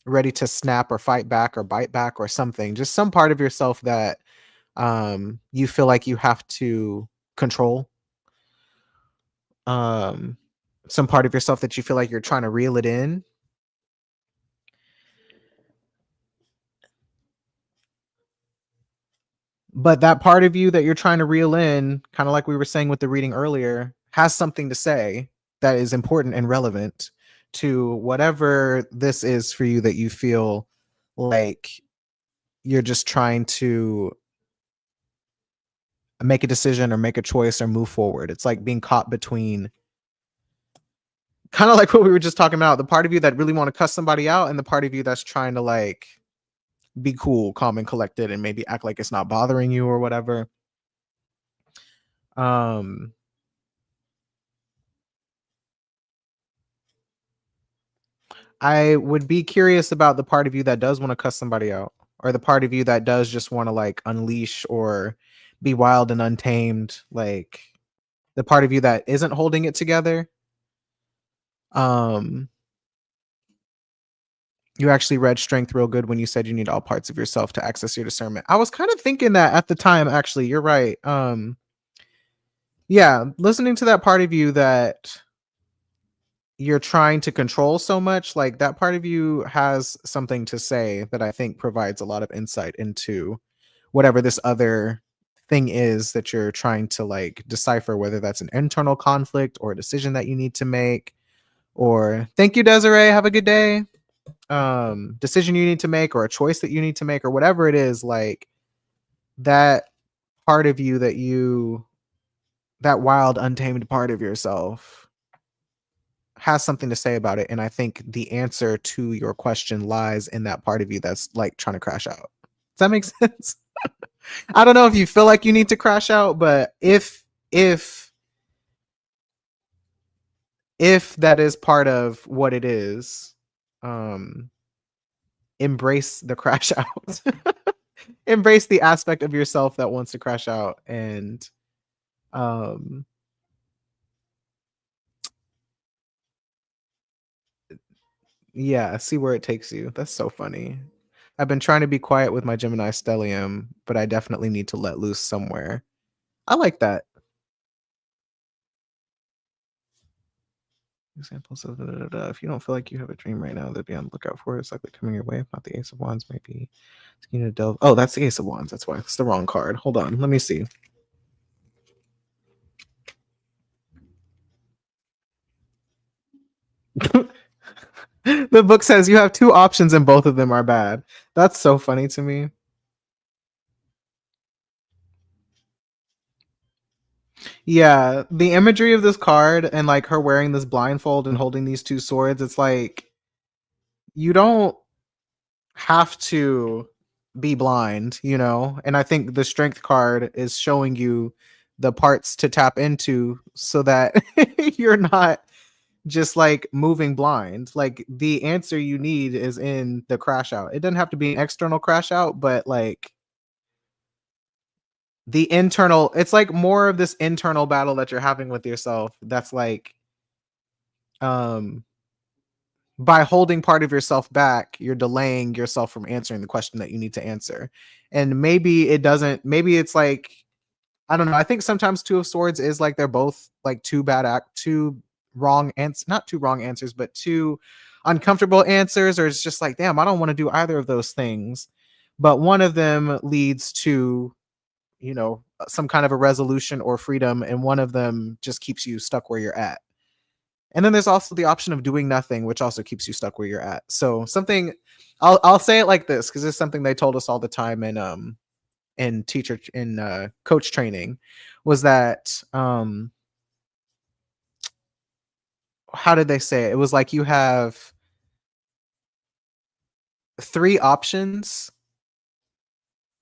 ready to snap or fight back or bite back or something. Just some part of yourself that you feel like you have to control. some part of yourself that you feel like you're trying to reel it in. But that part of you that you're trying to reel in, kind of like we were saying with the reading earlier, has something to say that is important and relevant to whatever this is for you that you feel like you're just trying to make a decision or make a choice or move forward. It's like being caught between, kind of like what we were just talking about, the part of you that really want to cuss somebody out and the part of you that's trying to like be cool, calm and collected and maybe act like it's not bothering you or whatever. I would be curious about the part of you that does want to cuss somebody out, or the part of you that does just want to like unleash or be wild and untamed, like the part of you that isn't holding it together. You actually read strength real good when you said you need all parts of yourself to access your discernment. I was kind of thinking that at the time, actually. You're right. Yeah, listening to that part of you that you're trying to control so much, like that part of you has something to say that I think provides a lot of insight into whatever this other thing is that you're trying to like decipher, whether that's an internal conflict or a decision that you need to make. Or thank you, Desiree, have a good day. Decision you need to make or a choice that you need to make or whatever it is, like that part of you that wild untamed part of yourself has something to say about it. And I think the answer to your question lies in that part of you that's like trying to crash out. Does that make sense? I don't know if you feel like you need to crash out, but if that is part of what it is, embrace the crash out. Embrace the aspect of yourself that wants to crash out and yeah, see where it takes you. That's so funny. I've been trying to be quiet with my Gemini stellium, but I definitely need to let loose somewhere. I like that. Examples of if you don't feel like you have a dream right now, that be on the lookout for it's likely coming your way. If not the Ace of Wands, maybe you need to delve. Oh, that's the Ace of Wands. That's why it's the wrong card. Hold on, let me see. The book says you have two options and both of them are bad. That's so funny to me. Yeah, the imagery of this card and like her wearing this blindfold and holding these two swords, it's like you don't have to be blind, you know? And I think the strength card is showing you the parts to tap into so that you're not just like moving blind. Like the answer you need is in the crash out. It doesn't have to be an external crash out, but like the internal, it's like more of this internal battle that you're having with yourself. That's like, um, by holding part of yourself back, you're delaying yourself from answering the question that you need to answer. And maybe it doesn't, maybe it's like, I don't know. I think sometimes Two of Swords is like they're both like two wrong answers, not two wrong answers, but two uncomfortable answers, or it's just like, damn, I don't want to do either of those things. But one of them leads to, you know, some kind of a resolution or freedom, and one of them just keeps you stuck where you're at. And then there's also the option of doing nothing, which also keeps you stuck where you're at. So something, I'll say it like this because it's something they told us all the time in teacher in coach training, was that how did they say it? It was like you have three options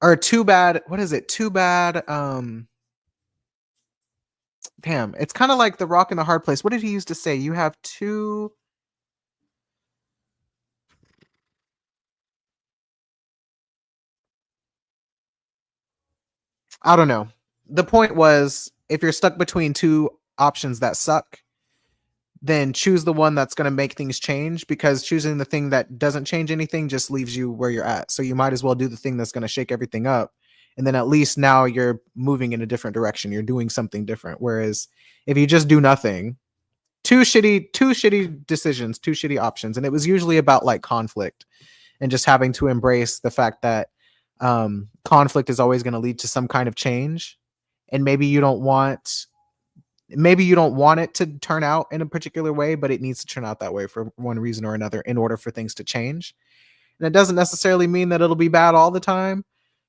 or too bad. What is it? Too bad. Damn, it's kind of like the rock in the hard place. What did he used to say? You have two. I don't know. The point was, if you're stuck between two options that suck, then choose the one that's going to make things change, because choosing the thing that doesn't change anything just leaves you where you're at. So you might as well do the thing that's going to shake everything up. And then at least now you're moving in a different direction. You're doing something different. Whereas if you just do nothing, two shitty decisions, two shitty options, and it was usually about like conflict and just having to embrace the fact that conflict is always going to lead to some kind of change, and maybe you don't want it to turn out in a particular way, but it needs to turn out that way for one reason or another in order for things to change. And it doesn't necessarily mean that it'll be bad all the time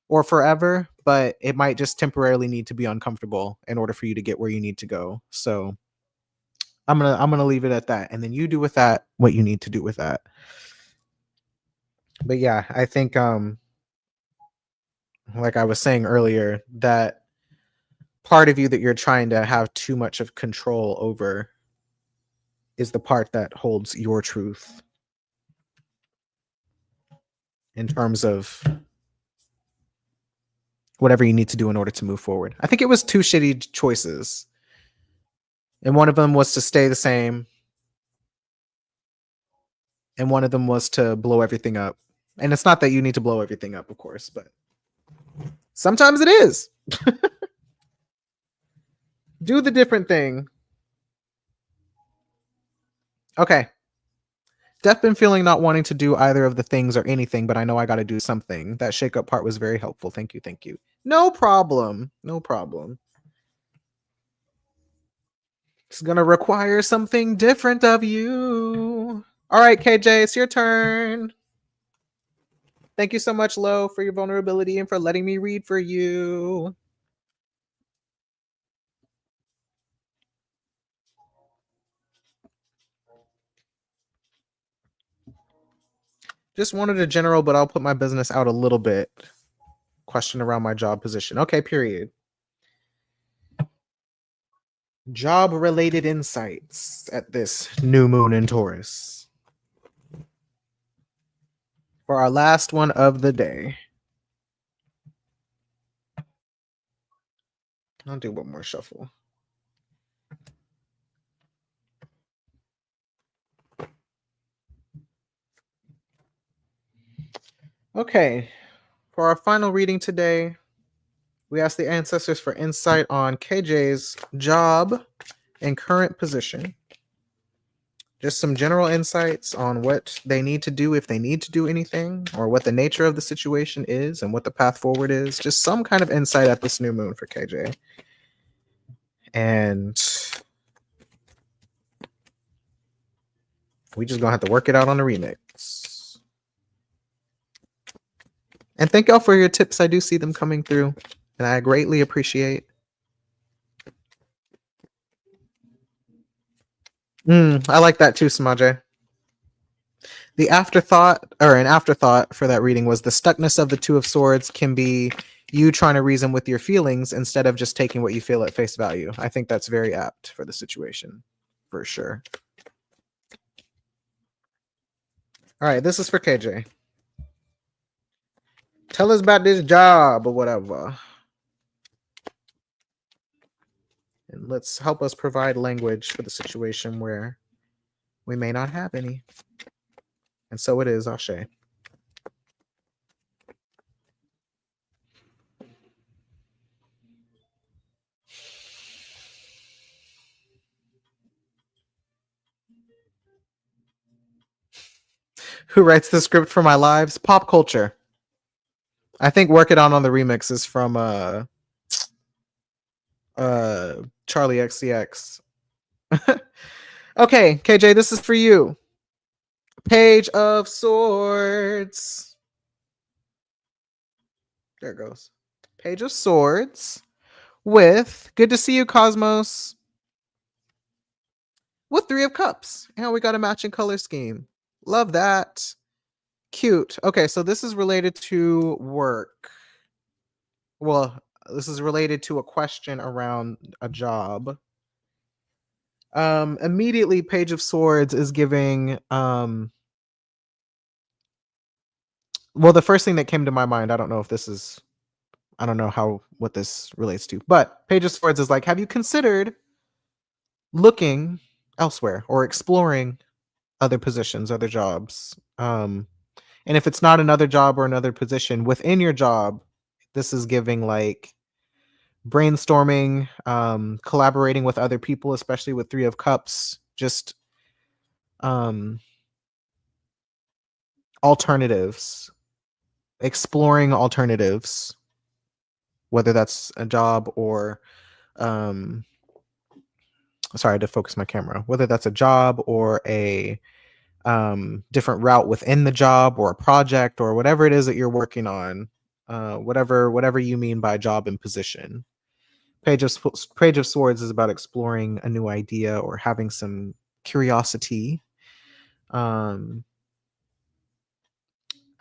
or forever, but it might just temporarily need to be uncomfortable in order for you to get where you need to go. So I'm gonna leave it at that, and then you do with that what you need to do with that. But yeah, I think like I was saying earlier, that part of you that you're trying to have too much of control over is the part that holds your truth in terms of whatever you need to do in order to move forward. I think it was two shitty choices, and one of them was to stay the same, and one of them was to blow everything up. And it's not that you need to blow everything up, of course, but sometimes it is. Do the different thing. Okay. Def been feeling not wanting to do either of the things or anything, but I know I got to do something. That shake-up part was very helpful. Thank you. Thank you. No problem. No problem. It's going to require something different of you. All right, KJ, it's your turn. Thank you so much, Lo, for your vulnerability and for letting me read for you. Just wanted a general, but I'll put my business out a little bit. Question around my job position. Okay, period. Job-related insights at this new moon in Taurus. For our last one of the day. I'll do one more shuffle. Okay, for our final reading today, we ask the ancestors for insight on KJ's job and current position. Just some general insights on what they need to do if they need to do anything, or what the nature of the situation is and what the path forward is. Just some kind of insight at this new moon for KJ. And we just gonna have to work it out on the remix. And thank y'all for your tips. I do see them coming through, and I greatly appreciate. I like that too, Samaje. The afterthought, or an afterthought for that reading, was the stuckness of the Two of Swords can be you trying to reason with your feelings instead of just taking what you feel at face value. I think that's very apt for the situation, for sure. All right, this is for KJ. Tell us about this job or whatever. And let's help us provide language for the situation where we may not have any. And so it is, Ashe. Who writes the script for my lives? Pop culture. I think Work It On the Remix is from Charlie XCX. Okay, KJ, this is for you. Page of Swords. There it goes. Page of Swords with, good to see you, Cosmos, with Three of Cups. And we got a matching color scheme. Love that. Cute. Okay, so this is related to work. Well, this is related to a question around a job. Immediately, Page of Swords is giving well, the first thing that came to my mind, I don't know what this relates to, but Page of Swords is like, have you considered looking elsewhere or exploring other positions, other jobs? And if it's not another job or another position within your job, this is giving like brainstorming, collaborating with other people, especially with Three of Cups, just um alternatives, exploring alternatives, whether that's a job or um sorry, I had to focus my camera, whether that's a job or a different route within the job or a project or whatever it is that you're working on, whatever you mean by job and position. Page of Swords is about exploring a new idea or having some curiosity. I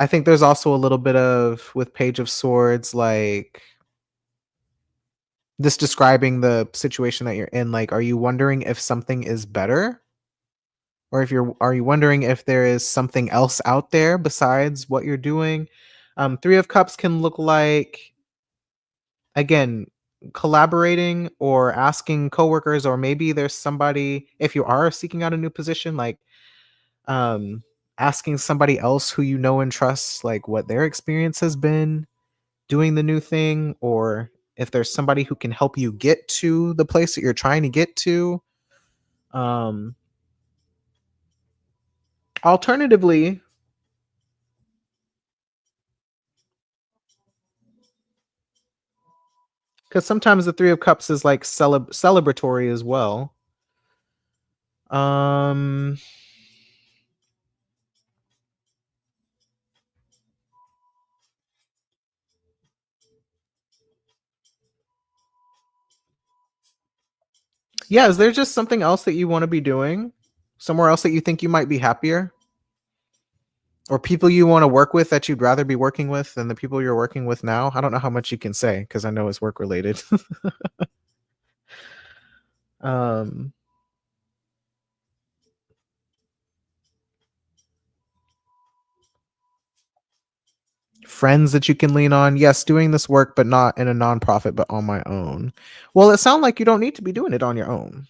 think there's also a little bit of, with Page of Swords, like this describing the situation that you're in. Like, are you wondering if something is better? Or are you wondering if there is something else out there besides what you're doing? Three of Cups can look like, again, collaborating or asking coworkers, or maybe there's somebody, if you are seeking out a new position, like asking somebody else who you know and trust, like what their experience has been doing the new thing, or if there's somebody who can help you get to the place that you're trying to get to. Alternatively, because sometimes the Three of Cups is like celebratory as well. Um, yeah, is there just something else that you want to be doing? Somewhere else that you think you might be happier? Or people you want to work with that you'd rather be working with than the people you're working with now? I don't know how much you can say because I know it's work related. um, Friends that you can lean on. Yes, doing this work, but not in a nonprofit, but on my own. Well, it sounds like you don't need to be doing it on your own.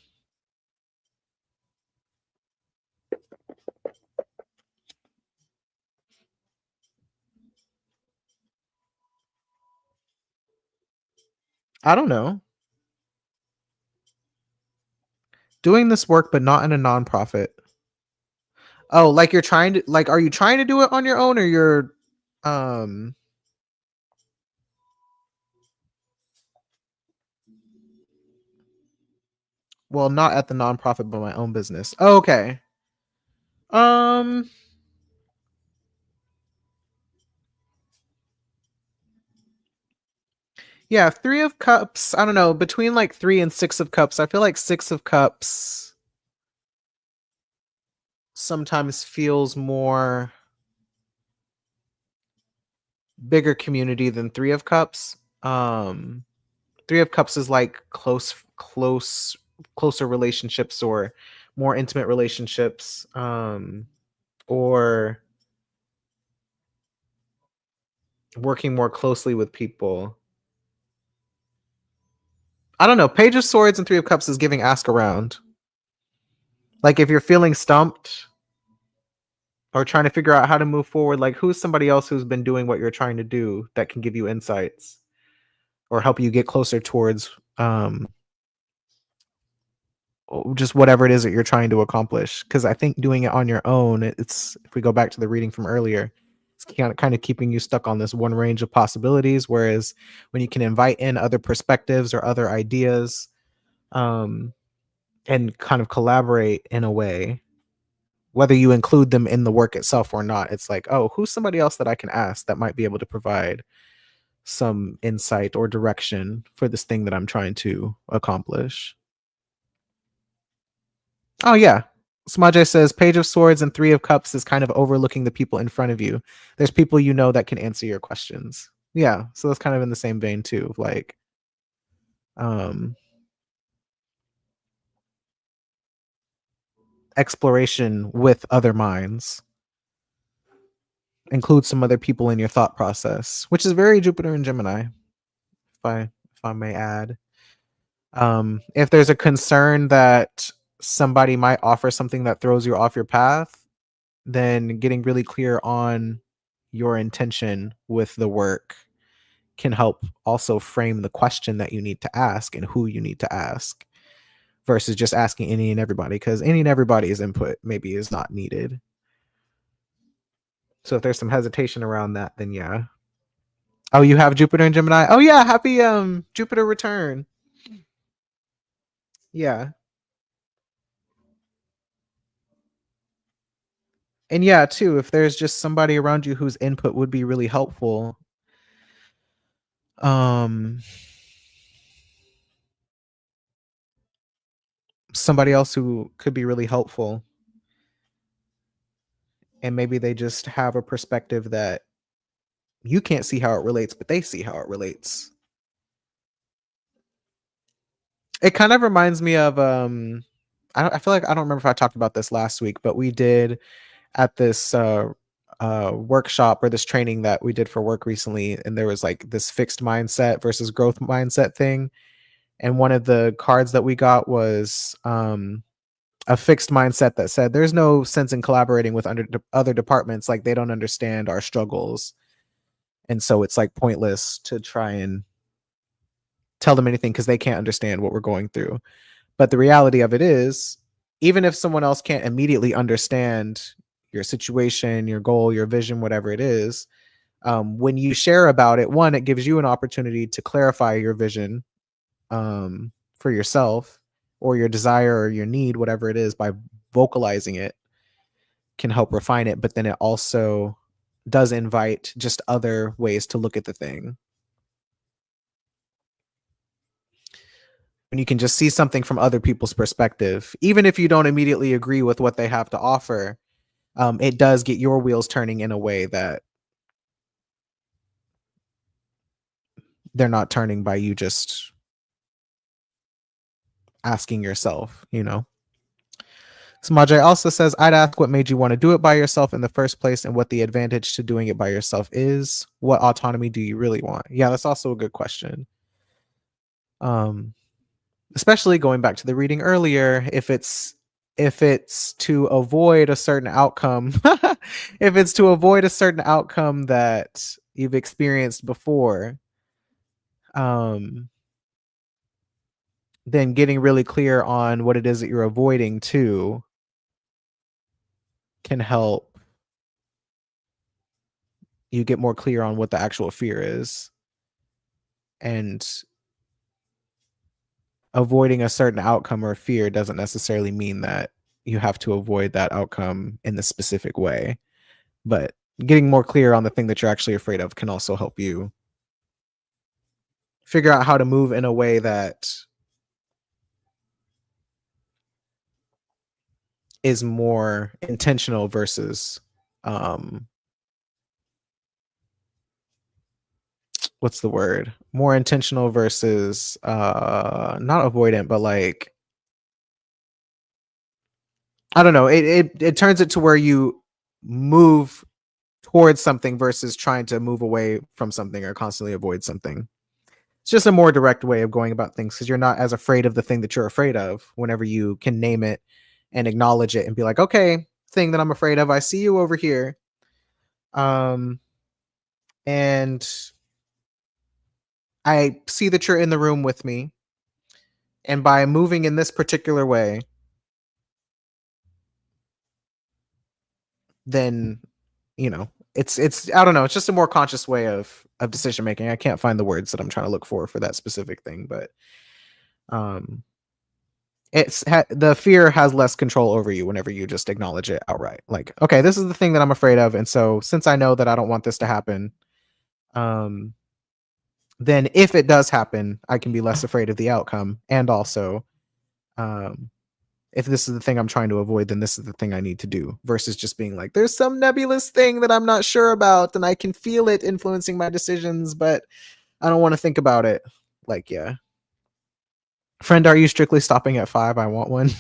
I don't know. Doing this work, but not in a nonprofit. Oh, like you're trying to, like, are you trying to do it on your own, or you're um well, not at the nonprofit, but my own business. Oh, okay. Um yeah, Three of Cups. I don't know, between like 3 and 6 of Cups. I feel like 6 of Cups sometimes feels more bigger community than Three of Cups. Three of Cups is like closer relationships, or more intimate relationships, or working more closely with people. I don't know. Page of Swords and Three of Cups is giving ask around. Like if you're feeling stumped or trying to figure out how to move forward, like who's somebody else who's been doing what you're trying to do that can give you insights or help you get closer towards just whatever it is that you're trying to accomplish. Because I think doing it on your own, it's, if we go back to the reading from earlier, it's kind of keeping you stuck on this one range of possibilities. Whereas when you can invite in other perspectives or other ideas, and kind of collaborate in a way, whether you include them in the work itself or not, it's like, oh, who's somebody else that I can ask that might be able to provide some insight or direction for this thing that I'm trying to accomplish. Oh yeah. Smaje says Page of Swords and Three of Cups is kind of overlooking the people in front of you. There's people you know that can answer your questions. Yeah, so that's kind of in the same vein too. Like, um, exploration with other minds. Include some other people in your thought process, which is very Jupiter and Gemini, if I may add. If there's a concern that somebody might offer something that throws you off your path, then getting really clear on your intention with the work can help also frame the question that you need to ask and who you need to ask. versus just asking any and everybody, because any and everybody's input maybe is not needed. So if there's some hesitation around that, then yeah. Oh, you have Jupiter and Gemini? Oh yeah, happy Jupiter return. Yeah. And yeah, too, if there's just somebody around you whose input would be really helpful, somebody else who could be really helpful, and maybe they just have a perspective that you can't see how it relates, but they see how it relates. It kind of reminds me of I feel like I don't remember if I talked about this last week, but we did at this workshop or this training that we did for work recently, and there was like this fixed mindset versus growth mindset thing. And one of the cards that we got was a fixed mindset that said there's no sense in collaborating with other departments, like they don't understand our struggles, and so it's like pointless to try and tell them anything because they can't understand what we're going through. But the reality of it is, even if someone else can't immediately understand your situation, your goal, your vision, whatever it is, when you share about it, one, it gives you an opportunity to clarify your vision for yourself, or your desire or your need, whatever it is, by vocalizing it can help refine it. But then it also does invite just other ways to look at the thing. When you can just see something from other people's perspective, even if you don't immediately agree with what they have to offer, it does get your wheels turning in a way that they're not turning by you just asking yourself, you know? Samajay also says, I'd ask what made you want to do it by yourself in the first place and what the advantage to doing it by yourself is. What autonomy do you really want? Yeah, that's also a good question. Especially going back to the reading earlier, if it's to avoid a certain outcome, if it's to avoid a certain outcome that you've experienced before, then getting really clear on what it is that you're avoiding too can help you get more clear on what the actual fear is. And avoiding a certain outcome or fear doesn't necessarily mean that you have to avoid that outcome in the specific way. But getting more clear on the thing that you're actually afraid of can also help you figure out how to move in a way that is more intentional versus what's the word? More intentional versus not avoidant, but like I don't know. It turns it to where you move towards something versus trying to move away from something or constantly avoid something. It's just a more direct way of going about things because you're not as afraid of the thing that you're afraid of whenever you can name it and acknowledge it and be like, okay, thing that I'm afraid of, I see you over here. And I see that you're in the room with me. And by moving in this particular way, then, you know, it's I don't know, it's just a more conscious way of decision making. I can't find the words that I'm trying to look for that specific thing, but the fear has less control over you whenever you just acknowledge it outright. Like, okay, this is the thing that I'm afraid of, and so since I know that I don't want this to happen, then if it does happen, I can be less afraid of the outcome. And also, if this is the thing I'm trying to avoid, then this is the thing I need to do, versus just being like, there's some nebulous thing that I'm not sure about and I can feel it influencing my decisions, but I don't want to think about it. Like, yeah. Friend, are you strictly stopping at 5? I want one.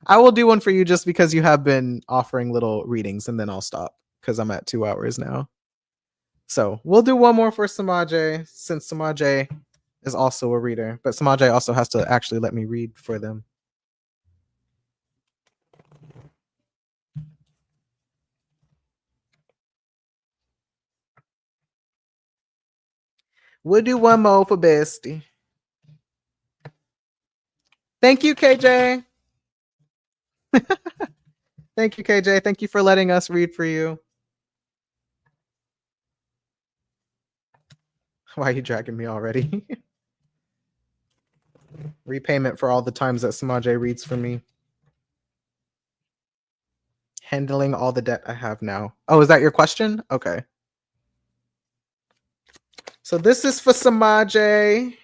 I will do one for you just because you have been offering little readings, and then I'll stop because I'm at 2 hours now. So we'll do one more for Samajay, since Samajay is also a reader, but Samajay also has to actually let me read for them. We'll do one more for Bestie. Thank you, KJ. Thank you, KJ. Thank you for letting us read for you. Why are you dragging me already? Repayment for all the times that Samaje reads for me. Handling all the debt I have now. Oh, is that your question? Okay. So this is for Samaje.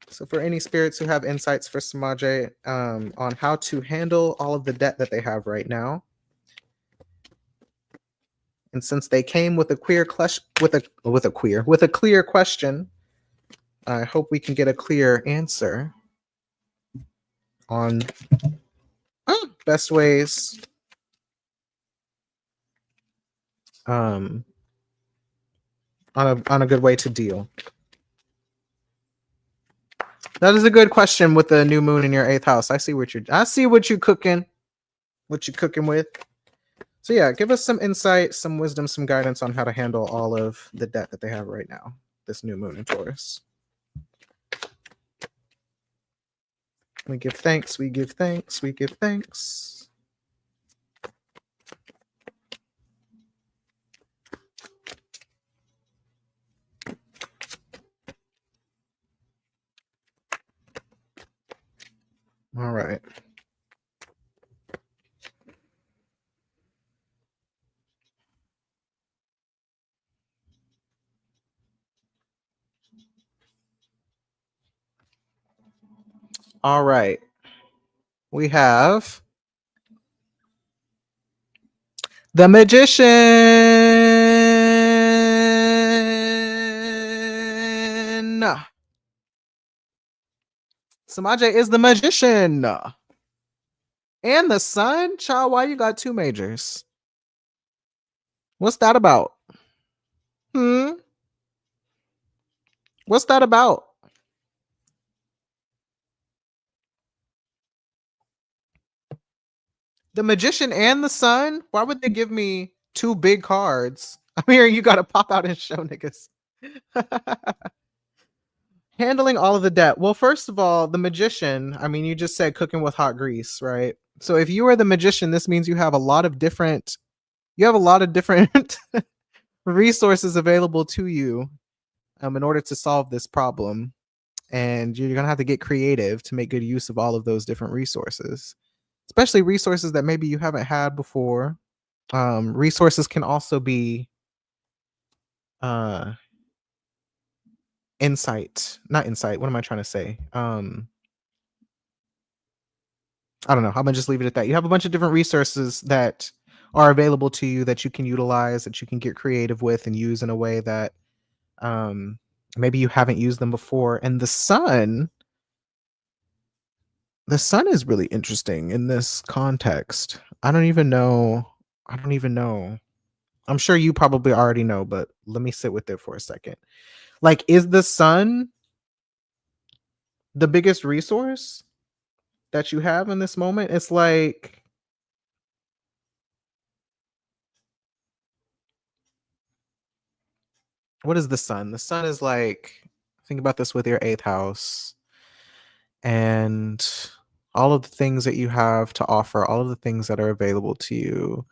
So for any spirits who have insights for Samaje on how to handle all of the debt that they have right now. And since they came with a clear question, I hope we can get a clear answer on best ways on a good way to deal. That is a good question with the new moon in your 8th house. I see what you're cooking. What you cooking with. So yeah, give us some insight, some wisdom, some guidance on how to handle all of the debt that they have right now. This new moon in Taurus. We give thanks, we give thanks, we give thanks. All right. All right. We have the Magician. Samaje is the Magician. And the Sun? Child, why you got 2 majors? What's that about? What's that about? The Magician and the Sun? Why would they give me 2 big cards? I'm hearing you gotta pop out and show niggas. Handling all of the debt. Well, first of all, the Magician, I mean, you just said cooking with hot grease, right? So if you are the Magician, this means you have a lot of different resources available to you in order to solve this problem. And you're gonna have to get creative to make good use of all of those different resources, especially resources that maybe you haven't had before. Resources can also be not insight. What am I trying to say? I don't know. I'm gonna just leave it at that. You have a bunch of different resources that are available to you that you can utilize, that you can get creative with and use in a way that maybe you haven't used them before. And the sun is really interesting in this context. I don't even know. I'm sure you probably already know, but let me sit with it for a second. Like, is the sun the biggest resource that you have in this moment? It's like, what is the sun? The sun is like, think about this with your 8th house and all of the things that you have to offer, all of the things that are available to you.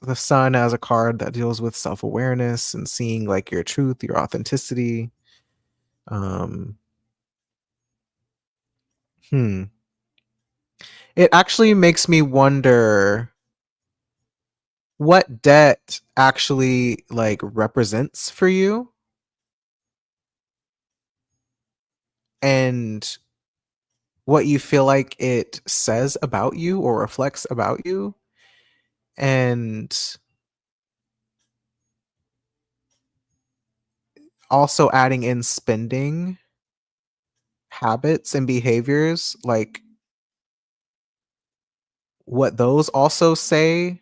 The sun as a card that deals with self-awareness and seeing like your truth, your authenticity. It actually makes me wonder what debt actually like represents for you and what you feel like it says about you or reflects about you. And also adding in spending habits and behaviors, like what those also say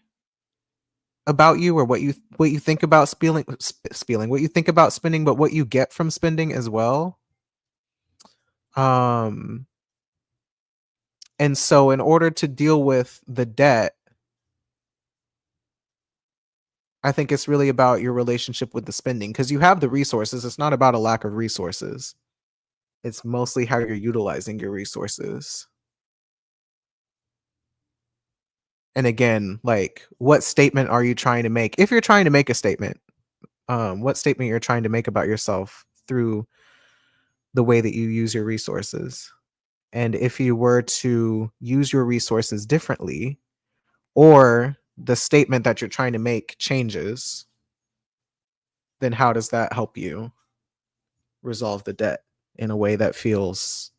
about you, or what you think about what you think about spending, but what you get from spending as well. And so in order to deal with the debt, I think it's really about your relationship with the spending, because you have the resources. It's not about a lack of resources. It's mostly how you're utilizing your resources. And again, like, what statement are you trying to make? If you're trying to make a statement, what statement you're trying to make about yourself through the way that you use your resources. And if you were to use your resources differently, or the statement that you're trying to make changes, then how does that help you resolve the debt in a way that feels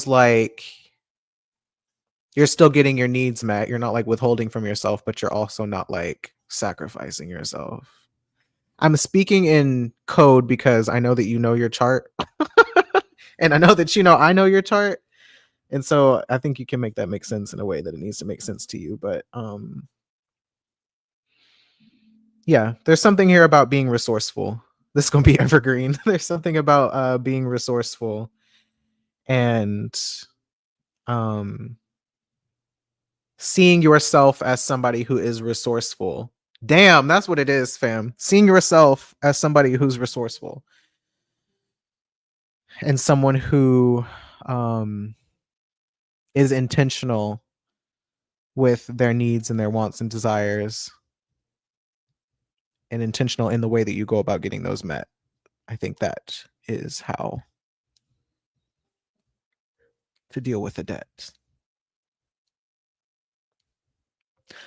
like you're still getting your needs met. You're not like withholding from yourself, but you're also not like sacrificing yourself. I'm speaking in code because I know that you know your chart. And I know that I know your chart. And so I think you can make that make sense in a way that it needs to make sense to you. But yeah, there's something here about being resourceful. This is gonna be evergreen. There's something about being resourceful and seeing yourself as somebody who is resourceful. Damn, that's what it is, fam. Seeing yourself as somebody who's resourceful and someone who is intentional with their needs and their wants and desires, and intentional in the way that you go about getting those met. I think that is how to deal with the debt.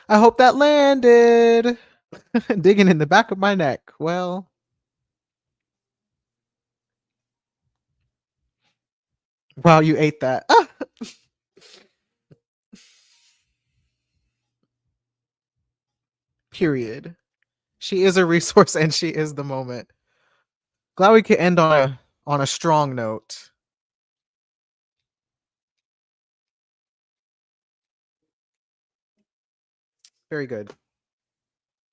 I hope that landed. Digging in the back of my neck. Well, while you ate that. Period. She is a resource and she is the moment. Glad we could end on a strong note. Very good.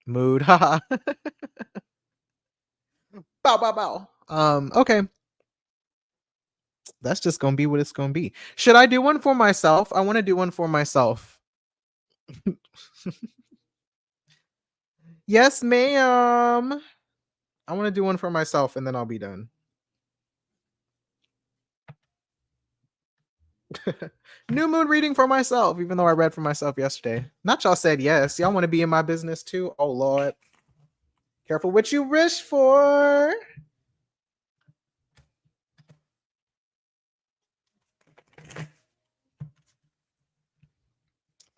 Mood. Haha. Bow bow bow. Okay. That's just gonna be what it's gonna be. Should I do one for myself? I want to do one for myself. Yes, ma'am. I want to do one for myself and then I'll be done. New moon reading for myself, even though I read for myself yesterday. Not y'all said yes. Y'all want to be in my business too? Oh, Lord. Careful what you wish for.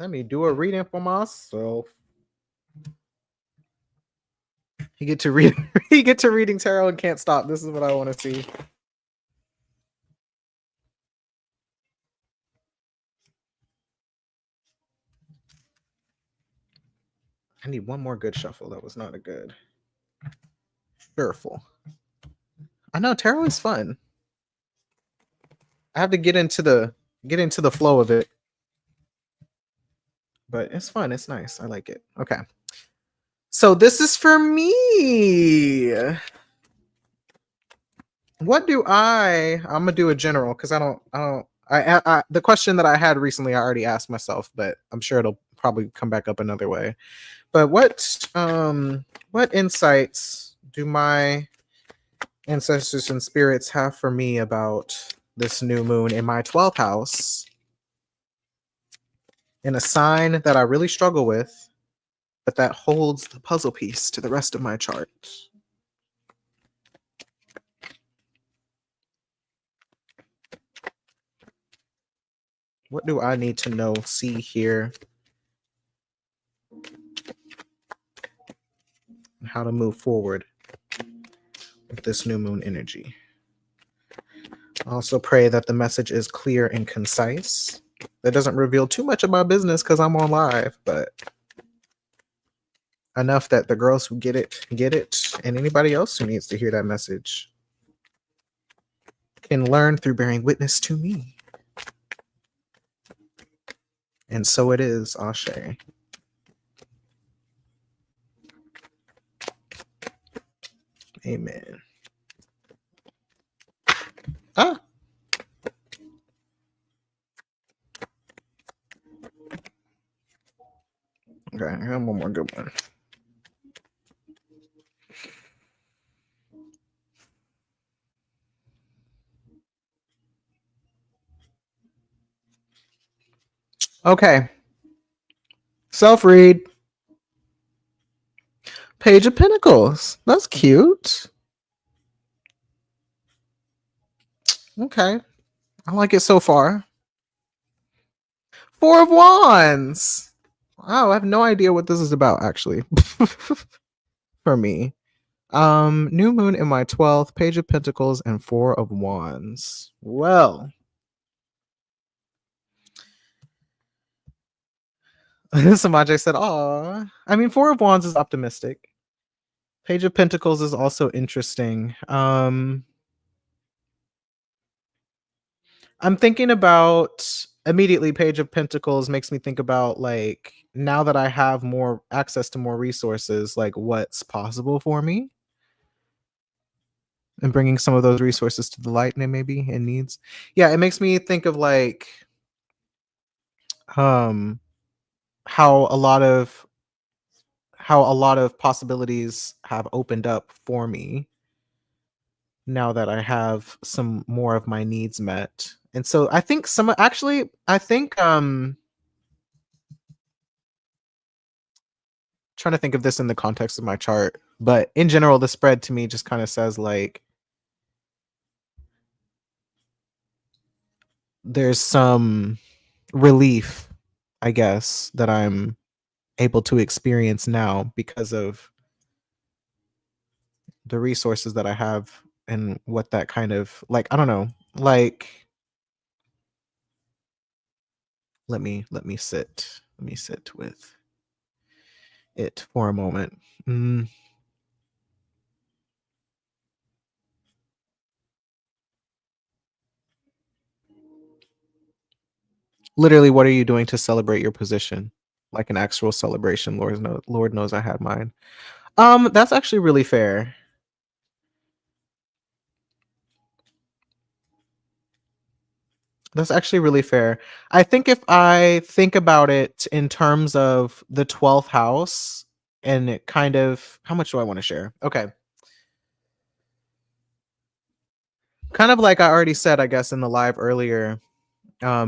Let me do a reading for myself. You get to read. You get to reading tarot and can't stop. This is what I want to see. I need one more good shuffle. That was not a good. Fearful. I know tarot is fun. I have to get into the flow of it. But it's fun. It's nice. I like it. Okay. So this is for me. What do I'm gonna do a general because I the question that I had recently I already asked myself, but I'm sure it'll probably come back up another way. But what insights do my ancestors and spirits have for me about this new moon in my 12th house, in a sign that I really struggle with, but that holds the puzzle piece to the rest of my chart? What do I need to know, see, hear, and how to move forward with this new moon energy? I also pray that the message is clear and concise. That doesn't reveal too much of my business because I'm on live, but enough that the girls who get it, and anybody else who needs to hear that message can learn through bearing witness to me. And so it is, Ashe. Amen. Ah. have one more good one. Okay. Self-read. Page of Pentacles. That's cute. Okay. I like it so far. Four of Wands. Wow, I have no idea what this is about, actually. For me. New moon in my 12th, Page of Pentacles, and Four of Wands. Well. Samaje said, "Aw." I mean, Four of Wands is optimistic. Page of Pentacles is also interesting. I'm thinking about immediately Page of Pentacles makes me think about like now that I have more access to more resources, like what's possible for me and bringing some of those resources to the light and maybe and needs. Yeah, it makes me think of like um how a lot of possibilities have opened up for me now that I have some more of my needs met. And so I think trying to think of this in the context of my chart, but in general the spread to me just kind of says like there's some relief, I guess, that I'm able to experience now because of the resources that I have and what that kind of like I don't know, like let me sit with it for a moment. Literally, what are you doing to celebrate your position? Like an actual celebration. Lord knows I had mine. That's actually really fair. That's actually really fair. I think if I think about it in terms of the 12th house and it kind of how much do I want to share? Okay. Kind of like I already said, I guess, in the live earlier,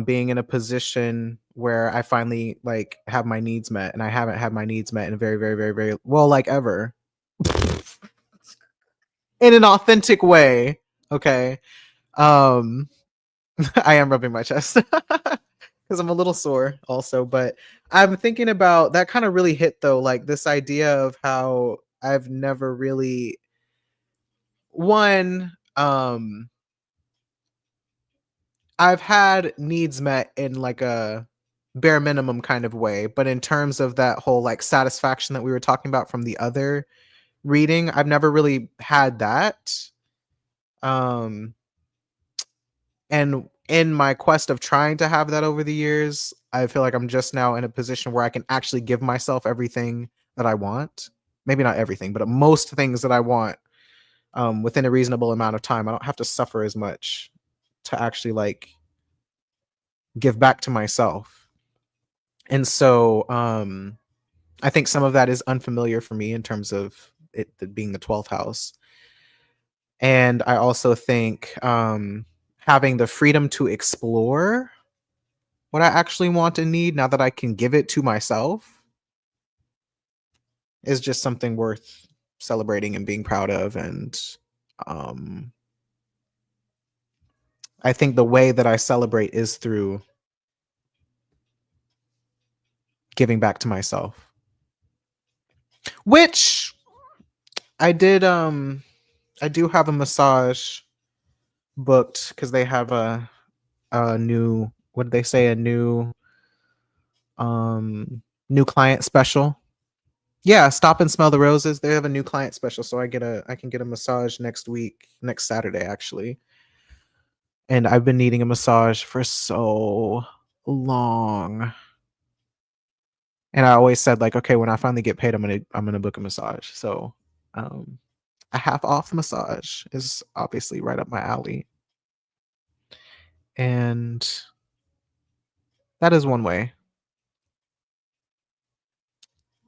being in a position where I finally like have my needs met and I haven't had my needs met in a very, very, very, very well, like ever. In an authentic way. Okay. Um I am rubbing my chest because I'm a little sore also, but I'm thinking about that kind of really hit though, like this idea of how I've never really one I've had needs met in like a bare minimum kind of way, but in terms of that whole like satisfaction that we were talking about from the other reading, I've never really had that. Um And in my quest of trying to have that over the years, I feel like I'm just now in a position where I can actually give myself everything that I want. Maybe not everything, but most things that I want within a reasonable amount of time. I don't have to suffer as much to actually like give back to myself. And so I think some of that is unfamiliar for me in terms of it being the 12th house. And I also think having the freedom to explore what I actually want and need now that I can give it to myself is just something worth celebrating and being proud of. And um, I think the way that I celebrate is through giving back to myself, which I did. I do have a massage booked because they have a new, what did they say, a new client special. Yeah, stop and smell the roses. They have a new client special, so I can get a massage next week, next Saturday actually. And I've been needing a massage for so long. And I always said like, okay, when I finally get paid, I'm gonna book a massage. So a half off massage is obviously right up my alley. And that is one way.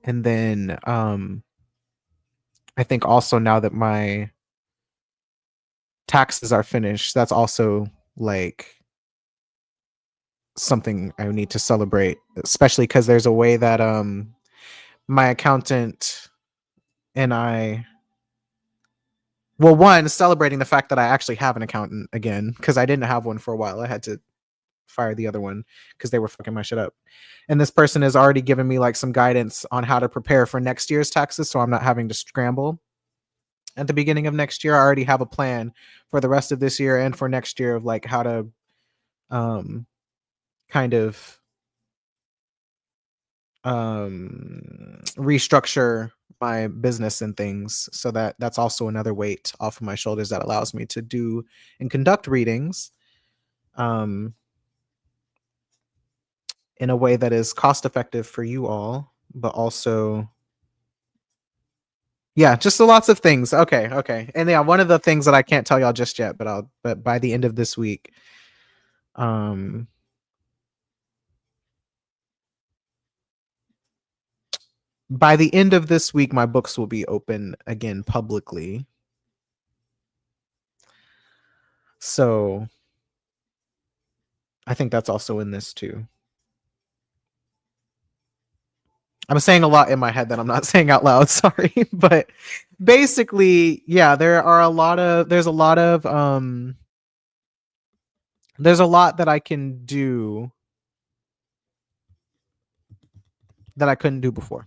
And then I think also now that my taxes are finished, that's also like something I need to celebrate, especially because there's a way that my accountant and I, well, one, celebrating the fact that I actually have an accountant again, because I didn't have one for a while. I had to fire the other one because they were fucking my shit up. And this person has already given me like some guidance on how to prepare for next year's taxes, so I'm not having to scramble at the beginning of next year. I already have a plan for the rest of this year and for next year of like how to kind of restructure my business and things, so that that's also another weight off of my shoulders that allows me to do and conduct readings in a way that is cost effective for you all, but also, yeah, just lots of things. Okay. And yeah, one of the things that I can't tell y'all just yet, but by the end of this week, um by the end of this week, my books will be open again publicly. So I think that's also in this too. I'm saying a lot in my head that I'm not saying out loud, sorry. But basically, yeah, there's a lot that I can do that I couldn't do before.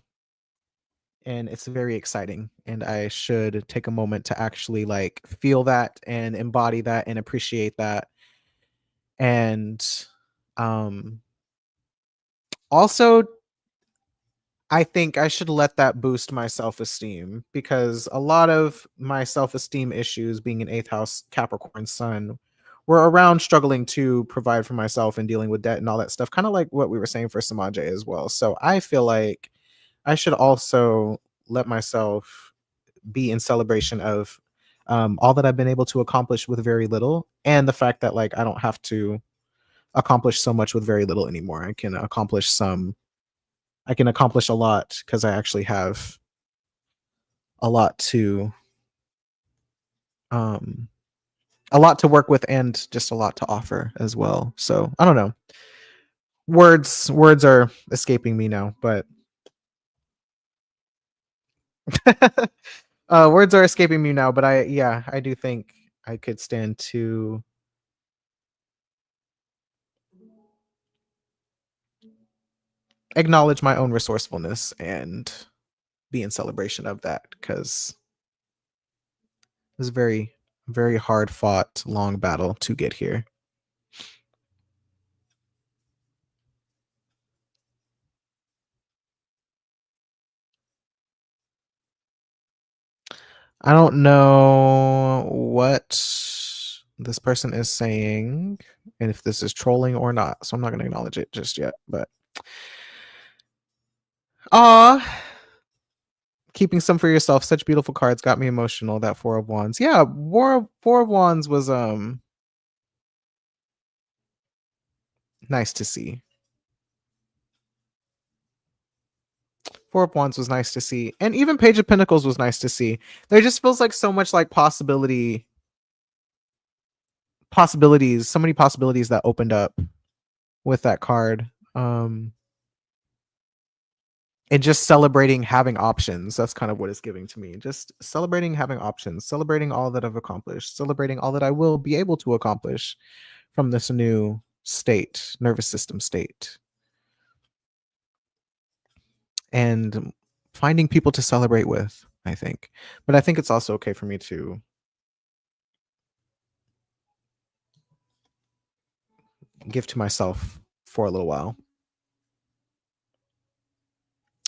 And it's very exciting, and I should take a moment to actually like feel that and embody that and appreciate that. And also, I think I should let that boost my self-esteem, because a lot of my self-esteem issues, being an 8th house Capricorn sun, were around struggling to provide for myself and dealing with debt and all that stuff, kind of like what we were saying for Samaje as well. So I feel like I should also let myself be in celebration of all that I've been able to accomplish with very little, and the fact that like I don't have to accomplish so much with very little anymore. I can accomplish a lot because I actually have a lot to um a lot to work with and just a lot to offer as well. So I don't know. Words are escaping me now, but words are escaping me now, but I do think I could stand to acknowledge my own resourcefulness and be in celebration of that, because it was a very, very hard fought, long battle to get here. I don't know what this person is saying and if this is trolling or not, so I'm not going to acknowledge it just yet. But keeping some for yourself. Such beautiful cards, got me emotional. That 4 of Wands, yeah, Four of Wands was nice to see. 4 of Wands was nice to see, and even Page of Pentacles was nice to see. There just feels like so much like possibilities, so many possibilities that opened up with that card. And just celebrating having options. That's kind of what it's giving to me. Just celebrating having options, celebrating all that I've accomplished, celebrating all that I will be able to accomplish from this new state, nervous system state. And finding people to celebrate with, I think. But I think it's also okay for me to give to myself for a little while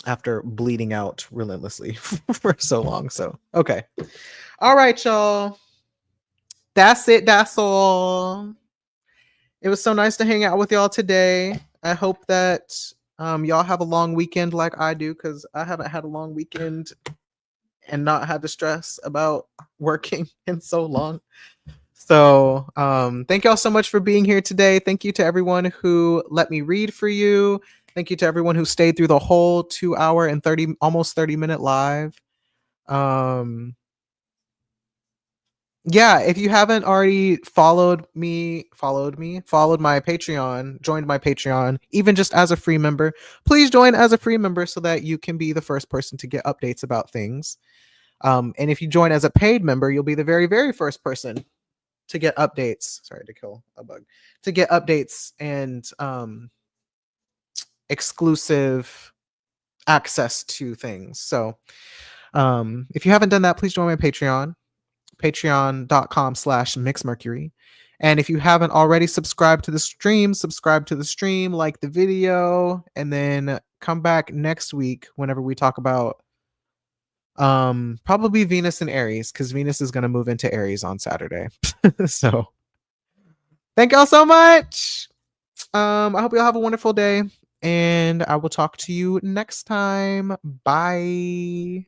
after bleeding out relentlessly for so long. So, okay. All right, y'all. That's it. That's all. It was so nice to hang out with y'all today. I hope that y'all have a long weekend like I do, because I haven't had a long weekend and not had to stress about working in so long. So thank y'all so much for being here today. Thank you to everyone who let me read for you. Thank you to everyone who stayed through the whole 2 hour and almost 30-minute live. Yeah, if you haven't already followed my Patreon, joined my Patreon, even just as a free member, please join as a free member so that you can be the first person to get updates about things. And if you join as a paid member, you'll be the very, very first person to get updates. Sorry to kill a bug. To get updates and exclusive access to things. So if you haven't done that, please join my Patreon, patreon.com/mixmercury. And if you haven't already subscribed to the stream, subscribe to the stream, like the video, and then come back next week whenever we talk about probably Venus and Aries, because Venus is going to move into Aries on Saturday. So thank y'all so much. I hope you all have a wonderful day, and I will talk to you next time. Bye.